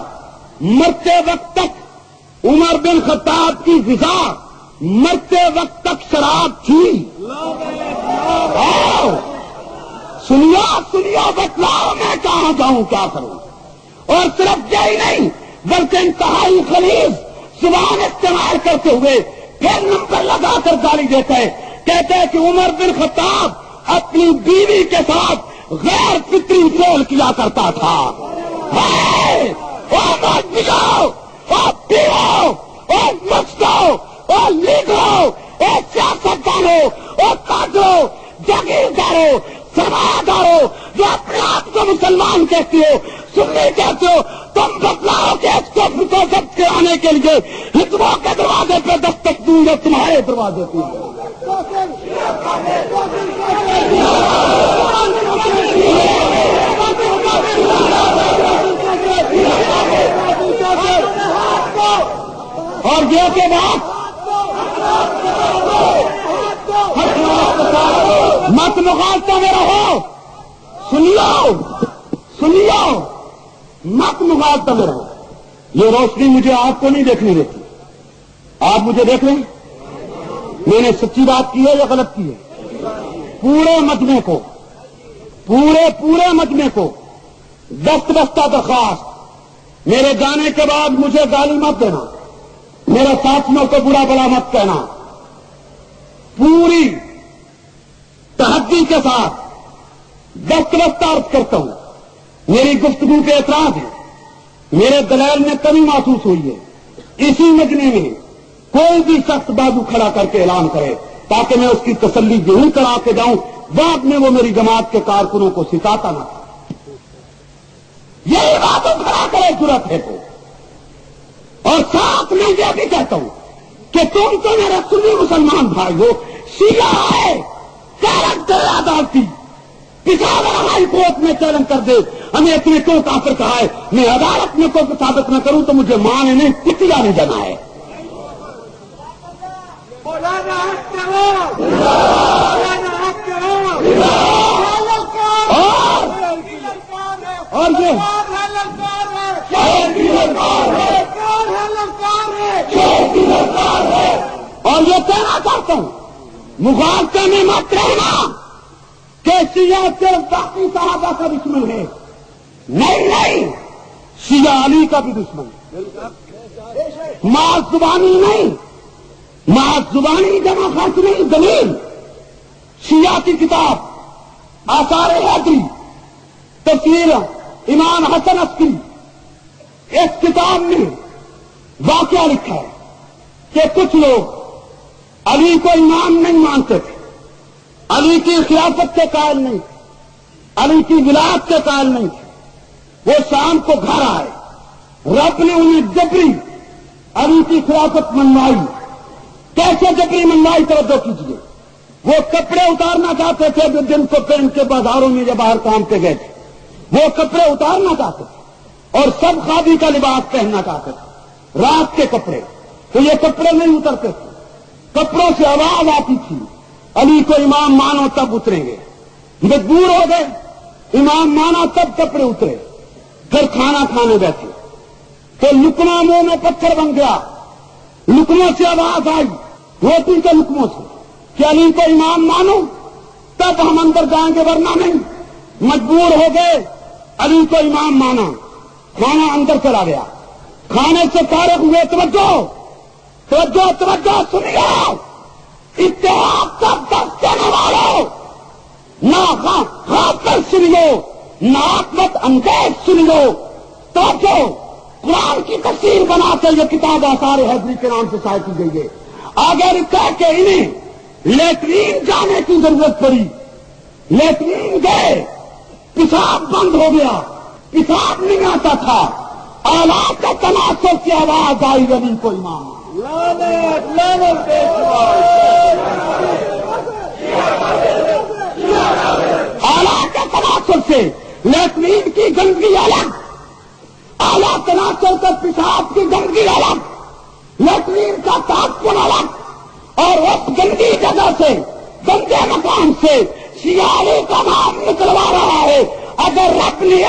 مرتے وقت تک، عمر بن خطاب کی غذا مرتے وقت تک شراب تھی. سنیا بتلاؤ میں کہاں جاؤں، کیا کروں. اور صرف یہی نہیں بلکہ انتہائی خلیز زبان استعمال کرتے ہوئے پھر نمبر لگا کر گالی دیتا ہے. کہتے ہیں کہ عمر بن خطاب اپنی بیوی کے ساتھ غیر فطری فعل کیا کرتا تھا. مت بجاؤ، پیو، مچکو، لیڈرو، سیاستدانوں، کادروں، جاگیرداروں، سرمایہ جو اپنے آپ کو مسلمان کہتے ہو، سنی کہتے ہو، تم بتلاؤ کہ اس کو ضبط کرانے کے لیے حزبوں کے دروازے پہ دستک دوں گے، تمہارے دروازے پہ. اور یہ کے بعد مت مغالطہ میں رہو، سنیو، مت مغالطہ میں رہو. یہ روشنی مجھے آپ کو نہیں دیکھنے دیتی. آپ مجھے دیکھ لیں، میں نے سچی بات کی ہے یا غلط کی ہے. پورے مجمع کو دست بستہ درخواست، میرے جانے کے بعد مجھے گالی مت دینا، میرے ساتھیوں کو برا بلا مت کہنا. پوری تحدی کے ساتھ دست بستہ عرض کرتا ہوں، میری گفتگو کے اعتراض ہیں، میرے دلائل میں کمی محسوس ہوئی ہے. اسی مجمع میں کوئی بھی شخص بازو کھڑا کر کے اعلان کرے تاکہ میں اس کی تسلی ضرور کرا کے جاؤں، بعد میں وہ میری جماعت کے کارکنوں کو ستاتا نہ تھا. یہی باتوں کھڑا کرے ضرورت ہے تو. اور ساتھ میں یہ بھی کہتا ہوں کہ تم تو میرے سنی مسلمان بھائی ہو، شیعہ ہے، کیریکٹر عدالتی پشاور ہائی کورٹ میں چیلنج کر دے ہمیں اتنے کیوں کافر کہا ہے، میں عدالت میں کوئی ثابت نہ کروں تو مجھے ماں نے نہیں کتیا نہیں جانا ہے. اور یہ چاہتا ہوں مغالطے میں مت رہنا کہ شیعہ صرف باقی صحابہ کا دشمن ہے. نہیں, شیعہ علی کا بھی دشمن ہے. محض زبانی نہیں, محض زبانی جمع خرچ نہیں, دلیل شیعہ کی کتاب آثار حیدری تفسیر امام حسن عسکری, اس کتاب میں واقعہ لکھا ہے کہ کچھ لوگ علی کو امام نہیں مانتے تھے, علی کی خلافت کے قائل نہیں, علی کی ولایت کے قائل نہیں تھے. وہ شام کو گھر آئے, رب نے انہیں جبری علی کی خلافت منوائی. کیسے جبری منوائی توجہ کیجیے. وہ کپڑے اتارنا چاہتے تھے جو جن کو پہن کے بازاروں میں جب باہر کام پہ گئے تھے, وہ کپڑے اتارنا چاہتے تھے اور سب خادی کا لباس پہننا چاہتے تھے, رات کے کپڑے. تو یہ کپڑے نہیں اترتے تھے, کپڑوں سے آواز آتی تھی علی کو امام مانو تب اتریں گے. مجبور ہو گئے, امام مانا تب کپڑے اترے. پھر کھانا کھانے بیٹھے تو لقمہ منہ میں پتھر بن گیا. لقموں سے آواز آئی, روٹی کے لقموں سے, کہ علی کو امام مانو تب ہم اندر جائیں گے ورنہ نہیں. مجبور ہو گئے, علی کو امام مانا, کھانا اندر چلا گیا. کھانے سے فارغ ہوئے, توجہ سنیے, اتحاد کا دست دینے والوں, نہ خاطر سنیو, نہ عاقبت اندیش سنیو. توجہ, قرآن کی تفسیر بنا کے یہ کتاب آثار حیدری کے نام سے شائع کی گئی ہے. آگے لکھا ہے کہ انہیں لیٹرین جانے کی ضرورت پڑی. لیٹرین گئے, پیشاب بند ہو گیا, پیشاب نہیں آتا تھا. آلات کا تناسب سے آواز آئی علی کو امام. آلات کے تناسب سے لیٹرین کی گندگی الگ, اعلیٰ تناسب کا پیشاب کی گندگی الگ, لیٹرین کا تعفن الگ. اور اس گندی جگہ سے, گندے مقام سے شیعہ علی کا نام نکلوا رہا ہے. اگر رب نے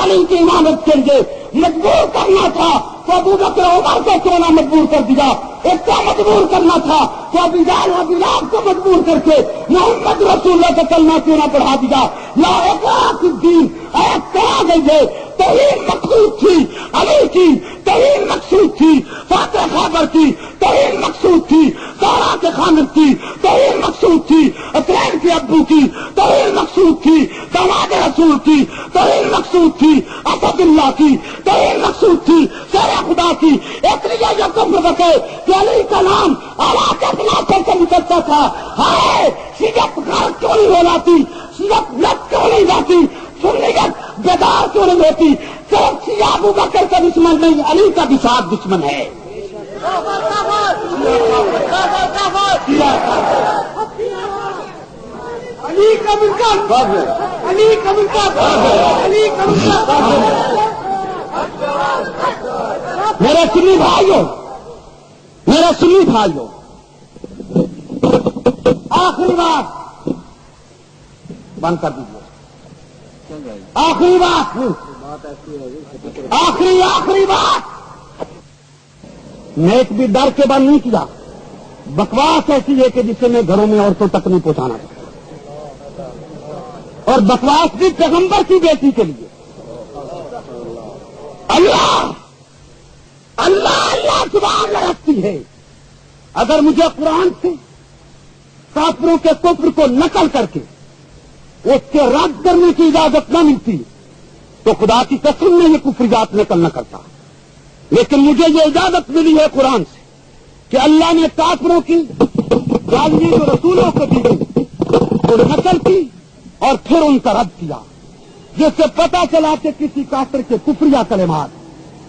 علی کی امامت کے لیے مجبور کرنا تھا تو ابو بکر عمر کو کیوں نہ مجبور کر دیا. اس کو مجبور کرنا تھا تو ابی جہل و بلال کو مجبور کر کے محمد رسول اللہ کا کلمہ کیوں نہ پڑھا دیا. لا اکراہ فی الدین آیت کرا گئی ہے. توہین مقصود تھی علی کی, توہین مقصود تھی فاتح خیبر کی, توہین مقصود تھی زہرا کے خامد کی, توہین مقصود تھی حسین کے ابو کی, توہین مقصود تھی داماد رسول کی, توہین مقصود تھی اسد اللہ کی, توہین مقصود تھی شیر خدا کی. اس لیے یہ کفر بکے کہ علی کا نام اعلیٰ کے تناسب سے نکلتا تھا. ہائے شیعت گھر کیوں نہیں ہو جاتی, شیعت لٹ کیوں نہیں جاتی, سنیت بیدار کیوں نہیں ہوتی. صرف شیعہ ابو بکر کا دشمن نہیں, علی کا بھی ساتھ دشمن ہے. علی کا منکر, علی کا منکر, علی کا منکر. میرے سنی بھائیوں, میرے سنی بھائیوں, آخری بات بند کر دیجیے. آخری بات, آخری بات. نیک بھی ڈر کے بند نہیں کیا. بکواس ایسی ہے کہ جسے میں گھروں میں عورتوں تک نہیں پہنچانا چاہتا, اور بکواس بھی پیغمبر کی بیٹی کے لیے. اللہ زبان لڑکتی ہے. اگر مجھے قرآن سے کافروں کے کفر کو نقل کر کے اس کے رد کرنے کی اجازت نہ ملتی تو خدا کی قسم میں یہ کفریات نقل نہ کرتا. لیکن مجھے یہ اجازت ملی ہے قرآن سے کہ اللہ نے کافروں کی ظالمین و رسولوں کو دی اور نقل کی اور پھر ان کا رد کیا, جس سے پتا چلا کہ کسی کافر کے کفریہ کلمات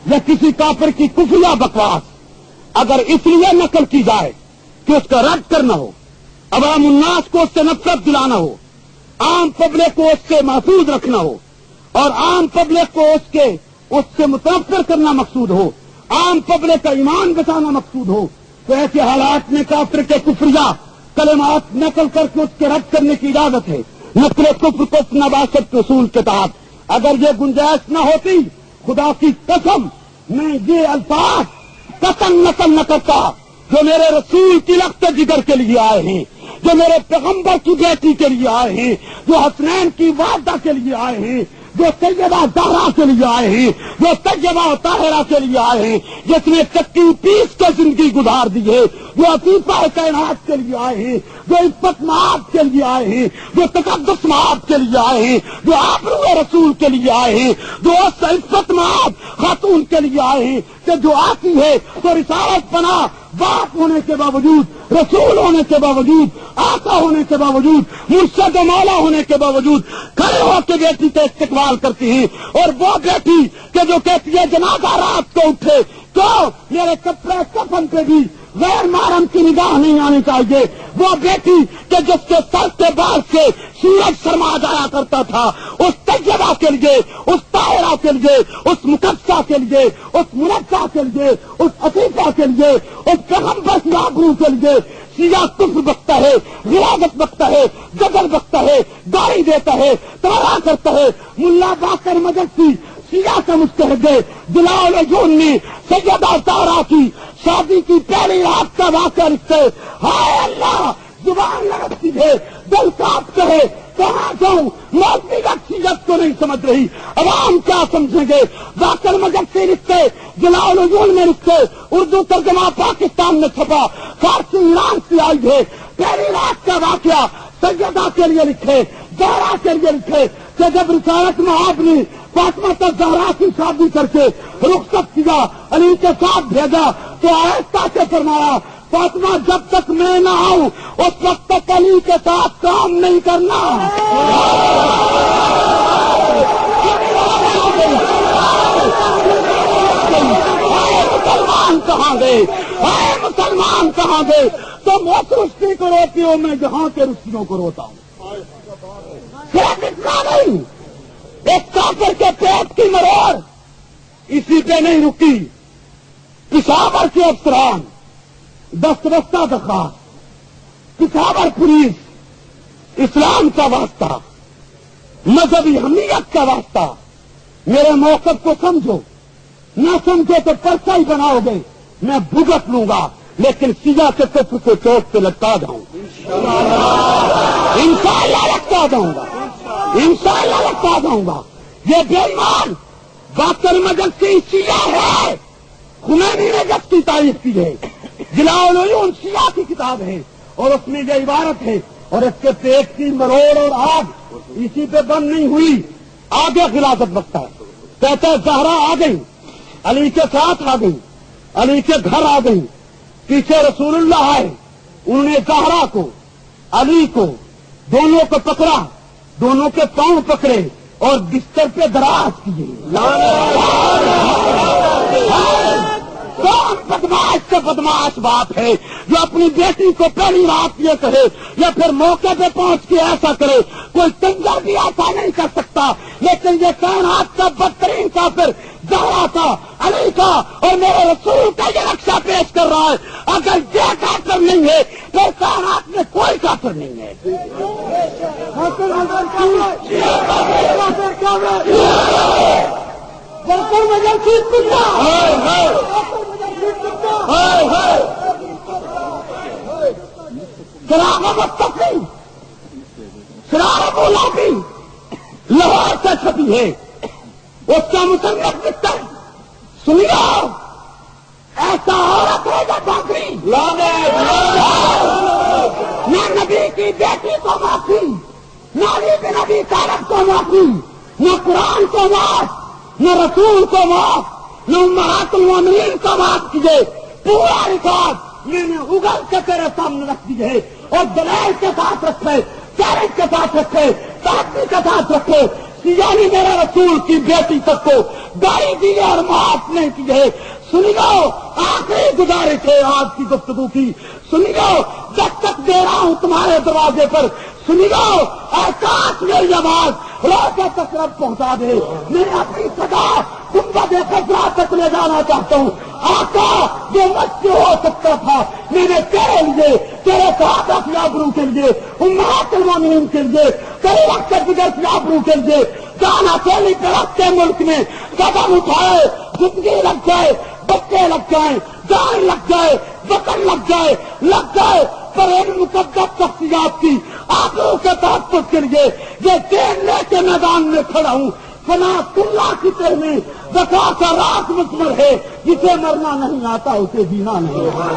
یا کسی کافر کی کفریہ بکواس اگر اس لیے نقل کی جائے کہ اس کا رد کرنا ہو, عوام الناس کو اس سے نفرت دلانا ہو, عام پبلک کو اس سے محفوظ رکھنا ہو, اور عام پبلک کو اس سے متنفر کرنا مقصود ہو, عام پبلک کا ایمان بچانا مقصود ہو, تو ایسے حالات میں کافر کے کفریہ کلمات نقل کر کے اس کے رد کرنے کی اجازت ہے. نقل کفر کو نباشت کے اصول کے تحت اگر یہ گنجائش نہ ہوتی, خدا کی قسم میں یہ الفاظ قسم نقل نہ کرتا جو میرے رسول کی لخت جگر کے لیے آئے ہیں، جو میرے پیغمبر کی بیٹی کے لیے آئے ہیں، جو حسنین کی والدہ کے لیے آئے ہیں، جو سیدہ زہرا کے لیے آئے ہیں، جو طیبہ طاہرہ کے لیے آئے ہیں، جس نے چکی پیس کے زندگی گزار دی ہے، جو عفیفہ کائنات کے لیے آئے ہیں، جو عفت معاف کے لیے آئے ہیں، جو تقدس معاف کے لیے آئے ہیں، جو آبرو رسول کے لیے آئے ہیں، جو عفت معاف خاتون کے لیے آئے ہیں، کہ جو آتی ہے تو رسالت پناہ باپ ہونے کے باوجود، رسول ہونے کے باوجود، آقا ہونے کے باوجود، مرشد و مولا ہونے کے باوجود کھڑے ہو کے بیٹی کا استقبال کرتی ہیں. اور وہ بیٹی کہ جو کہتی ہے جنازہ رات کو اٹھے، کیوں میرے کپڑے کفن پہ بھی غیر محرم کی نگاہ نہیں آنی چاہیے. وہ بیٹی کہ جس کے سر کے بال سے سورج شرما جایا کرتا تھا، اس طیبہ کے لیے، اس طاہرہ کے لیے، اس مقدسہ کے لیے، اس منزہ کے لیے، اس عفیفہ کے لیے، اس پیغمبر کی آبرو کے لیے سیاہ کفر بکتا ہے، غلاظت بکتا ہے، جبر بکتا ہے، گالی دیتا ہے، تباہ کرتا ہے. ملا باقر مجلسی سیاہ کا مستحد ہے. جلال جون نے سیدہ زہرا کی شادی کی پہلی رات کا واقعہ لکھتے، ہائے اللہ زبان لڑکتی ہے، دل کاپتا ہے، کہاں جاؤں، مولوی شخصیت کو نہیں سمجھ رہی، عوام کیا سمجھیں گے. باقر مجلسی لکھتے، جلال الجون میں لکھتے، اردو ترجمہ پاکستان میں چھپا، فارسی ایران سے آئی ہے. پہلی رات کا واقعہ سیدہ کے لیے لکھے، زہرا کے لیے لکھے کہ جب رسالت مآب نے فاطمہ زہرا کی شادی کر کے رخصت کیا، علی کے ساتھ بھیجا، تو آہستہ سے فرمایا فاطمہ جب تک میں نہ آؤں اس وقت تک علی کے ساتھ کام نہیں کرنا. مسلمان کہاں گئے، مسلمان کہاں گئے؟ تم اس رشتے کو روتی ہو، میں جہاں کے رشتوں کو روتا ہوں. صرف اتنا نہیں، ایک کافر کے پیٹ کی مروڑ اسی پہ نہیں رکی. پشاور کے افسران دستبستہ درخواست، پشاور پولیس، اسلام کا واسطہ، مذہبی حمیت کا واسطہ، میرے موقف کو سمجھو، نہ سمجھو تو پرچہ ہی بناؤ گے، میں بھگت لوں گا، لیکن سیاہ کے کفر کو چوٹ پہ لٹکا جاؤں گا، انشاءاللہ لٹکا جاؤں گا، انشاءاللہ لٹکا جاؤں گا. یہ بے ایمان باقر مجلسی سیاہ ہے. خمینی نے جب کی تعریف کی ہے، جلال العیون سیاہ کی کتاب ہے، اور اس میں یہ عبارت ہے، اور اس کے پیٹ کی مروڑ اور آگ اسی پہ بند نہیں ہوئی، آگے غلاظت بکتا ہے. کہتے زہرا آ گئی، علی کے ساتھ آ گئی، علی کے گھر آ گئی، پیچھے رسول اللہ آئے، انہوں نے زہرا کو، علی کو، دونوں کو پکڑا، دونوں کے پاؤں پکڑے اور بستر پہ دراز کیے. کون بدماش سے بدماش باپ ہے جو اپنی بیٹی کو پہلی رات یہ کہے یا پھر موقع پہ پہنچ کے ایسا کرے؟ کوئی کنجر بھی ایسا نہیں کر سکتا. لیکن یہ کائنات کا بدترین کافر زہرا کا، علی کا اور میرے رسول کا یہ نقشہ پیش کر رہا ہے. اگر یہ کافر نہیں ہے تو کائنات میں کوئی کافر نہیں ہے. شرار بولا بھی لاہور سے چھپی ہے، اس کا مصنف لکھتا ہے، سنیے ایسا عورت ہے جو باقی نہ نبی کی بیٹی کو معافی، نہ علی بن ابی طالب کو معافی، نہ قرآن کو معاف، نہ رسول کو معاف، نہ امہات المومنین کو معاف کیجیے. پورا ریکارڈ میں نے اگل کے تیرے سامنے رکھ دیے اور دلائل کے ساتھ رکھے، چیلنج کے ساتھ رکھے، تحقیق کے ساتھ رکھے. یعنی میرے رسول کی بیٹی تک کو گاڑی دی اور معاف نہیں کی ہے. سنی لو، آخری گزارش ہے آج کی گفتگو کی، سنی لو جب تک دے رہا ہوں تمہارے دروازے پر، سنی لو کاش میری آواز روزہ تقرب پہنچا دے. میں اپنی صدا گنبد خضرا تک لے جانا چاہتا ہوں. آقا جو مجھ سے ہو سکتا تھا میں نے تیرے لیے، تیرے صحابہ کی آبرو کے لیے، امہات المومنین کے لیے، کئی وقت گزر کی آبرو کے لیے جان اکیلی پہ رکھ کے ملک میں قدم اٹھائے. زندگی لگ جائے، بچے لگ جائیں، جان لگ جائے، وطن لگ جائے پر ان مقدس شخصیات کی آخروں کے تحفظ کے لیے یہ دین لے کے میدان میں کھڑا ہوں. صلاۃ اللہ کی تحمید بقا کا راز مسمر ہے. جسے مرنا نہیں آتا اسے جینا نہیں آتا.